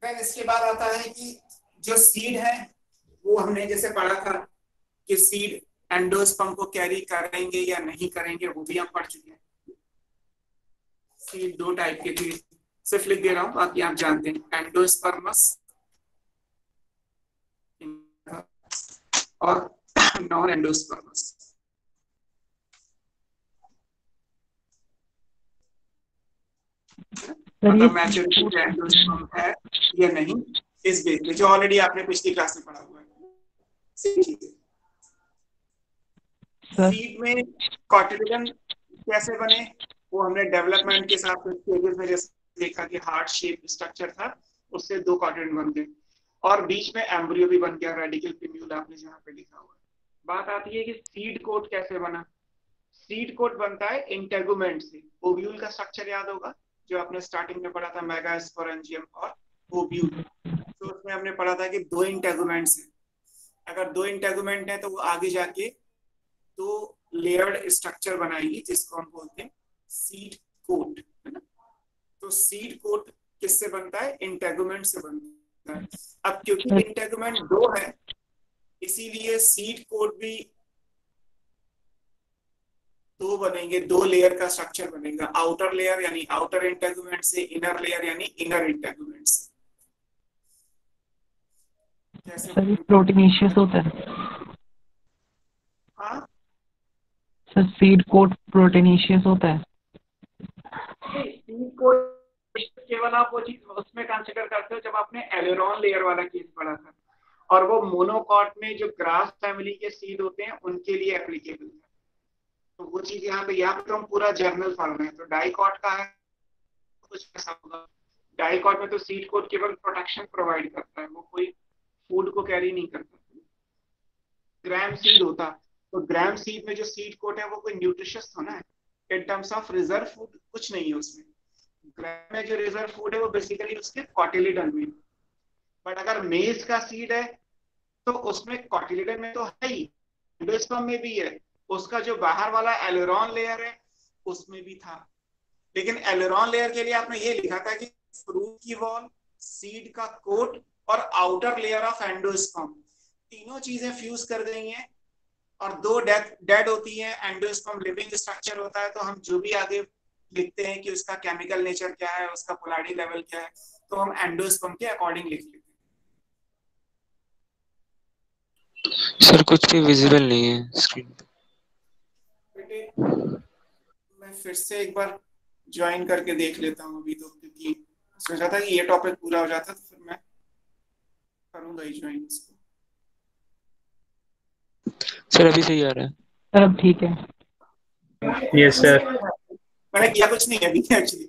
Speaker 8: फिर इसके बाद आता है कि जो सीड है वो हमने जैसे पढ़ा था कि सीड एंडोस्पर्म को कैरी करेंगे या नहीं करेंगे, वो भी हम पढ़ चुके हैं। सीड दो टाइप के थे, सिर्फ लिख दे रहा हूं बाकी आप जानते हैं, एंडोस्पर्मस और नॉन एंडोस्पर्मस। मतलब मैच्योरिटी एंडोस्पर्म है या नहीं, इस बेस पे जो ऑलरेडी आपने पिछली क्लास में पढ़ा हुआ है। सीड में कॉटिलिडन कैसे बने वो हमने डेवलपमेंट के साथ स्टेजेस में जैसे देखा कि हार्ट शेप स्ट्रक्चर था, उससे दो कॉटिलिडन बन गए और बीच में एम्ब्रियो भी बन गया, रेडिकल पिन्यूल आपने जहाँ पे लिखा हुआ है। बात आती है कि सीड कोट कैसे बना। सीड कोट बनता है इंटेगुमेंट से। ओव्यूल का स्ट्रक्चर याद होगा जो आपने स्टार्टिंग में पढ़ा था, मेगास्पोरेंजियम और ओव्यूल। तो उसमें हमने पढ़ा था कि दो इंटेगुमेंट्स हैं। अगर दो इंटेगुमेंट है तो वो आगे जाके दो लेयर्ड स्ट्रक्चर बनाएगी जिसको हम बोलते हैं सीड कोट, है ना। तो सीड कोट किससे बनता है? इंटेगुमेंट से बनता है। अब क्योंकि इंटेगुमेंट दो है इसीलिए सीड कोट भी दो बनेंगे, दो लेयर का स्ट्रक्चर बनेगा। आउटर लेयर यानी आउटर इंटेगुमेंट से, इनर लेयर यानी इनर इंटेगुमेंट से।
Speaker 4: सर प्रोटीनेशियस होता है?
Speaker 8: हाँ
Speaker 4: सर सीड कोट प्रोटीनेशियस होता है?
Speaker 1: सीड कोट केवल आप वो चीज उसमें कंसिडर करते हो जब आपने एलेरॉन लेयर वाला केस पढ़ा था, और वो मोनोकॉट में जो ग्रास फैमिली के सीड होते हैं उनके लिए एप्लीकेबल है। तो वो चीज यहाँ पे तो हम पूरा जर्नल पढ़ रहे हैं। तो डाइकॉट का है कुछ ऐसा होगा। डाइकॉट में तो सीड कोट केवल प्रोटेक्शन प्रोवाइड करता है, वो कोई फूड को कैरी नहीं करता। ग्राम सीड होता तो ग्राम सीड में जो सीड कोट है वो कोई न्यूट्रिशियस होना है, इन टर्म्स ऑफ रिजर्व फूड कुछ नहीं है उसमें। ग्राम में जो रिजर्व फूड है वो बेसिकली उसके कॉटिलिडन में। बट अगर मेज का सीड है तो उसमें कॉटिलिडन में तो है ही, एंडोस्पर्म में भी है, उसका जो बाहर वाला एलेरॉन लेयर है उसमें भी था। लेकिन एलेरॉन लेयर के लिए आपने ये लिखा था कि फ्रूट की वॉल, सीड का कोट और आउटर लेयर ऑफ एंडोस्पर्म, तीनों चीजें फ्यूज कर गई हैं और दो डेड होती हैं। एंडोस्पर्म लिविंग स्ट्रक्चर होता है, तो हम जो भी आगे लिखते हैं कि उसका केमिकल नेचर क्या है, उसका पोलैरिटी लेवल क्या है, तो हम एंडोस्पर्म के अकॉर्डिंग लिख लेते हैं।
Speaker 7: सर कुछ भी विजिबल नहीं है स्क्रीन पे।
Speaker 8: मैं फिर से एक बार ज्वाइन करके देख लेता हूँ अभी, तो क्योंकि सोचा था कि ये टॉपिक पूरा हो जाता तो फिर मैं करूंगा ही ज्वाइन इसको।
Speaker 7: सर अभी सही आ रहा है?
Speaker 4: सर अब ठीक है।
Speaker 2: Yes sir.
Speaker 8: मैंने किया कुछ नहीं अभी एक्चुअली,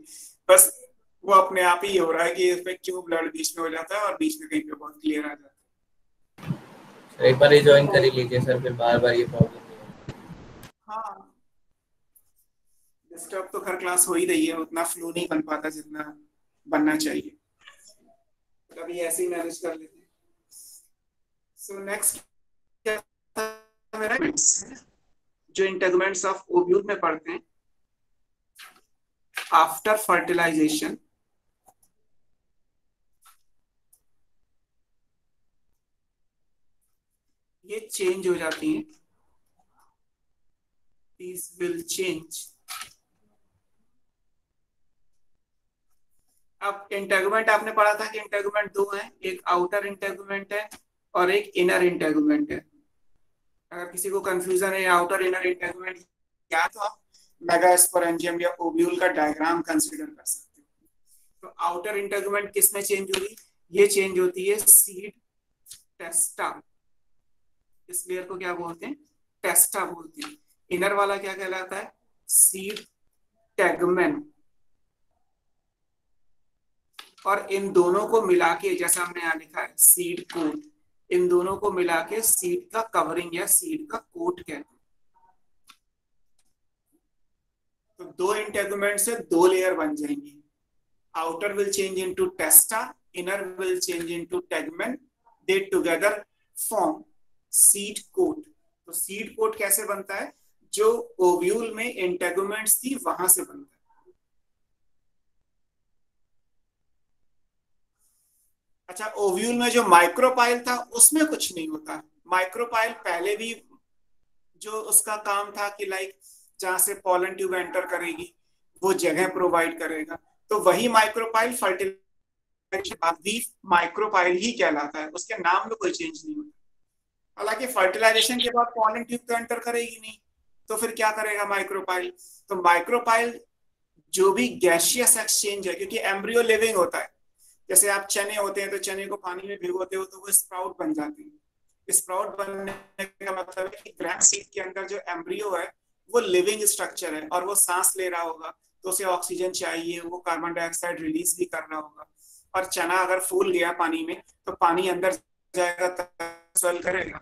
Speaker 8: बस वो अपने आप ही हो रहा है कि इसमें क्यों ब्लड बीच में हो जाता है और बीच में कहीं पे बहुत क्लियर आ जाता है।
Speaker 3: एक बार ही ज्वाइन कर ही लीजिए सर, फिर बार बार ये प्रॉब्लम नहीं होगी।
Speaker 8: हाँ डिस्टर्ब तो हर क्लास हो ही रही है, उतना फ्लो नहीं बन पाता जितना बनना चाहिए, कभी ऐसे ही मैनेज कर लेते हैं। सो नेक्स्ट मेरा जो इंटेगुमेंट्स ऑफ ओव्यूल में पढ़ते हैं, आफ्टर फर्टिलाइजेशन ये चेंज हो जाती हैं। These will change। अब इंटेगुमेंट आपने पढ़ा था कि इंटेगुमेंट दो हैं, एक आउटर इंटेगुमेंट है और एक इनर इंटेगुमेंट है। अगर किसी को कंफ्यूजन है आउटर इनर इंटेगुमेंट या तो आप मेगास्पोरेंजियम या ओव्यूल का डायग्राम कंसीडर कर सकते हो। तो आउटर इंटेगुमेंट किस में चेंज होगी? ये चेंज होती है सीड टेस्टा। इस लेयर को क्या बोलते हैं? टेस्टा बोलते हैं। इनर वाला क्या कहलाता है? Seed tegmen. और इन दोनों को मिला के, जैसा हमने यहाँ लिखा है सीड कोट, इन दोनों को मिला के सीड का कवरिंग या सीड का कोट कहते हैं। तो दो इंटेगुमेंट से दो लेयर बन जाएंगी। Outer will change into testa, inner will change into tegmen, they together form seed coat. तो सीड कोट कैसे बनता है? जो ओव्यूल में इंटेगुमेंट्स थी वहां से बनता है। अच्छा, ओव्यूल में जो माइक्रोपाइल था उसमें कुछ नहीं होता। माइक्रोपाइल पहले भी जो उसका काम था कि लाइक जहां से पॉलन ट्यूब एंटर करेगी वो जगह प्रोवाइड करेगा, तो वही माइक्रोपाइल फर्टिलाइजेशन भी माइक्रोपाइल ही कहलाता है, उसके नाम में कोई चेंज नहीं होता। हालांकि फर्टिलाइजेशन के बाद पॉलन ट्यूब तो एंटर करेगी नहीं, तो फिर क्या करेगा माइक्रोपाइल? तो माइक्रोपाइल जो भी गैसियस एक्सचेंज है, क्योंकि एम्ब्रियो लिविंग होता है, जैसे आप चने होते हैं तो चने को पानी में भिगोते हो तो वो स्प्राउट बन जाते हैं। स्प्राउट बनने का मतलब है कि ग्रैंड सीड के अंदर जो एम्ब्रियो है वो लिविंग स्ट्रक्चर है और वो सांस ले रहा होगा, तो उसे ऑक्सीजन चाहिए, वो कार्बन डाइऑक्साइड रिलीज भी कर रहा होगा। और चना अगर फूल गया पानी में तो पानी अंदर जाएगा, स्वेल करेगा।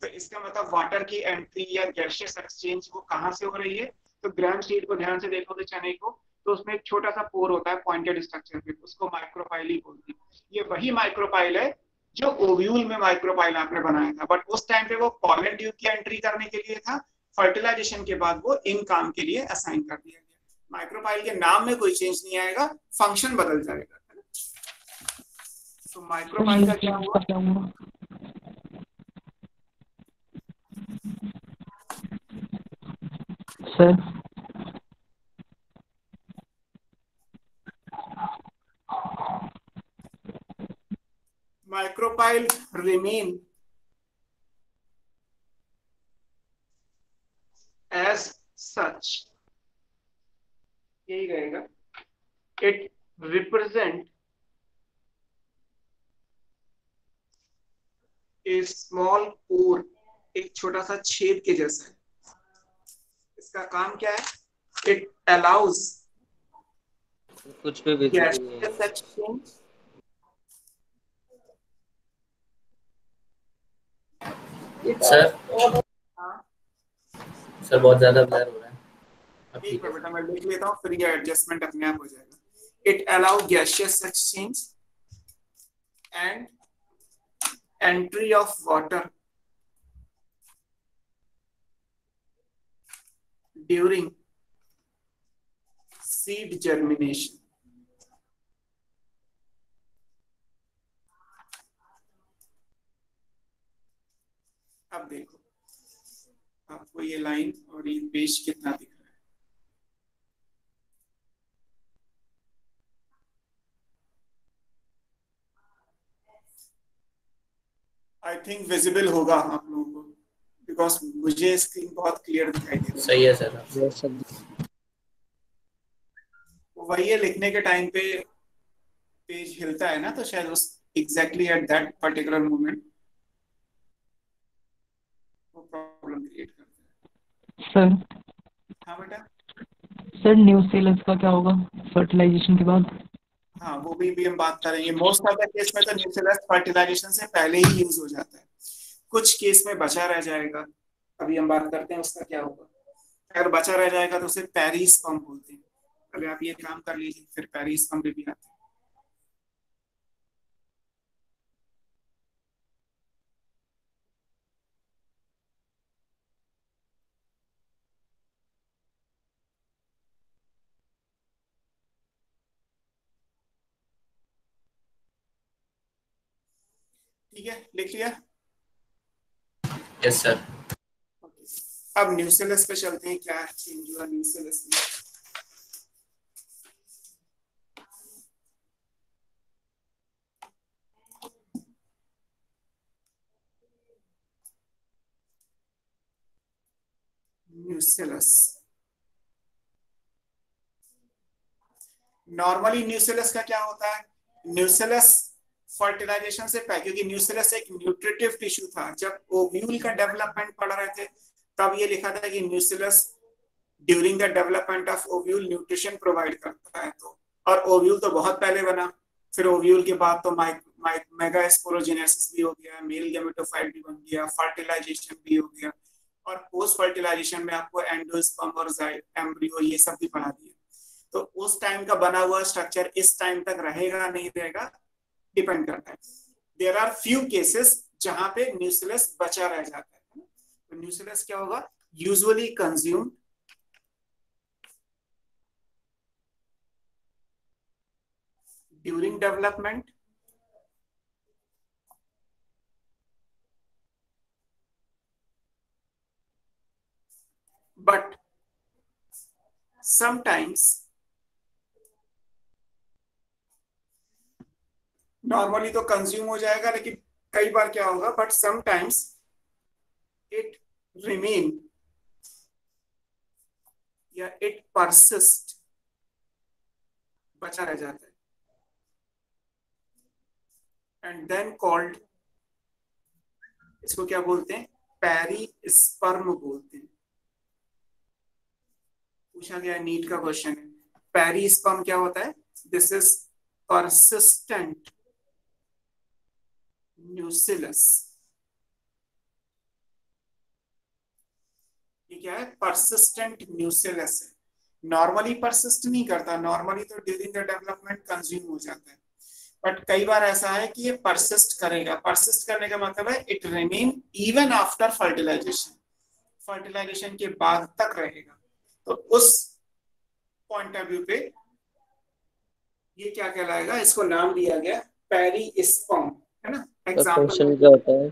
Speaker 8: तो इसका मतलब वाटर की एंट्री या गैसियस एक्सचेंज वो कहाँ से हो रही है? तो ग्रैंड सीड को ध्यान से देखोगे चने को, तो उसमें एक छोटा सा पोर होता है पॉइंटेड स्ट्रक्चर पे, उसको माइक्रोपाइल ही बोलते हैं। ये वही माइक्रोपाइल है जो ओव्यूल में माइक्रोपाइल आपने बनाया था, बट उस टाइम पे वो पॉलन ट्यूब की एंट्री करने के लिए था। फर्टिलाइजेशन के बाद वो इन काम के लिए असाइन कर दिया गया। माइक्रोपाइल के नाम में कोई चेंज नहीं आएगा, फंक्शन बदल जाएगा। तो माइक्रोपाइल का क्या हुआ?
Speaker 4: Sir
Speaker 8: micropyle remain as such, यही रहेगा। It represent a small pore, एक छोटा सा छेद के जैसा है। इसका काम क्या है? It allows
Speaker 5: कुछ भी
Speaker 8: gaseous exchange
Speaker 3: सर सर बहुत ज्यादा ब्लर हो रहा है।
Speaker 8: ठीक है बेटा, मैं लिख लेता हूँ, फिर ये एडजस्टमेंट अपने आप हो जाएगा। It allow gaseous exchange and entry of water during seed germination. अब देखो आपको ये लाइन और ये पेज कितना दिख रहा है? आई थिंक विजिबल होगा आप लोगों को, बिकॉज मुझे स्क्रीन बहुत क्लियर दिखाई दे रही है।
Speaker 3: सही है सर।
Speaker 8: वही है, लिखने के टाइम पे पेज हिलता है ना, तो शायद उस exactly at that particular moment वो प्रॉब्लम क्रिएट करता है।
Speaker 4: सर
Speaker 8: हाँ बेटा।
Speaker 4: सर न्यूसेलस का क्या होगा फर्टिलाइजेशन के बाद?
Speaker 8: हाँ, वो भी हम बात करेंगे। मोस्ट ऑफ द केस में तो न्यूसेलस फर्टिलाइजेशन से पहले ही यूज हो जाता है, कुछ केस में बचा रह जाएगा, अभी हम बात करते हैं उसका क्या होगा। अगर बचा रह जाएगा तो उसे पेरिस्पर्म बोलते हैं। अभी आप ये काम कर लीजिए, फिर पेरिस्पर्म भी आते हैं। ठीक है, लिख लिया?
Speaker 3: Yes sir.
Speaker 8: अब न्यूसेलस पे चलते हैं, क्या चेंज हुआ न्यूसेलस में। न्यूसेलस नॉर्मली न्यूसेलस का क्या होता है, न्यूसेलस फर्टिलाइजेशन से पहले, क्योंकि न्यूसेलस एक न्यूट्रिटिव टिश्यू था, जब ओव्यूल का डेवलपमेंट पढ़ रहे थे तब ये लिखा था कि nucellus during the development of ovule nutrition provide करता है। तो और ओव्यूल तो बहुत पहले बना, फिर ओव्यूल के बाद तो मेगास्पोरोजेनेसिस भी हो गया, मेल गैमेटोफाइट भी बन गया, फर्टिलाइजेशन भी हो गया, और पोस्ट फर्टिलाइजेशन में आपको एंडोस्पर्म और एम्ब्रियो ये सब भी पढ़ा दिया। तो उस टाइम का बना हुआ स्ट्रक्चर इस टाइम तक रहेगा नहीं रहेगा, डिपेंड करता है। देयर आर फ्यू केसेस जहां पे न्यूसेलस बचा रह जाता है। तो न्यूसेलस क्या होगा, usually consumed during development, but sometimes normally तो कंज्यूम हो जाएगा, लेकिन कई बार क्या होगा, बट समटाइम्स इट रिमेन या इट परसिस्ट, बचा रह जाता है, एंड देन कॉल्ड, इसको क्या बोलते हैं, पेरिस्पर्म बोलते हैं। पूछा गया नीट का क्वेश्चन है, पेरिस्पर्म क्या होता है, दिस इज परसिस्टेंट न्यूसेलस। ये क्या है, परसिस्टेंट न्यूसेलस है। नॉर्मली परसिस्ट नहीं करता, नॉर्मली तो ड्यूरिंग द डेवलपमेंट कंज्यूम हो जाता है, बट कई बार ऐसा है कि ये परसिस्ट करेगा। परसिस्ट करने का मतलब है it remain even after fertilization, fertilization के बाद तक रहेगा। तो उस पॉइंट ऑफ व्यू पे ये क्या कहलाएगा, इसको नाम दिया गया पेरिस्पर्म, है ना। एग्जांपल
Speaker 9: फंक्शन क्या होता है?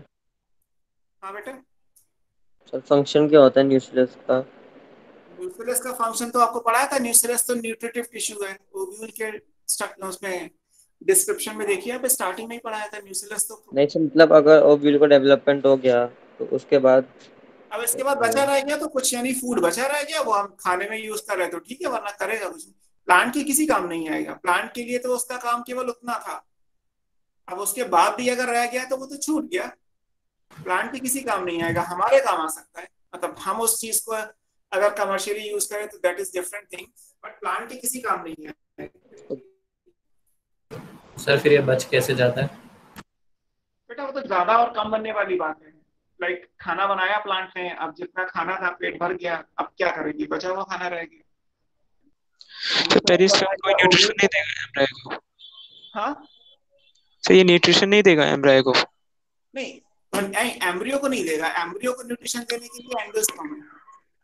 Speaker 8: हाँ बेटा,
Speaker 9: सर फंक्शन क्या होता है न्यूसेलस का?
Speaker 8: न्यूसेलस का फंक्शन तो आपको पढ़ाया था, न्यूसेलस तो न्यूट्रिटिव टिश्यू है। ओव्यूल के उसमें डिस्क्रिप्शन में देखिए, आप स्टार्टिंग में ही पढ़ाया था न्यूसेलस तो।
Speaker 9: नहीं सर, मतलब अगर ओव्यूल का डेवलपमेंट हो गया तो उसके बाद,
Speaker 8: अब इसके बाद बचा रह गया तो कुछ, यानी फूड बचा रह गया, वो हम खाने में यूज कर रहे तो ठीक है, वरना करेगा कुछ नहीं। प्लांट के किसी काम नहीं आएगा, प्लांट के लिए तो उसका काम केवल उतना था। अब उसके बाद भी अगर रह गया तो वो तो छूट गया, प्लांट के किसी काम नहीं आएगा, हमारे काम आ सकता है। मतलब हम उस चीज को अगर कमर्शियली यूज करें तो that is different thing, but plant के किसी काम नहीं आएगा।
Speaker 3: सर फिर ये बच कैसे जाता है?
Speaker 8: बेटा वो तो ज्यादा और कम बनने वाली बात है। लाइक खाना बनाया प्लांट ने, अब जितना खाना था पेट भर गया, अब क्या करेंगे, बचा हुआ खाना रह गया।
Speaker 7: तो पेरिस्पर्म कोई न्यूट्रिशन नहीं देगा एम्ब्रायो को?
Speaker 8: हाँ
Speaker 7: तो ये न्यूट्रिशन नहीं देगा एम्ब्रायो को?
Speaker 8: नहीं, एम्ब्रियो को नहीं देगा, एम्ब्रियो को न्यूट्रिशन देने के लिए एंडोस्पर्म है।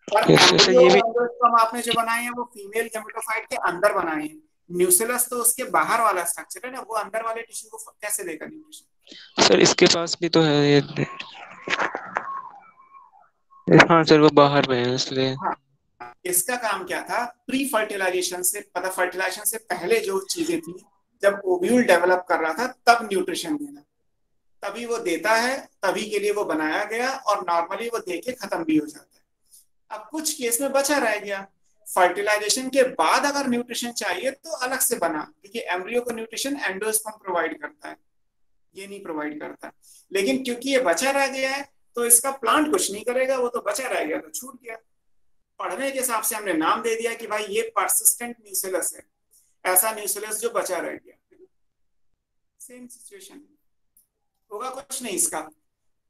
Speaker 8: और
Speaker 7: Yes, sir,
Speaker 8: एम्ब्रियो
Speaker 7: ये
Speaker 8: और
Speaker 7: भी
Speaker 8: एंडोस्पर्म आपने जो बनाए हैं वो फीमेल गैमेटोफाइट के अंदर बनाए हैं। न्यूसेलस तो उसके बाहर वाला स्ट्रक्चर है ना, वो अंदर वाले टिश्यू को कैसे देगा न्यूट्रिशन।
Speaker 7: सर इसके पास भी तो है ये। हाँ सर वो बाहर में है इसलिए।
Speaker 8: हाँ, इसका काम क्या था, प्री फर्टिलाइजेशन से, मतलब फर्टिलाइजेशन से पहले जो चीजें थी, जब ओव्यूल डेवलप कर रहा था तब न्यूट्रिशन देना, तभी वो देता है, तभी के लिए वो बनाया गया, और नॉर्मली वो दे के खत्म भी हो जाता है। अब कुछ केस में बचा रह गया, फर्टिलाइजेशन के बाद अगर न्यूट्रिशन चाहिए तो अलग से बना, क्योंकि एम्ब्रियो को न्यूट्रिशन एंडोस्पर्म प्रोवाइड करता है, ये नहीं प्रोवाइड करता। लेकिन क्योंकि ये बचा रह गया है तो इसका प्लांट कुछ नहीं करेगा, वो तो बचा रह गया तो छूट गया। पढ़ने के हिसाब से हमने नाम दे दिया कि भाई ये परसिस्टेंट न्यूसेलस है, ऐसा न्यूसेलस जो बचा रह गया। सेम सिचुएशन होगा, कुछ नहीं इसका,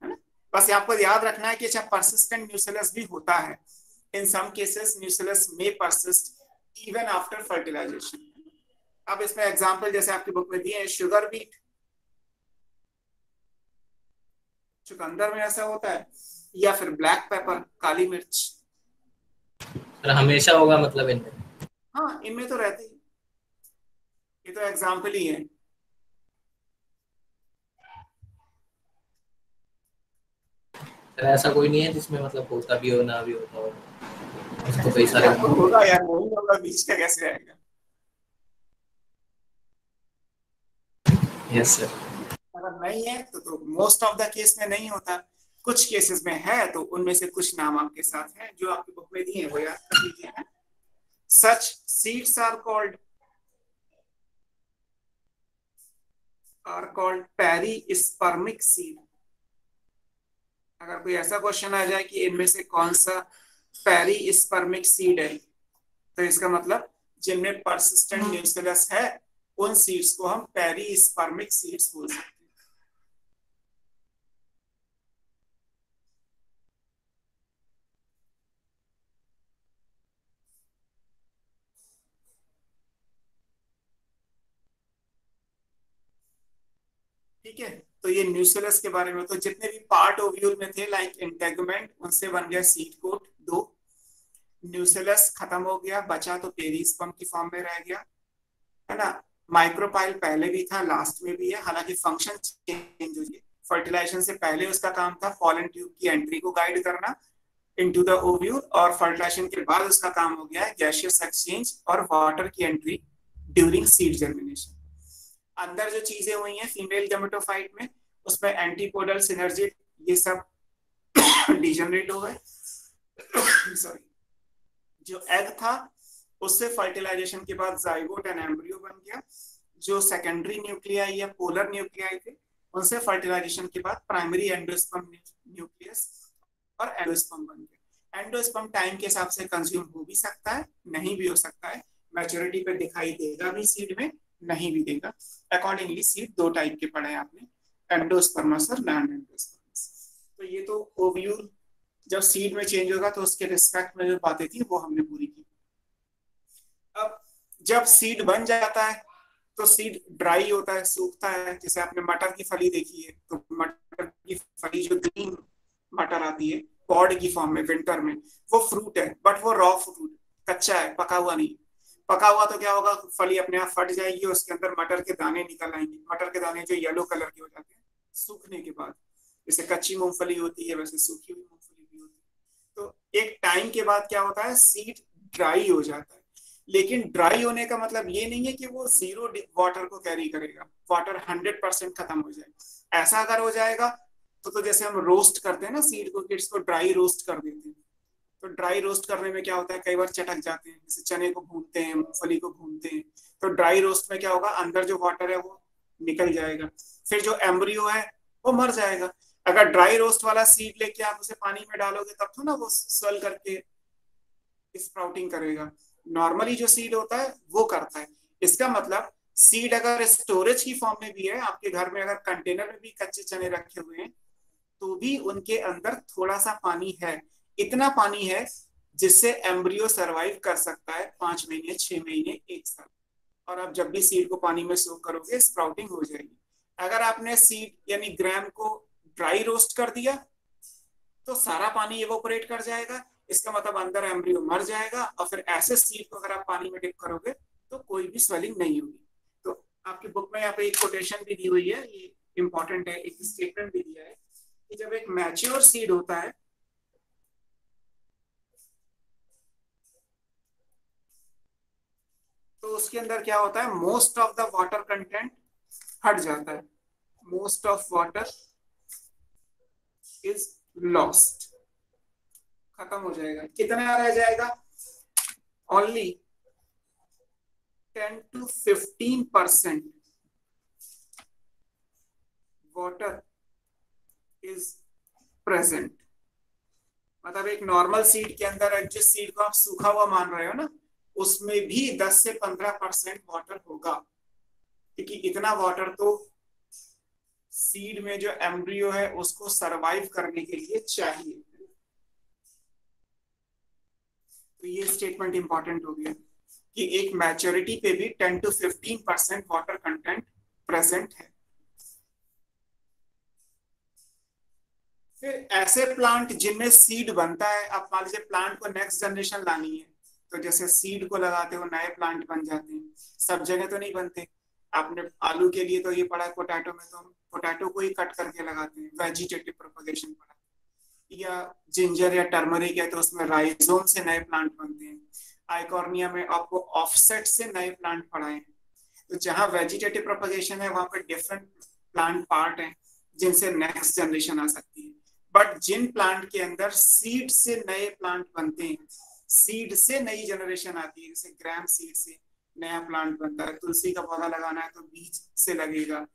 Speaker 8: है ना। बस आपको याद रखना है कि अच्छा परसिस्टेंट न्यूसेलस भी होता है। इन सम केसेस न्यूसेलस में परसिस्ट इवन आफ्टर फर्टिलाइजेशन। अब इसमें एग्जांपल जैसे आपकी बुक में दिए हैं, शुगर बीट, चुकंदर में ऐसा होता है, या फिर ब्लैक पेपर, काली मिर्च।
Speaker 3: सर हमेशा होगा मतलब इनमें?
Speaker 8: हाँ इनमें तो रहते ही, ये तो एग्जाम्पल ही है।
Speaker 3: सर ऐसा कोई नहीं है जिसमें मतलब होता भी हो ना भी होता हो? तो कई सारे
Speaker 8: होगा यार, नहीं होगा बीच का कैसे आएगा।
Speaker 3: Yes sir.
Speaker 8: अगर नहीं है तो मोस्ट ऑफ द केस में नहीं होता, कुछ केसेस में है, तो उनमें से कुछ नाम आपके साथ हैं जो आपकी बुक में दिए हैं, वो याद कर लीजिए। Such seeds are called are called perispermic seed. अगर कोई ऐसा क्वेश्चन आ जाए कि इनमें से कौन सा पेरिस्पर्मिक सीड है, तो इसका मतलब जिनमें परसिस्टेंट न्यूक्लियस है उन सीड्स को हम पेरिस्पर्मिक सीड्स बोल सकते हैं। ठीक है, तो ये न्यूक्लियस के बारे में। तो जितने भी पार्ट ओव्यूल में थे लाइक इंटेगुमेंट, उनसे बन गया सीड कोट 2। न्यूक्लियस खत्म हो गया, बचा तो पेरिस्पर्म की फॉर्म में रह गया, है ना। माइक्रोपाइल पहले भी था, लास्ट में भी है, हालांकि फंक्शन चेंज हो गया। फर्टिलाइजेशन से पहले उसका काम था पॉलन ट्यूब की एंट्री को गाइड करना इनटू द ओव्यूल, और फर्टिलाइजेशन के बाद उसका काम हो गया है गैसियस एक्सचेंज और वाटर की एंट्री ड्यूरिंग सीड जर्मिनेशन। अंदर जो चीजें हुई हैं फीमेल गैमेटोफाइट में, उसमें एंटीपोडल सिनर्जी ये सब डिजनरेट हो गए। सॉरी, जो एग था उससे फर्टिलाइजेशन के बाद जाइगोट एंड एम्ब्रियो बन गया। जो सेकेंडरी न्यूक्लियाई या पोलर न्यूक्लियाई थे उनसे फर्टिलाइजेशन के बाद प्राइमरी एंडोस्पर्म न्यूक्लियस और एंडोस्पर्म बन गया। एंडोस्पर्म टाइम के हिसाब से कंज्यूम हो भी सकता है, नहीं भी हो सकता है। मैच्योरिटी पे दिखाई देगा भी सीड में, नहीं भी देगा। अकॉर्डिंगली सीड दो टाइप के पढ़े आपने, एंडोस्पर्मस और नॉन एंडोस्पर्मस। तो ये तो ओव्यूल जब सीड में चेंज होगा तो उसके रिस्पेक्ट में जो बातें थी वो हमने पूरी की। अब जब सीड बन जाता है तो सीड ड्राई होता है, सूखता है। जैसे आपने मटर की फली देखी है, तो मटर की फली जो ग्रीन मटर आती है पॉड की फॉर्म में विंटर में, वो फ्रूट है, बट वो रॉ फ्रूट, कच्चा है, पका हुआ नहीं। पका हुआ तो क्या होगा, फली अपने आप फट जाएगी, उसके अंदर मटर के दाने निकल आएंगे। मटर के दाने जो येलो कलर के हो जाते हैं सूखने के बाद, जैसे कच्ची मूंगफली होती है वैसे सूखी हुई मूंगफली भी होती है। तो एक टाइम के बाद क्या होता है, सीड ड्राई हो जाता है। लेकिन ड्राई होने का मतलब ये नहीं है कि वो 0 वाटर को कैरी करेगा, वाटर 100% खत्म हो जाए। ऐसा अगर हो जाएगा तो जैसे हम रोस्ट करते हैं ना सीड को, किड्स को ड्राई रोस्ट कर देते हैं। तो ड्राई रोस्ट करने में क्या होता है, कई बार चटक जाते हैं, जैसे चने को भूनते हैं, मूंगफली को भूनते हैं। तो ड्राई रोस्ट में क्या होगा, अंदर जो वाटर है वो निकल जाएगा, फिर जो एम्ब्रियो है वो मर जाएगा। अगर ड्राई रोस्ट वाला सीड लेके आप उसे पानी में डालोगे तब तो ना वो स्वेल करके स्प्राउटिंग करेगा। नॉर्मली जो सीड होता है वो करता है। इसका मतलब सीड अगर स्टोरेज की फॉर्म में भी है आपके घर में, अगर कंटेनर में भी कच्चे चने रखे हुए हैं, तो भी उनके अंदर थोड़ा सा पानी है। इतना पानी है जिससे एम्ब्रियो सरवाइव कर सकता है 5 महीने, 6 महीने, 1 साल। और आप जब भी सीड को पानी में सोक करोगे स्प्राउटिंग हो जाएगी। अगर आपने सीड यानी ग्राम को ड्राई रोस्ट कर दिया तो सारा पानी इवोपरेट कर जाएगा। इसका मतलब अंदर एम्ब्रियो मर जाएगा, और फिर ऐसे सीड को अगर आप पानी में डिप करोगे तो कोई भी स्वेलिंग नहीं होगी। तो आपकी बुक में यहाँ पे एक कोटेशन भी दी हुई है, ये इंपॉर्टेंट है, एक स्टेटमेंट भी दिया है कि जब एक मैच्योर सीड होता है तो उसके अंदर क्या होता है, most of the water content हट जाता है, most of water is lost, खत्म हो जाएगा। कितना रह जाएगा, only 10 to 15% water is present. मतलब एक नॉर्मल सीड के अंदर, जिस सीड को आप सूखा हुआ मान रहे हो ना, उसमें भी 10 से 15% वाटर होगा, क्योंकि इतना वाटर तो सीड में जो एम्ब्रियो है उसको सरवाइव करने के लिए चाहिए। तो ये स्टेटमेंट इंपॉर्टेंट हो गया कि एक मैच्योरिटी पे भी 10 to 15% वाटर कंटेंट प्रेजेंट है। फिर ऐसे प्लांट जिनमें सीड बनता है, आप मान लीजिए प्लांट को नेक्स्ट जनरेशन लानी है, तो जैसे सीड को लगाते हो नए प्लांट बन जाते हैं। सब जगह तो नहीं बनते। आपने आलू के लिए तो ये पढ़ा है, पोटैटो में तो हम पोटैटो को ही कट करके लगाते हैं, वेजिटेटिव प्रोपगेशन पढ़ा है। या जिंजर या टर्मरिक है तो उसमें राइजोम से नए प्लांट बनते हैं। आइकॉर्निया में आपको ऑफसेट से नए प्लांट पढ़ाए हैं। तो जहां वेजिटेटिव प्रोपगेशन है वहां पर डिफरेंट प्लांट पार्ट हैं जिनसे नेक्स्ट जनरेशन आ सकती है। बट जिन प्लांट के अंदर सीड से नए प्लांट बनते हैं, सीड से नई जनरेशन आती है, जैसे ग्राम सीड से नया प्लांट बनता है। तुलसी का पौधा लगाना है तो बीज से लगेगा,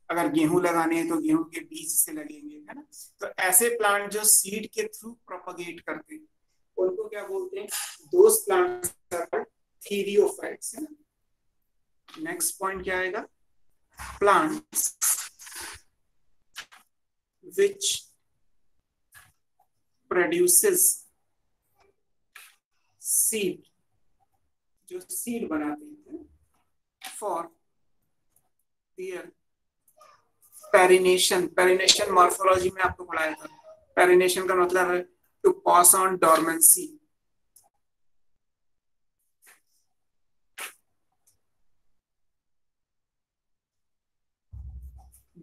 Speaker 8: अगर गेहूं लगाने हैं तो गेहूं के बीज से लगेंगे, है ना। तो ऐसे प्लांट जो सीड के थ्रू प्रोपगेट करते हैं उनको क्या बोलते हैं, those plants are called therophytes, है ना। नेक्स्ट पॉइंट क्या आएगा, प्लांट्स which produces seed, जो सीड बनाते हैं for their perennation. Perennation morphology में आपको पढ़ाया था। पेरिनेशन का मतलब है to pass on dormancy.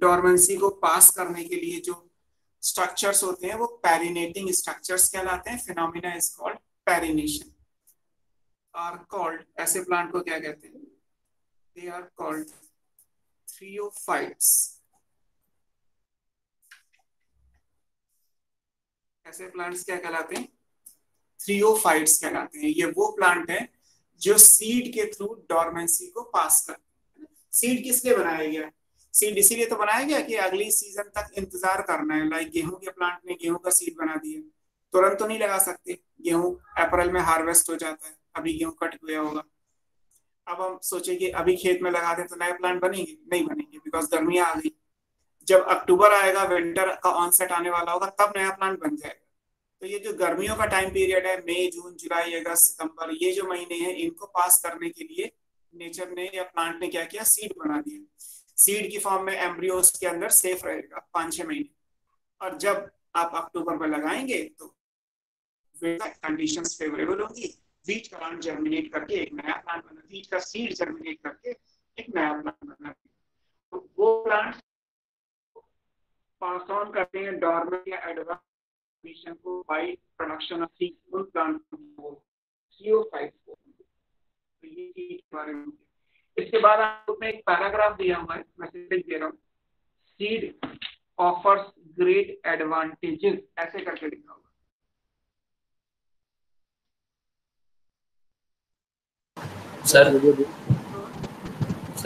Speaker 8: Dormancy को पास करने के लिए जो स्ट्रक्चर्स होते हैं वो पेरिनेटिंग स्ट्रक्चर्स कहलाते हैं। Phenomena is called perennation. Are called, ऐसे प्लांट को क्या कहते हैं, दे आर कॉल्ड थ्रियोफाइट्स। ऐसे प्लांट्स क्या कहलाते हैं, थ्रियोफाइट्स कहलाते हैं। ये वो प्लांट है जो सीड के थ्रू डॉर्मेंसी को पास करते हैं। सीड किस लिए बनाया गया, सीड इसीलिए तो बनाया गया कि अगली सीजन तक इंतजार करना है। लाइक गेहूं के प्लांट ने गेहूं का सीड बना दिया, तुरंत तो नहीं लगा सकते। गेहूं अप्रैल में हार्वेस्ट हो जाता है, अभी गेहूं कट गया होगा। अब हम सोचे कि अभी खेत में लगा दें तो नए प्लांट बनेंगे, नहीं बनेंगे, बिकॉज गर्मियां आ गई। जब अक्टूबर आएगा, विंटर का ऑनसेट आने वाला होगा, तब नया प्लांट बन जाएगा। तो ये जो गर्मियों का टाइम पीरियड है, मई, जून, जुलाई, अगस्त, सितंबर, ये जो महीने हैं, इनको पास करने के लिए नेचर ने या प्लांट ने क्या किया, सीड बना दिया। सीड की फॉर्म में एम्ब्रियो उसके अंदर सेफ रहेगा 5-6 महीने। और जब आप अक्टूबर में लगाएंगे तो कंडीशंस फेवरेबल होंगी, बीज का प्लांट जर्मिनेट करके एक नया प्लांट बना, बीज का सीड जर्मिनेट करके एक नया प्लांट बना। तो वो प्लांट पास ऑन करते हैं डॉर्मेंट या एडवांस कंडीशन को बाय प्रोडक्शन ऑफ सीड। उन प्लांट को थ्रियोफाइट्स को। तो ये चीज के बारे में। इसके बाद आपको एक पैराग्राफ दिया हुआ है, मैं सिर्फ दे रहा हूँ। सीड ऑफर्स ग्रेट एडवांटेजेस, ऐसे करके लिखा हुआ।
Speaker 3: सर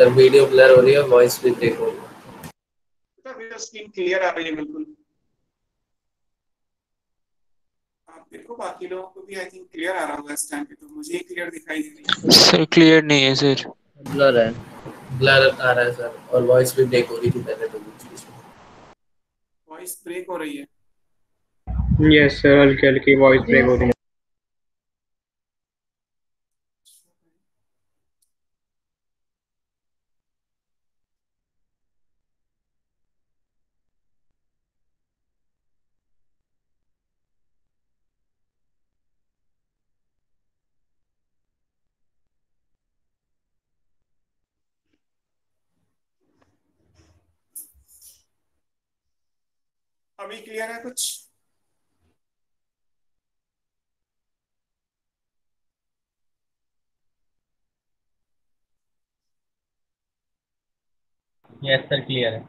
Speaker 3: वीडियो ब्लर हो रही है, वॉइस भी ब्रेक हो रही है।
Speaker 8: वीडियो स्क्रीन क्लियर आ रही है बिल्कुल, आप देखो। बाकी लोगों को भी आई थिंक क्लियर आ रहा होगा इस टाइम पे, तो मुझे ही क्लियर दिखाई दे रही है।
Speaker 7: सर क्लियर नहीं है सर,
Speaker 3: ब्लर है, ब्लर आ रहा है सर, और वॉइस भी ब्रेक हो रही थी पहले तो।
Speaker 8: वॉइस ब्रेक हो रही है?
Speaker 2: यस सर, हल्की हल्की वॉइस ब्रेक हो रही है।
Speaker 8: अभी क्लियर है कुछ?
Speaker 2: यस सर, क्लियर है।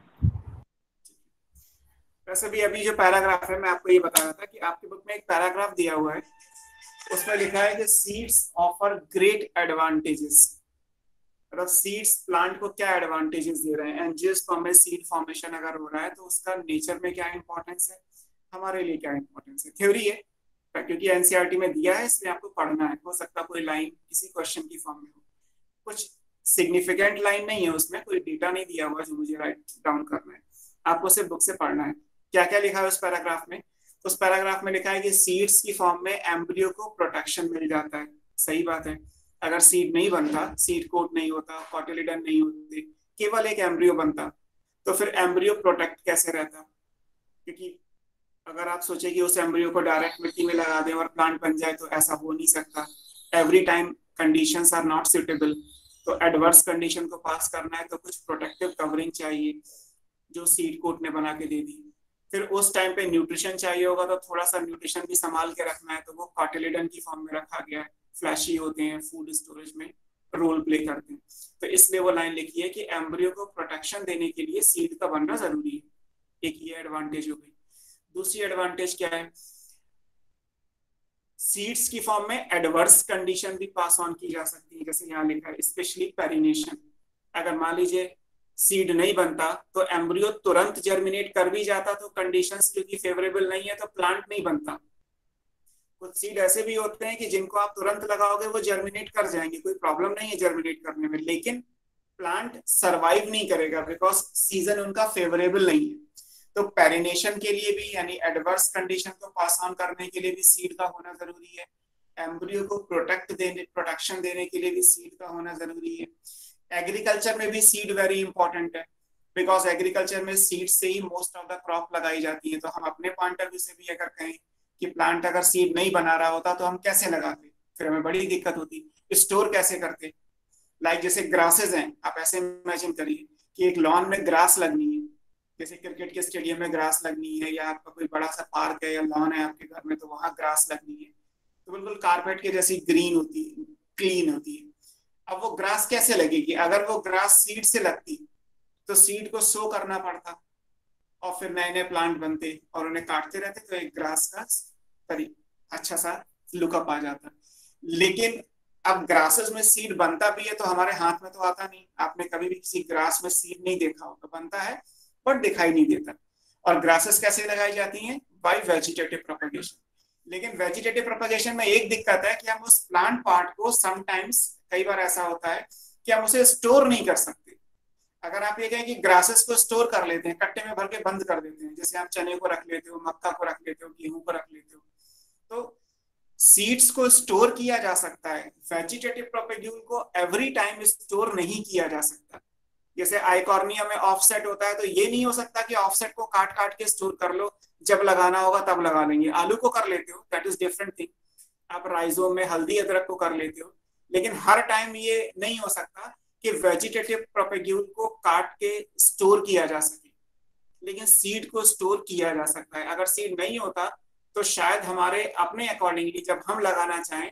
Speaker 8: वैसे भी अभी जो पैराग्राफ है, मैं आपको ये बता रहा था कि आपके बुक में एक पैराग्राफ दिया हुआ है, उसमें लिखा है कि सीड्स ऑफर ग्रेट एडवांटेजेस। मतलब सीड्स प्लांट को क्या एडवांटेजेस दे रहे हैं, एंजियोस्पर्म में सीड फॉर्मेशन अगर हो रहा है तो उसका नेचर में क्या इंपॉर्टेंस है, हमारे लिए क्या इंपॉर्टेंस है। थ्योरी है क्योंकि एनसीईआरटी में दिया है, इसलिए आपको पढ़ना है। हो सकता है कोई लाइन किसी क्वेश्चन की फॉर्म में हो, कुछ सिग्निफिकेंट लाइन नहीं है उसमें, कोई डेटा नहीं दिया हुआ जो मुझे राइट डाउन करना है। आपको सिर्फ बुक से पढ़ना है। क्या क्या लिखा है उस पैराग्राफ में? उस पैराग्राफ में लिखा है कि सीड्स की फॉर्म में एम्ब्रियो को प्रोटेक्शन मिल जाता है। सही बात है। अगर सीड नहीं बनता, सीड कोट नहीं होता, कॉटिलिडन नहीं होते, केवल एक एम्ब्रियो बनता, तो फिर एम्ब्रियो प्रोटेक्ट कैसे रहता? क्योंकि अगर आप सोचे कि उस एम्ब्रियो को डायरेक्ट मिट्टी में लगा दें और प्लांट बन जाए, तो ऐसा हो नहीं सकता। Every time conditions are not suitable. तो एडवर्स कंडीशन को पास करना है तो कुछ प्रोटेक्टिव कवरिंग चाहिए, जो सीड कोट ने बना के दे दी। फिर उस टाइम पे न्यूट्रिशन चाहिए होगा, तो थोड़ा सा न्यूट्रिशन भी संभाल के रखना है, तो वो कॉटिलिडन की फॉर्म में रखा गया है। फ्लैशी होते हैं, फूड स्टोरेज में रोल प्ले करते हैं। तो इसलिए वो लाइन लिखी है कि एम्ब्रियो को प्रोटेक्शन देने के लिए सीड का बनना जरूरी है। एक ये एडवांटेज हो गई। दूसरी एडवांटेज क्या है? सीड्स की फॉर्म में एडवर्स कंडीशन भी पास ऑन की जा सकती है, जैसे यहाँ लिखा है, स्पेशली पेरिनेशन। अगर मान लीजिए सीड नहीं बनता तो एम्ब्रियो तुरंत जर्मिनेट कर भी जाता, तो कंडीशंस क्योंकि फेवरेबल नहीं है तो प्लांट नहीं बनता। कुछ सीड ऐसे भी होते हैं कि जिनको आप तुरंत लगाओगे वो जर्मिनेट कर जाएंगे, कोई प्रॉब्लम नहीं है जर्मिनेट करने में, लेकिन प्लांट सरवाइव नहीं करेगा बिकॉज सीजन उनका फेवरेबल नहीं है। तो पेरिनेशन के लिए भी यानी एडवर्स कंडीशन को पास ऑन करने के लिए भी सीड का होना जरूरी है। एम्ब्रियो को प्रोटेक्शन देने के लिए भी सीड का होना जरूरी है। एग्रीकल्चर में भी सीड वेरी इंपॉर्टेंट है बिकॉज एग्रीकल्चर में सीड से ही मोस्ट ऑफ द क्रॉप लगाई जाती है। तो हम अपने पॉइंट ऑफ व्यू से भी अगर कहें कि प्लांट अगर सीड नहीं बना रहा होता तो हम कैसे लगाते, फिर हमें बड़ी दिक्कत होती, स्टोर कैसे करते। लाइक जैसे ग्रासेस हैं, आप ऐसे इमेजिन करिए कि एक लॉन में ग्रास लगनी है, जैसे क्रिकेट के स्टेडियम में ग्रास लगनी है, या आपका कोई बड़ा सा पार्क है या लॉन है आपके घर में तो वहां ग्रास लगनी है, तो बिल्कुल कारपेट के जैसी ग्रीन होती है, क्लीन होती है। अब वो ग्रास कैसे लगेगी? अगर वो ग्रास सीड से लगती तो सीड को सो करना पड़ता और फिर नए नए प्लांट बनते और उन्हें काटते रहते तो एक ग्रास का अच्छा सा लुकअप आ जाता। लेकिन अब ग्रासेस में सीड बनता भी है तो हमारे हाथ में तो आता नहीं। आपने कभी भी किसी ग्रास में सीड नहीं देखा होगा, बनता है बट दिखाई नहीं देता। और ग्रासेस कैसे लगाई जाती हैं? Bye vegetative propagation. लेकिन वेजिटेटिव प्रोपगेशन में एक दिक्कत है कि हम उस प्लांट पार्ट को समटाइम्स, कई बार ऐसा होता है कि हम उसे स्टोर नहीं कर सकते। अगर आप ये कहें कि ग्रासेस को स्टोर कर लेते हैं, कट्टे में भर के बंद कर देते हैं, जैसे आप चने को रख लेते हो, मक्का को रख लेते हो, गेहूं को रख लेते हो, तो सीड्स को स्टोर किया जा सकता है। वेजिटेटिव प्रोपेग्यूल को एवरी टाइम स्टोर नहीं किया जा सकता। जैसे आइकॉर्निया में ऑफसेट होता है तो ये नहीं हो सकता कि ऑफसेट को काट काट के स्टोर कर लो, जब लगाना होगा तब लगा लेंगे। आलू को कर लेते हो, दैट इज डिफरेंट थिंग। आप राइजोम में हल्दी अदरक को कर लेते हो, लेकिन हर टाइम ये नहीं हो सकता कि वेजिटेटिव प्रोपेग्यूल को काट के स्टोर किया जा सके। लेकिन सीड को स्टोर किया जा सकता है। अगर सीड नहीं होता तो शायद हमारे अपने अकॉर्डिंगली जब हम लगाना चाहें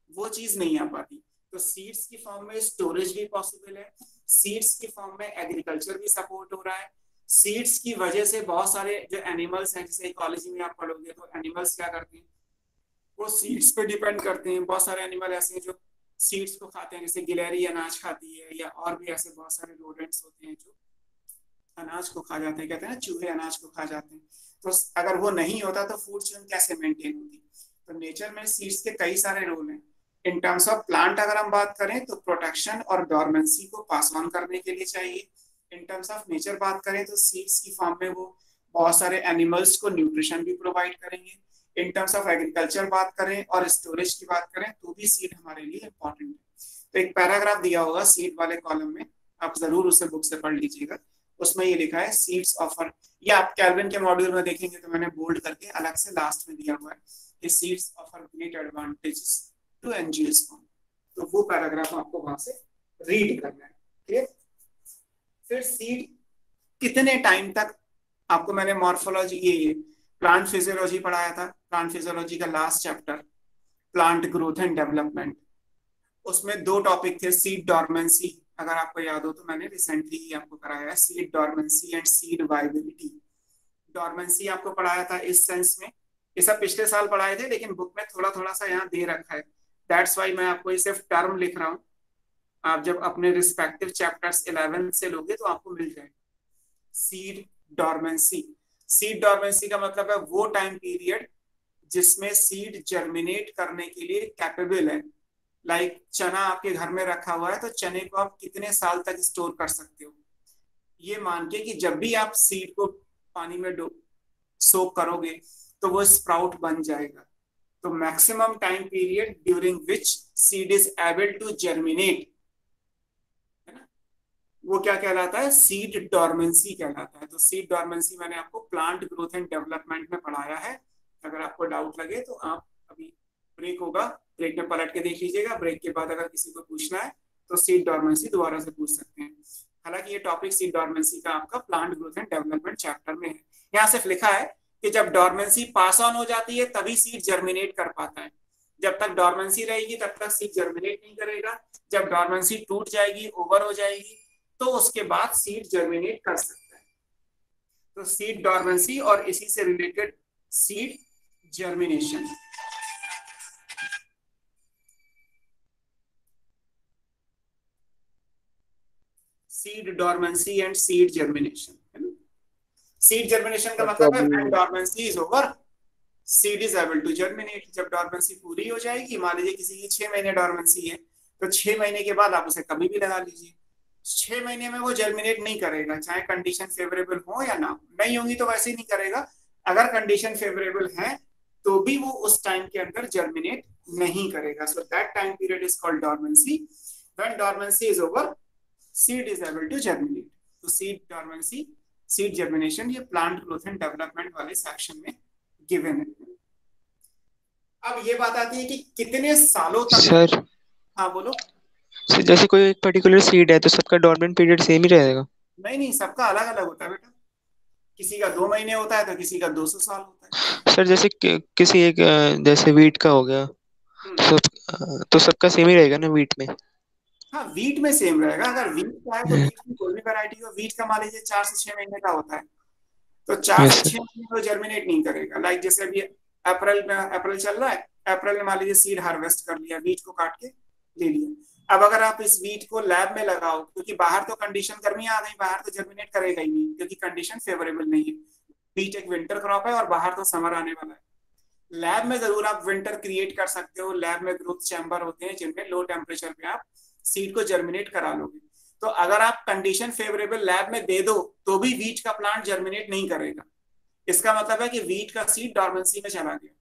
Speaker 8: वो चीज नहीं आ पाती। तो सीड्स की फॉर्म में स्टोरेज भी पॉसिबल है, सीड्स की फॉर्म में एग्रीकल्चर भी सपोर्ट हो रहा है। सीड्स की वजह से बहुत सारे जो एनिमल्स हैं, जैसे इकोलॉजी में आप पढ़ोगे तो एनिमल्स क्या करते हैं, वो सीड्स पे डिपेंड करते हैं। बहुत सारे एनिमल ऐसे हैं जो सीड्स को खाते हैं, जैसे गिलहरी अनाज खाती है, या और भी ऐसे बहुत सारे रोडेंट्स होते हैं जो अनाज को खा जाते हैं। कहते हैं ना चूहे अनाज को खा जाते हैं। तो अगर वो नहीं होता तो फूड चेन कैसे मेंटेन होती? तो नेचर में सीड्स के कई सारे रोल हैं। इन टर्म्स ऑफ प्लांट अगर हम बात करें तो प्रोटेक्शन और डॉर्मेंसी को पास ऑन करने के लिए चाहिए। इन टर्म्स ऑफ नेचर बात करें तो सीड्स की फॉर्म में वो बहुत सारे एनिमल्स को न्यूट्रिशन भी प्रोवाइड करेंगे। इन टर्म्स ऑफ एग्रीकल्चर बात करें और स्टोरेज की बात करें तो भी सीड हमारे लिए इंपॉर्टेंट है। तो एक पैराग्राफ दिया होगा सीड वाले कॉलम में, आप जरूर उसे बुक से पढ़ लीजिएगा। उसमें ये लिखा है सीड्स ऑफर, ये आप कैल्विन के मॉड्यूल में देखेंगे तो मैंने बोल्ड करके अलग से लास्ट में दिया हुआ है कि seeds offer great advantages to angiosperm. तो वो पैराग्राफ आपको वहां से रीड करना है। ठीक। फिर सीड कितने टाइम तक, आपको मैंने मॉर्फोलॉजी ये प्लांट फिजियोलॉजी पढ़ाया था, प्लांट फिजियोलॉजी का last chapter plant growth and development. उसमें दो टॉपिक थे, सीड डॉर्मेंसी, अगर आपको याद हो तो मैंने रिसेंटली ही आपको कराया है, seed dormancy and seed viability. Dormancy आपको पढ़ाया था इस सेंस में, ये सब पिछले साल पढ़ाए थे लेकिन बुक में थोड़ा थोड़ा सा यहाँ दे रखा है, दैट्स वाई मैं आपको ये सिर्फ टर्म लिख रहा हूँ। आप जब अपने रिस्पेक्टिव चैप्टर्स 11 से लोगे तो आपको मिल जाएगा। सीड डॉर्मेंसी, सीड डॉर्मेंसी का मतलब है वो टाइम पीरियड जिसमें सीड जर्मिनेट करने के लिए कैपेबल है। लाइक चना आपके घर में रखा हुआ है तो चने को आप कितने साल तक स्टोर कर सकते हो, ये मान के कि जब भी आप सीड को पानी में सोक करोगे तो वो स्प्राउट बन जाएगा। तो maximum time period during which seed is able to germinate, है ना, वो क्या कहलाता है? सीड डॉर्मेंसी कहलाता है। तो सीड डॉर्मेंसी मैंने आपको प्लांट ग्रोथ एंड डेवलपमेंट में पढ़ाया है। अगर आपको डाउट लगे तो आप अभी ब्रेक होगा, ब्रेक में पलट के देख लीजिएगा। ब्रेक के बाद अगर किसी को पूछना है तो सीड डॉर्मेंसी दोबारा से पूछ सकते हैं। हालांकि ये टॉपिक सीड डॉर्मेंसी का आपका plant growth and development chapter में है। यहाँ सिर्फ लिखा है कि जब डॉर्मेंसी पास ऑन हो जाती है तभी सीड जर्मिनेट कर पाता है। जब तक डॉर्मेंसी रहेगी तब तक सीड जर्मिनेट नहीं करेगा। जब डॉर्मेंसी टूट जाएगी, ओवर हो जाएगी, तो उसके बाद सीड जर्मिनेट कर सकता है। तो सीड डॉर्मेंसी और इसी से related seed germination. Seed dormancy and seed germination, है ना। सीड जर्मिनेशन का मतलब है when dormancy is over seed is able to germinate. जब डॉर्मेंसी पूरी हो जाएगी, मान लीजिए किसी की 6 महीने डॉर्मेंसी है, तो 6 महीने के बाद आप उसे कभी भी लगा लीजिए, 6 महीने में वो जर्मिनेट नहीं करेगा, चाहे कंडीशन फेवरेबल हो या ना, नहीं होंगी तो वैसे ही नहीं करेगा। अगर कंडीशन फेवरेबल है तो भी वो उस टाइम के अंदर जर्मिनेट नहीं करेगा। So that time period is called dormancy. When dormancy is over seed is able to germinate. तो सीड डॉर्मेंसी, सीड जर्मिनेशन, ये प्लांट ग्रोथ एंड डेवलपमेंट वाले सेक्शन में गिवन है। अब ये बात आती है कि कितने सालों तक।
Speaker 7: सर
Speaker 8: हाँ बोलो।
Speaker 7: सर जैसे कोई एक पर्टिकुलर सीड है तो सबका डॉर्मेंट पीरियड सेम ही रहेगा?
Speaker 8: नहीं, सबका अलग अलग होता है बेटा। किसी का 2 महीने होता है तो किसी का 200 साल होता है।
Speaker 7: सर जैसे किसी एक जैसे वीट का हो गया तो सबका सेम ही रहेगा ना वीट में?
Speaker 8: हाँ, वीट में सेम रहेगा। अगर वीट का है तो वीट की कोई भी वैरायटी हो, वीट का मान लीजिए 4 से 6 महीने का होता है, तो 4 से 6 महीने में जर्मिनेट नहीं करेगा। लाइक जैसे अभी अप्रैल चल रहा है, अप्रैल में मान लीजिए सीड हार्वेस्ट कर लिया, वीट को काट के ले लिया। अब अगर आप इस वीट को लैब में लगाओ, क्योंकि बाहर तो कंडीशन गर्मी आ गई, बाहर तो जर्मिनेट करेगा ही नहीं क्योंकि कंडीशन फेवरेबल नहीं है। वीट एक विंटर क्रॉप है और बाहर तो समर आने वाला है। लैब में जरूर आप विंटर क्रिएट कर सकते हो। लैब में ग्रोथ चैम्बर होते हैं जिनमें लो टेम्परेचर पे आप सीड को जर्मिनेट करा लोगे। तो अगर आप कंडीशन फेवरेबल लैब में दे दो तो भी वीट का प्लांट जर्मिनेट नहीं करेगा। इसका मतलब है कि वीट का सीड डॉर्मेंसी में चला गया।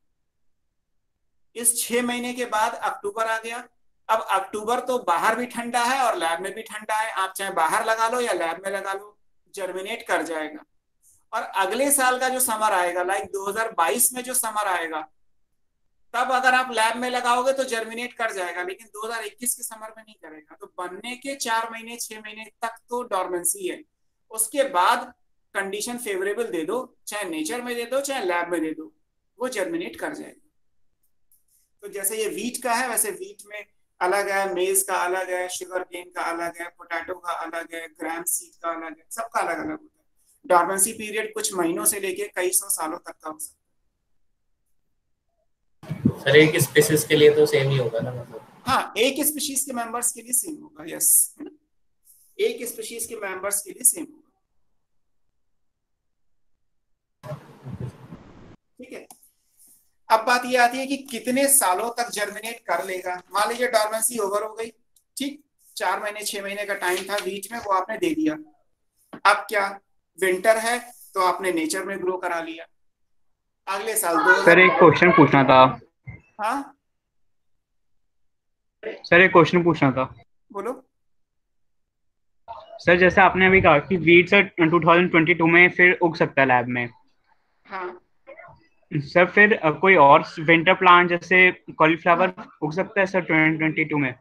Speaker 8: इस 6 महीने के बाद अक्टूबर आ गया। अब अक्टूबर तो बाहर भी ठंडा है और लैब में भी ठंडा है, आप चाहे बाहर लगा लो या लैब में लगा लो, जर्मिनेट कर जाएगा। और अगले साल का जो समर आएगा, लाइक 2022 में जो समर आएगा, तब अगर आप लैब में लगाओगे तो जर्मिनेट कर जाएगा, लेकिन 2021 के समर में नहीं करेगा। तो बनने के 4 महीने 6 महीने तक तो डॉर्मेंसी है। उसके बाद कंडीशन फेवरेबल दे दो, चाहे नेचर में दे दो चाहे लैब में दे दो, वो जर्मिनेट कर जाएगा। तो जैसे ये वीट का है, वैसे वीट में अलग है, मेज का अलग है, शुगर केन का अलग है, पोटैटो का अलग है, ग्राम सीड का अलग है, सबका अलग अलग होता है। डॉर्मेंसी पीरियड कुछ महीनों से लेके कई 100 सालों तक का हो सकता है।
Speaker 3: सर एक स्पीशीज के लिए तो सेम ही होगा ना, मतलब?
Speaker 8: हाँ, एक स्पीशीज के मेंबर्स के लिए सेम होगा, यस, एक स्पीशीज के मेंबर्स के लिए सेम होगा। ठीक है। अब बात ये आती है कि कितने सालों तक जर्मिनेट कर लेगा। मान लीजिए डॉर्मेंसी ओवर हो गई, ठीक, 4 महीने 6 महीने का टाइम था वीट में, वो आपने दे दिया। अब क्या, विंटर है तो आपने नेचर में ग्रो करा लिया। अगले साल
Speaker 2: सर एक क्वेश्चन पूछना था।
Speaker 8: हाँ
Speaker 2: सर एक क्वेश्चन पूछना था।
Speaker 8: बोलो।
Speaker 2: सर जैसे आपने अभी कहा कि वीट सर 2022 में फिर उग सकता है लैब में।
Speaker 8: हाँ
Speaker 2: सर फिर कोई और विंटर प्लांट जैसे कॉलीफ्लावर उग सकता है सर 2022 में?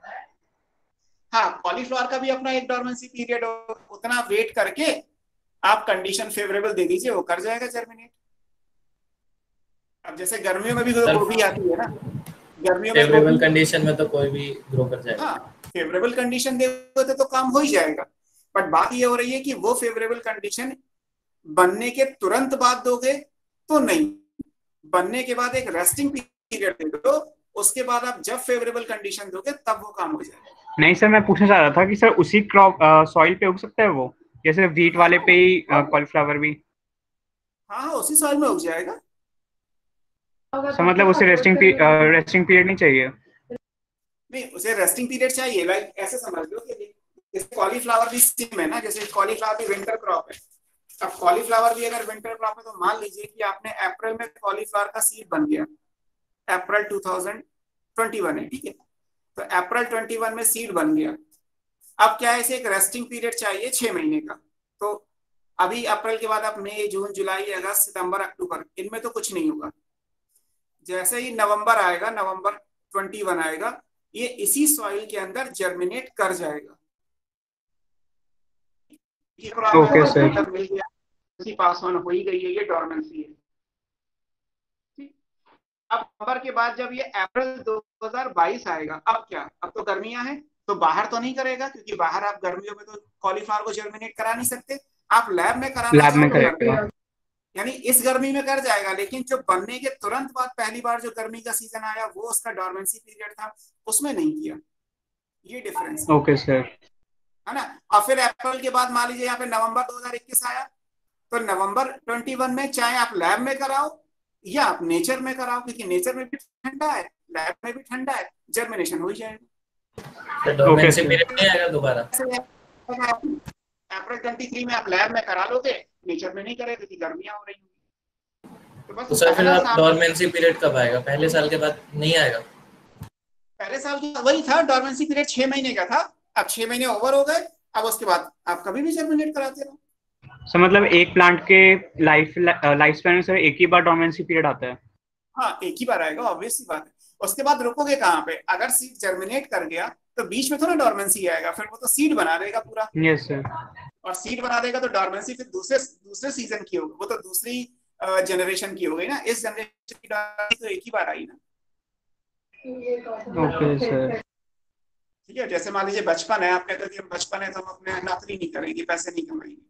Speaker 8: हाँ, कॉलीफ्लावर का भी अपना एक डॉर्मेंसी पीरियड हो, उतना वेट करके आप कंडीशन फेवरेबल दे दीजिए, वो कर जाएगा जर्मिनेट। अब जैसे गर्मियों में भी गोभी आती है ना, गर्मियों में
Speaker 3: फेवरेबल कंडीशन में तो कोई भी ग्रो कर जाएगा।
Speaker 8: हाँ, फेवरेबल कंडीशन दोगे तो काम हो ही जाएगा। बट बात ये हो रही है कि वो फेवरेबल कंडीशन बनने के तुरंत बाद दोगे तो नहीं, बनने के बाद एक रेस्टिंग पीरियड दे दो, उसके बाद आप जब फेवरेबल कंडीशन दोगे तब वो काम हो जाएगा।
Speaker 2: नहीं सर, मैं पूछना चाह रहा था कि सर उसी क्रॉप सॉइल पे उग सकता है वो, जैसे वीट वाले पे ही कॉलीफ्लावर भी?
Speaker 8: हाँ, उसी सॉइल में उग जाएगा।
Speaker 2: सर मतलब उसे रेस्टिंग पीरियड नहीं चाहिए?
Speaker 8: नहीं, उसे रेस्टिंग पीरियड चाहिए। लाइक ऐसे समझ लो कि जैसे कॉलीफ्लावर भी सेम है ना, जैसे कॉलीफ्लावर भी विंटर क्रॉप है। अब कॉलीफ्लावर भी अगर विंटर क्रॉप है तो मान लीजिए कि आपने अप्रैल में कॉलीफ्लावर का सीड बन गया, अप्रैल 2021 है, ठीक है, तो अप्रैल 21 में सीड बन गया। अब क्या है, इसे एक रेस्टिंग पीरियड चाहिए 6 महीने का। तो अभी अप्रैल के बाद आप मई जून जुलाई अगस्त सितंबर अक्टूबर, इनमें तो कुछ नहीं होगा। जैसे ही नवंबर आएगा, नवंबर 21 आएगा, ये इसी सॉइल के अंदर जर्मिनेट कर जाएगा।
Speaker 2: ओके सर,
Speaker 8: पास ऑन हो ही गई है, ये डॉर्मेंसी है। अब नवंबर के बाद जब ये अप्रैल 2022 आएगा, अब क्या, अब तो गर्मियां हैं तो बाहर तो नहीं करेगा, क्योंकि बाहर आप गर्मियों में तो कॉलीफ्लावर को जर्मिनेट करा नहीं सकते। आप लैब में कराना
Speaker 2: लैब में
Speaker 8: चाहो
Speaker 2: करेगा,
Speaker 8: यानी इस गर्मी में कर जाएगा। लेकिन जो बनने के तुरंत बाद पहली बार जो गर्मी का सीजन आया, वो उसका डॉर्मेंसी पीरियड था, उसमें नहीं किया। ये डिफरेंस है।
Speaker 2: Okay sir.
Speaker 8: है ना। और फिर अप्रैल के बाद मान लीजिए यहाँ पे नवंबर 2021 आया, तो नवंबर 21 में चाहे आप लैब में कराओ या आप नेचर में कराओ, क्योंकि नेचर में भी ठंडा है, लैब में भी ठंडा है, जर्मिनेशन हो ही जाएगा।
Speaker 3: तो डोरमेंसी पीरियड नहीं आएगा दोबारा?
Speaker 8: अप्रैल 23 में आप लैब में करा लोगे, नेचर में नहीं करेगा क्योंकि गर्मियां हो रही होंगी। तो बस
Speaker 3: तो सर फिर
Speaker 8: पहला
Speaker 3: आप
Speaker 8: साल,
Speaker 3: डोरमेंसी पीरियड कब आएगा? पहले साल के बाद नहीं आएगा?
Speaker 8: पहले साल की वही था, डोरमेंसी पीरियड 6 महीने का था, अब 6 महीने ओवर हो गए, अब उसके बाद आप कभी भी जर्मिनेट कराते रहो।
Speaker 2: सर मतलब एक प्लांट के लाइफ स्पैन में सर एक ही बार डोरमेंसी पीरियड आता है?
Speaker 8: हाँ, एक ही बार आएगा, ऑब्वियस सी बात है। उसके बाद रुकोगे कहाँ पे? अगर सीड जर्मिनेट कर गया तो बीच में थोड़ा डोरमेंसी आएगा, फिर वो तो सीड बना देगा पूरा।
Speaker 2: Yes sir.
Speaker 8: और सीड बना देगा तो डोरमेंसी फिर दूसरे सीजन की होगी, वो तो दूसरी जनरेशन की हो गई ना। इस जनरेशन की डोरमेंसी तो एक ही बार आई ना।
Speaker 2: Okay sir.
Speaker 8: ठीक है, जैसे मान लीजिए बचपन है, आप कहते हैं कि बचपन है तो हम अपने नौकरी नहीं करेंगे, पैसे नहीं कमाएंगे,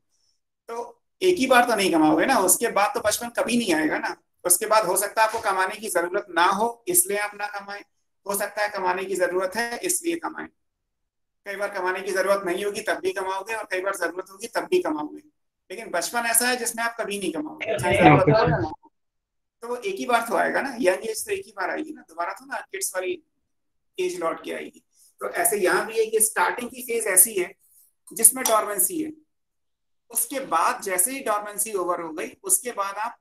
Speaker 8: तो एक ही बार तो नहीं कमाओगे ना, उसके बाद तो बचपन कभी नहीं आएगा ना। उसके बाद हो सकता है आपको कमाने की जरूरत ना हो इसलिए आप ना कमाएं, हो सकता है कमाने की जरूरत है इसलिए कमाएं। कई बार कमाने की जरूरत नहीं होगी तब भी कमाओगे, और कई बार जरूरत होगी तब भी कमाओगे। लेकिन बचपन ऐसा है जिसमें आप कभी नहीं कमाओगे, चाहे जरूरत हो या ना हो। तो वो एक ही बार तो आएगा ना, यंग एज तो एक ही बार आएगी ना, दोबारा तो ना किड्स वाली एज लौट के आएगी। तो ऐसे यहाँ भी है कि स्टार्टिंग की फेज ऐसी है जिसमें डॉर्मेंसी है, उसके बाद जैसे ही डॉर्मेंसी ओवर हो गई उसके बाद आप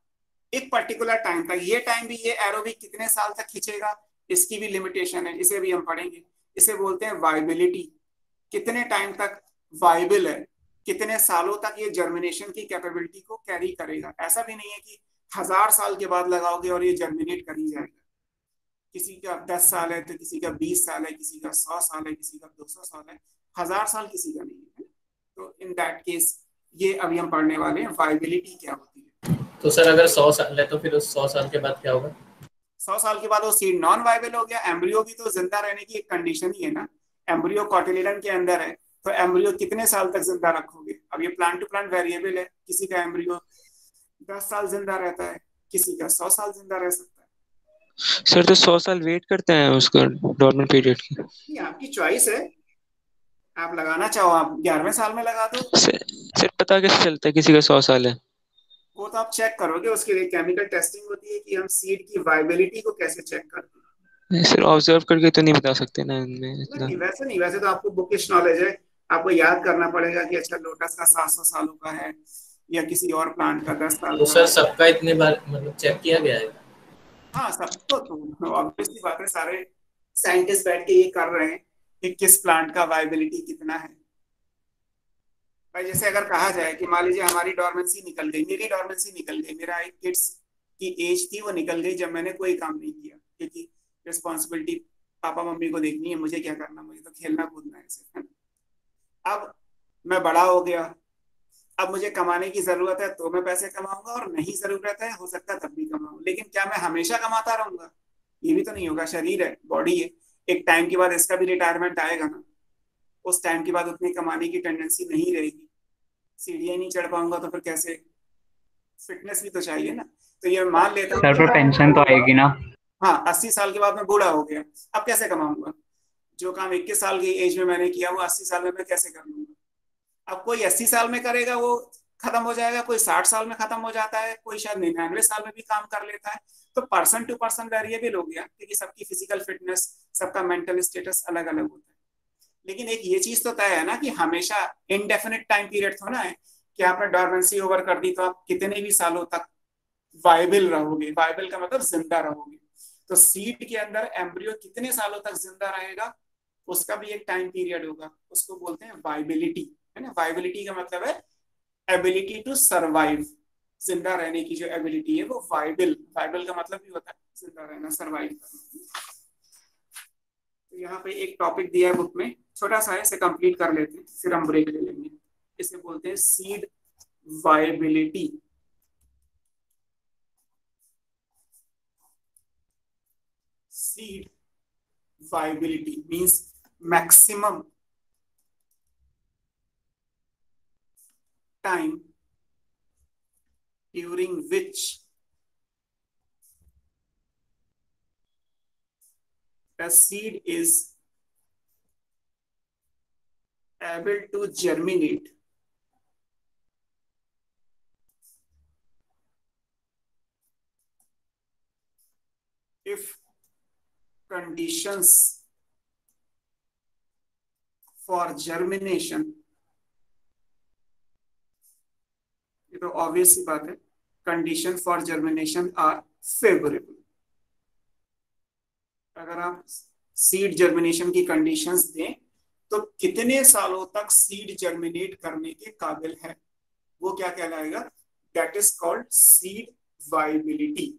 Speaker 8: एक पर्टिकुलर टाइम तक, ये टाइम भी, ये एरो भी कितने साल तक खींचेगा इसकी भी लिमिटेशन है, इसे भी हम पढ़ेंगे। इसे बोलते हैं वाइबिलिटी, कितने टाइम तक वाइबल है, कितने सालों तक ये जर्मिनेशन की कैपेबिलिटी को कैरी करेगा। ऐसा भी नहीं है कि 1000 साल के बाद लगाओगे और ये जर्मिनेट कर ही जाएगा। किसी का 10 साल है तो किसी का 20 साल है, किसी का 100 साल है, किसी का 200 साल है, 1000 साल किसी का नहीं है। तो इन दैट केस ये अभी हम पढ़ने वाले हैं वाइबिलिटी क्या होती है।
Speaker 3: तो सर अगर 100 साल है तो फिर उस 100 साल के बाद क्या होगा?
Speaker 8: 100 साल के बाद वो सीड नॉन वाइबल हो गया। एम्ब्रियो भी तो जिंदा रहने की एक कंडीशन ही है ना, एम्ब्रियो कॉटिलिडन के अंदर है, तो एम्ब्रियो कितने साल तक जिंदा रखोगे? अब ये प्लांट टू प्लांट वेरिएबल है, किसी का एम्ब्रियो 10 साल जिंदा रहता है, किसी का 100 साल जिंदा रह सकता है।
Speaker 7: सर तो 100 साल वेट करते हैं उसका डॉर्मेंट पीरियड की?
Speaker 8: ये आपकी चॉइस है, आप लगाना चाहो आप 11वें साल में लगा दो।
Speaker 7: सर पता कैसे चलता है किसी का 100 साल है?
Speaker 8: वो तो आप चेक करोगे, उसके लिए केमिकल टेस्टिंग होती है कि हम सीड की वाइबिलिटी को कैसे चेक करते हैं।
Speaker 7: सर ऑब्जर्व करके तो नहीं बता सकते ना इनमें इतना?
Speaker 8: नहीं, वैसे नहीं, वैसे तो आपको बुकिश नॉलेज है, आपको याद करना पड़ेगा कि अच्छा लोटस का 700 सालों का है या किसी और प्लांट का 10 साल
Speaker 3: तो
Speaker 8: का
Speaker 3: सर
Speaker 8: है।
Speaker 3: सबका इतने बार मतलब चेक किया गया है?
Speaker 8: हाँ, सबको तो ऑब्वियसली बात है, सारे साइंटिस्ट बैठ के ये कर रहे हैं कि किस प्लांट का वाइबिलिटी कितना है। भाई जैसे अगर कहा जाए कि मान लीजिए हमारी डॉर्मेंसी निकल गई, मेरी डॉर्मेंसी निकल गई, मेरा एक किड्स की एज थी वो निकल गई जब मैंने कोई काम नहीं किया, क्योंकि रिस्पॉन्सिबिलिटी पापा मम्मी को देखनी है, मुझे क्या करना, मुझे तो खेलना कूदना है सिर्फ। अब मैं बड़ा हो गया, अब मुझे कमाने की जरूरत है तो मैं पैसे कमाऊंगा, और नहीं जरूरत है हो सकता है तब भी कमाऊं। लेकिन क्या मैं हमेशा कमाता रहूंगा? ये भी तो नहीं होगा, शरीर है, बॉडी है, एक टाइम के बाद इसका भी रिटायरमेंट आएगा ना। उस टाइम के बाद उतनी कमाने की टेंडेंसी नहीं रहेगी, सीढ़ियां नहीं चढ़ पाऊंगा तो फिर कैसे? फिटनेस भी तो चाहिए ना। तो ये मान लेता हूँ
Speaker 2: सर पर पेंशन तो आएगी ना?
Speaker 8: हाँ, 80 साल के बाद मैं बूढ़ा हो गया, अब कैसे कमाऊंगा? जो काम 21 साल की एज में मैंने किया वो 80 साल में मैं कैसे कर लूंगा? अब कोई 80 साल में करेगा वो खत्म हो जाएगा, कोई 60 साल में खत्म हो जाता है, कोई शायद 99 साल में भी काम कर लेता है। तो पर्सन टू पर्सन वेरिएबल हो गया, क्योंकि सबकी फिजिकल फिटनेस, सबका मेंटल स्टेटस अलग अलग होता है। लेकिन एक ये चीज तो तय है ना कि हमेशा इनडेफिनिट टाइम पीरियड थोड़ा है कि आपने डॉर्मेंसी ओवर कर दी तो आप कितने भी सालों तक वाइबल रहोगे। वाइबल का मतलब जिंदा रहोगे। तो सीड के अंदर एम्ब्रियो कितने सालों तक जिंदा रहेगा उसका भी एक टाइम पीरियड होगा, उसको बोलते हैं वाइबिलिटी, है ना। वाइबिलिटी का मतलब है एबिलिटी टू सर्वाइव, जिंदा रहने की जो एबिलिटी है वो वाइबल, वाइबल का मतलब भी होता है जिंदा रहना, सर्वाइव करना। तो यहाँ पे एक टॉपिक दिया है बुक में, छोटा सा है, इसे कंप्लीट कर लेते हैं फिर हम ब्रेक ले लेंगे। इसे बोलते हैं seed viability. Seed viability means maximum time during which a seed is able to germinate if conditions for germination, ये तो ऑब्वियस सी बात है, condition for germination are favourable. अगर आप सीड जर्मिनेशन की कंडीशंस दें तो कितने सालों तक सीड जर्मिनेट करने के काबिल है, वो क्या कहलाएगा? That is called seed viability.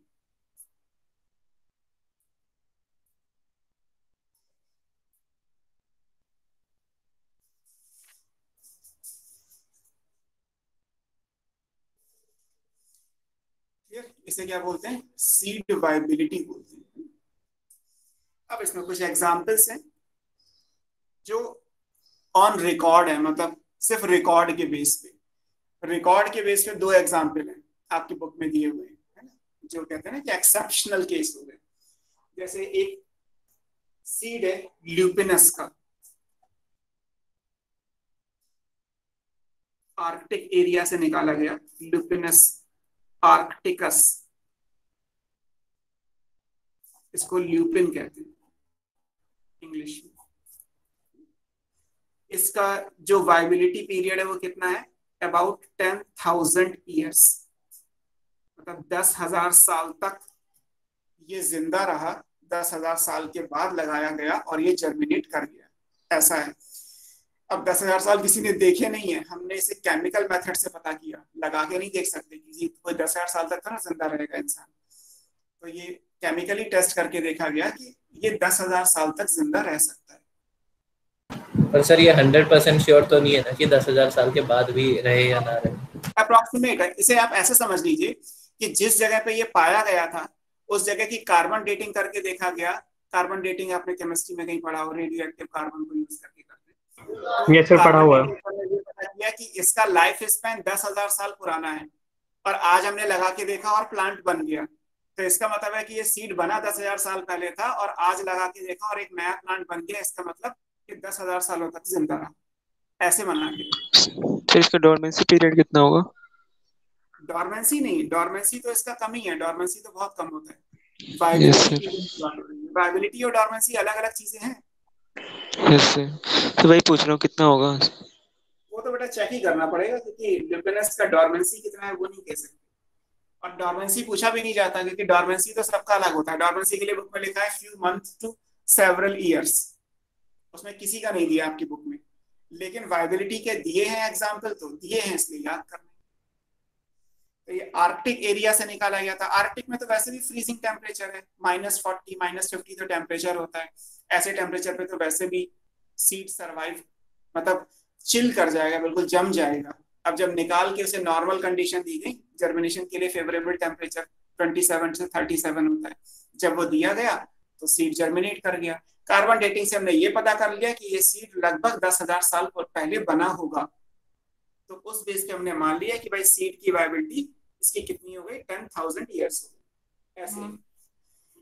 Speaker 8: इसे क्या बोलते हैं? सीड वाइबिलिटी बोलते हैं। अब इसमें कुछ एग्जांपल्स हैं जो ऑन रिकॉर्ड है, मतलब सिर्फ रिकॉर्ड के बेस पे। रिकॉर्ड के बेस पे दो एग्जांपल हैं आपकी बुक में दिए हुए हैं, है ना, जो कहते हैं ना कि एक्सेप्शनल केस हो गए। जैसे एक सीड है ल्यूपिनस का, आर्कटिक एरिया से निकाला गया, ल्यूपिनस आर्कटिकस, इसको ल्यूपिन कहते हैं इंग्लिश में। इसका जो वाइबिलिटी पीरियड है वो कितना है? अबाउट 10,000 ईयर्स, मतलब 10,000 साल तक ये जिंदा रहा। 10,000 साल के बाद लगाया गया और ये जर्मिनेट कर गया, ऐसा है। अब 10,000 साल किसी ने देखे नहीं है, हमने इसे केमिकल मेथड से पता किया, लगा के नहीं देख सकते किसी कोई 10,000 साल तक था ना जिंदा रहेगा इंसान, तो ये केमिकली टेस्ट करके देखा गया कि ये 10,000 साल तक जिंदा रह सकता है।
Speaker 3: पर सर ये 100% श्योर तो नहीं है ना कि 10,000 साल के बाद भी रहे या ना रहे?
Speaker 8: अप्रोक्सीमेट है। इसे आप ऐसे समझ लीजिए कि जिस जगह पे ये पाया गया था उस जगह की कार्बन डेटिंग करके देखा गया। कार्बन डेटिंग आपने केमिस्ट्री में कहीं पढ़ा हो, रेडियो एक्टिव कार्बन को यूज करके करते।
Speaker 2: ये सर पढ़ा हुआ है।
Speaker 8: पता किया कि इसका लाइफ स्पैन 10,000 साल पुराना है और आज हमने लगा के देखा और प्लांट बन गया। तो इसका मतलब है कि ये सीड बना 10,000 साल पहले था और आज लगा के देखा और एक नया प्लांट बन गया। इसका मतलब कि 10,000 सालों तक जिंदा रहा, ऐसे माना गया।
Speaker 7: तो इसका डोरमेंसी पीरियड कितना होगा?
Speaker 8: डॉर्मेंसी नहीं, डॉर्मेंसी तो इसका कम ही है, डॉर्मेंसी तो बहुत कम होता है। वाइबिलिटी और डॉर्मेंसी अलग अलग चीजें हैं।
Speaker 7: तो वही पूछ रहा हूँ कितना होगा।
Speaker 8: वो तो बेटा चेक ही करना पड़ेगा क्योंकि ल्यूपिनस का डॉर्मेंसी कितना है वो नहीं कह सकते, और डॉर्मेंसी पूछा भी नहीं जाता क्योंकि डॉर्मेंसी तो सबका अलग होता है। डॉर्मेंसी के लिए बुक में लिखा है few month to several years, उसमें किसी का नहीं दिया आपकी बुक में, लेकिन वाइबिलिटी के दिए हैं एग्जाम्पल, तो दिए हैं इसलिए याद करना। तो ये आर्कटिक एरिया से निकाला गया था। आर्कटिक में तो वैसे भी फ्रीजिंग टेम्परेचर है, -40 -50 तो टेम्परेचर होता है। ऐसे टेम्परेचर पे तो वैसे भी सीड सरवाइव, मतलब चिल कर जाएगा, बिल्कुल जम जाएगा। अब जब निकाल के उसे नॉर्मल कंडीशन दी गई, जर्मिनेशन के लिए फेवरेबल टेम्परेचर 27 से 37 होता है, जब वो दिया गया तो सीड जर्मिनेट कर गया। कार्बन डेटिंग से हमने ये पता कर लिया कि ये सीड लगभग 10,000 साल पहले बना होगा, तो उस बेस पे हमने मान लिया कि भाई सीड की वाइबिलिटी इसकी कितनी हो गई? 10,000 ईयर्स हो गई। ऐसे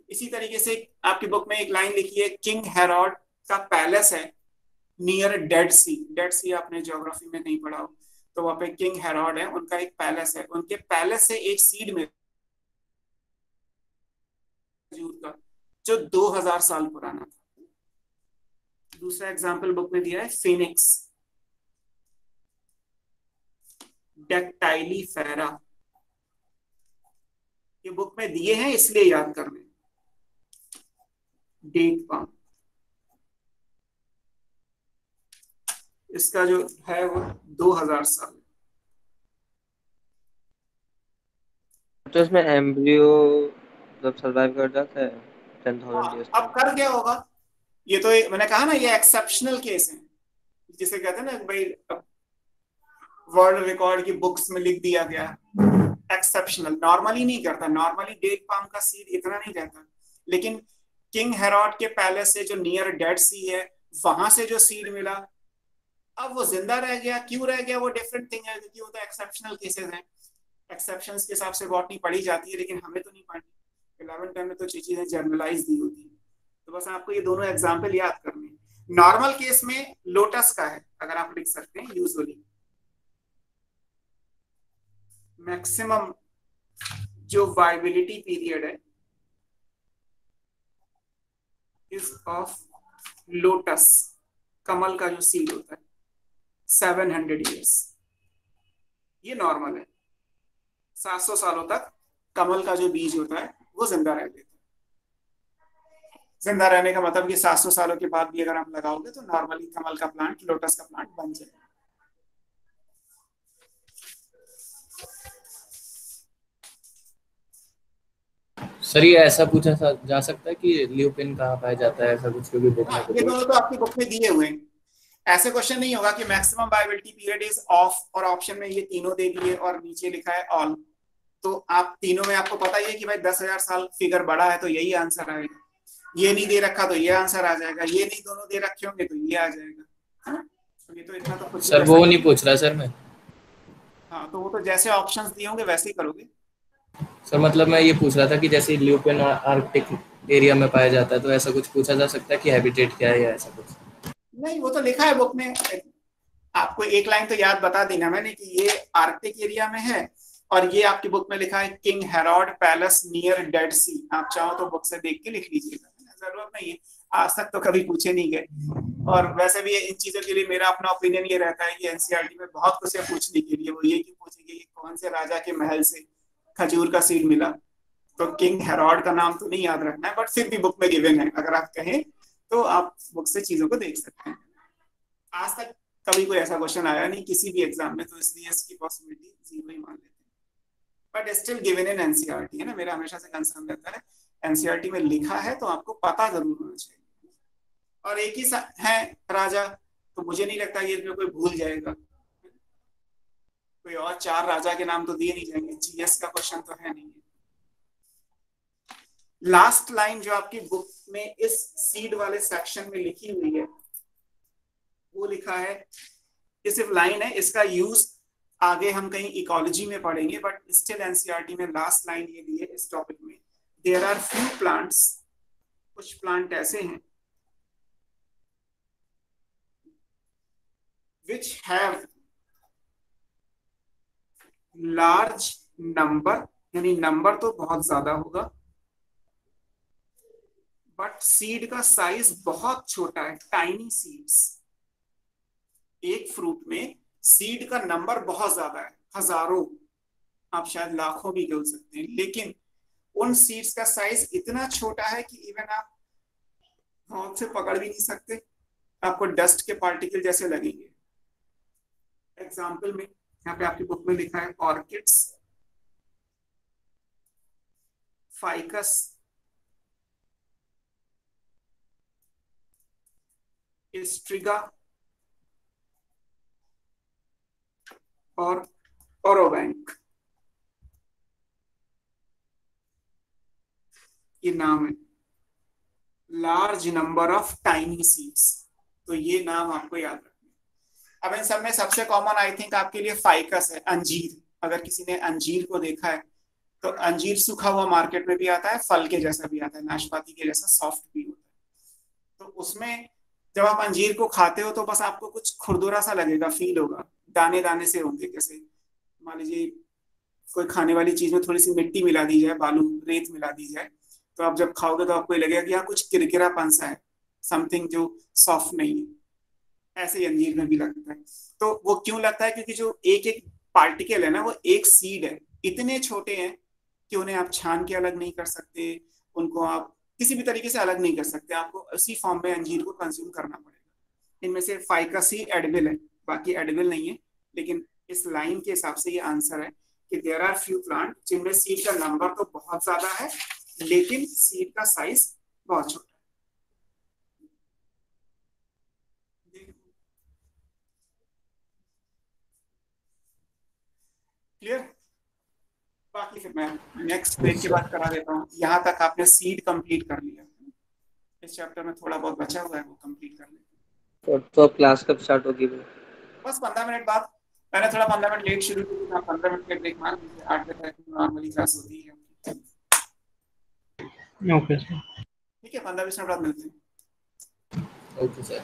Speaker 8: इसी तरीके से आपकी बुक में एक लाइन लिखी है, किंग हेरोड का पैलेस है नियर डेड सी। डेड सी आपने ज्योग्राफी में नहीं पढ़ा हो, तो वहां पे किंग हेरोड है, उनका एक पैलेस है। उनके पैलेस से एक सीड में का जो 2000 साल पुराना था। दूसरा एग्जाम्पल बुक में दिया है फिनिक्स डेक्टाइलीफेरा, ये बुक में दिए हैं इसलिए याद करने। डेट पाम, इसका जो है वो 2000 साल।
Speaker 9: तो इसमें एम्ब्रियो जब सर्वाइव कर जाता है 10,000 ईयर्स
Speaker 8: अब कर क्या होगा? ये तो मैंने कहा ना, ये एक्सेप्शनल केस है, जिसे कहते हैं ना भाई वर्ल्ड रिकॉर्ड की बुक्स में लिख दिया गया, एक्सेप्शनल। नॉर्मली नहीं करता, नॉर्मली डेट पाम का सीड इतना नहीं रहता, लेकिन किंग हेरोड के पैलेस से जो नियर डेड सी है वहां से जो सीड मिला, अब वो जिंदा रह गया। क्यों रह गया वो डिफरेंट थिंग है, क्योंकि वो तो एक्सेप्शनल केसेस हैं। एक्सेप्शंस के हिसाब से बॉटनी पढ़ी जाती है, लेकिन हमें तो नहीं पढ़नी। 11th में तो चीजें जर्नलाइज दी होती है। तो बस आपको ये दोनों एग्जाम्पल याद करने। नॉर्मल केस में लोटस का है, अगर आप लिख सकते हैं यूजुअली मैक्सिमम जो वाइबिलिटी पीरियड है इज ऑफ लोटस, कमल का जो सीड होता है 700 ईयर्स, ये नॉर्मल है। 700 सालों तक कमल का जो बीज होता है वो जिंदा रह लेता है। जिंदा रहने का मतलब कि 700 सालों के बाद भी अगर आप लगाओगे तो नॉर्मली कमल का प्लांट, लोटस का प्लांट बन जाएगा।
Speaker 3: सर ये ऐसा पूछा जा सकता है कि ल्यूपिन कहाँ पाया जाता है, ऐसा कुछ भी बुक में?
Speaker 8: ये दोनों तो आपकी बुक में दिए हुए हैं। ऐसे क्वेश्चन नहीं होगा कि maximum viability period is of और ऑप्शन में ये तीनों दे दिए और नीचे लिखा है ऑल, तो आप तीनों में आपको पता ही है कि भाई 10,000 साल फिगर बड़ा है तो यही आंसर आएगा। ये नहीं दे रखा तो ये आंसर आ जाएगा, ये नहीं दोनों दे रखे होंगे तो ये आ जाएगा। तो ये तो इतना तो कुछ
Speaker 3: सर वो नहीं पूछ रहा सर मैं।
Speaker 8: हाँ तो वो तो जैसे ऑप्शंस दिए होंगे वैसे ही करोगे।
Speaker 3: सर मतलब मैं ये पूछ रहा था कि जैसे ल्यूपिन आर्कटिक एरिया में पाया जाता है तो ऐसा कुछ पूछा जा सकता है कि हैबिटेट क्या है या ऐसा कुछ?
Speaker 8: नहीं, वो तो लिखा है बुक में। आपको एक लाइन तो याद बता देना मैंने कि ये आर्कटिक एरिया में है और ये आपकी बुक में लिखा है king Herod palace near Dead Sea. आप चाहो तो बुक से देख के लिख लीजिएगा, जरूरत नहीं है, आज तक तो कभी पूछे नहीं गए। और वैसे भी इन चीजों के लिए मेरा अपना ओपिनियन ये रहता है कि एनसीईआरटी में बहुत कुछ है पूछने के लिए। वो ये कि पूछेंगे ये कौन से राजा के महल से खजूर का सीड मिला, तो किंग हेरोड का नाम तो नहीं याद रखना है, बट फिर भी बुक में गिवन है। अगर आप कहें तो आप बुक से चीजों को देख सकते हैं। आज तक कभी कोई ऐसा क्वेश्चन आया नहीं किसी भी एग्जाम में, तो इसलिए इसकी पॉसिबिलिटी जीरो ही मान लेते हैं। But still given in NCERT है ना, मेरा हमेशा से कंसर्न रहता है एनसीईआरटी में लिखा है तो आपको पता जरूर होना चाहिए। और एक ही है राजा, तो मुझे नहीं लगता कि इसमें कोई भूल जाएगा। कोई और 4 राजा के नाम तो दिए नहीं जाएंगे, जीएस का क्वेश्चन तो है नहीं। लास्ट लाइन जो आपकी बुक में इस सीड वाले सेक्शन में लिखी हुई है वो लिखा है, ये सिर्फ लाइन है, इसका यूज आगे हम कहीं इकोलॉजी में पढ़ेंगे, बट स्टिल एनसीईआरटी में लास्ट लाइन ये दी है इस टॉपिक में। देयर आर फ्यू प्लांट्स, कुछ प्लांट ऐसे हैं which have large number, यानी नंबर तो बहुत ज्यादा होगा, बट सीड का साइज बहुत छोटा है, टाइनी सीड्स। एक फ्रूट में सीड का नंबर बहुत ज्यादा है, हजारों, आप शायद लाखों भी बोल सकते हैं, लेकिन उन सीड्स का साइज इतना छोटा है कि इवन आप हाथ से पकड़ भी नहीं सकते, आपको डस्ट के पार्टिकल जैसे लगेंगे। एग्जाम्पल में यहाँ पे आपकी बुक में लिखा है ऑर्किड्स, फाइकस, स्ट्रिगा और ओरोवैंक, ये नाम है। Large number of tiny seeds, तो ये नाम आपको याद रखना। अब इन सब में सबसे कॉमन आई थिंक आपके लिए फाइकस है, अंजीर। अगर किसी ने अंजीर को देखा है तो अंजीर सूखा हुआ मार्केट में भी आता है, फल के जैसा भी आता है, नाशपाती के जैसा सॉफ्ट भी होता है। तो उसमें जब आप अंजीर को खाते हो तो बस आपको कुछ खुरदुरा सा लगेगा, फील होगा, दाने दाने से होंगे। जैसे मान लीजिए कोई खाने वाली चीज में थोड़ी सी मिट्टी मिला दी जाए, बालू रेत मिला दी जाए, तो आप जब खाओगे तो आपको लगेगा कि यहाँ कुछ किरकिरापन सा है, समथिंग जो सॉफ्ट नहीं है। ऐसे ही अंजीर में भी लगता है। तो वो क्यों लगता है? क्योंकि जो एक एक पार्टिकल है ना, वो एक सीड है, इतने छोटे हैं कि उन्हें आप छान के अलग नहीं कर सकते, उनको आप किसी भी तरीके से अलग नहीं कर सकते, आपको उसी फॉर्म में अंजीर को कंज्यूम करना पड़ेगा। इनमें से फाइकस ही एडिबल है, बाकी एडिबल नहीं है। लेकिन इस लाइन के हिसाब से ये आंसर है कि देयर आर फ्यू प्लांट जिनमें सीड का नंबर तो बहुत ज्यादा है लेकिन सीड का साइज बहुत छोटा है। क्लियर? बाकी फिर मैं नेक्स्ट पेज के बाद करा देता हूँ। यहाँ तक आपने सीड कंप्लीट कर लिया, इस चैप्टर में थोड़ा बहुत बचा हुआ है वो कंप्लीट कर लेते।
Speaker 9: तो क्लास कब स्टार्ट होगी?
Speaker 8: बस 15 मिनट बाद। मैंने थोड़ा 15 मिनट लेट शुरू की, 15 मिनट के ब्रेक मान लीजिए। 8 बजे तक नॉर्मली क्लास होती है।
Speaker 2: ओके सर,
Speaker 8: ठीक है, 15-20 मिनट बाद मिलते हैं।
Speaker 3: Okay sir.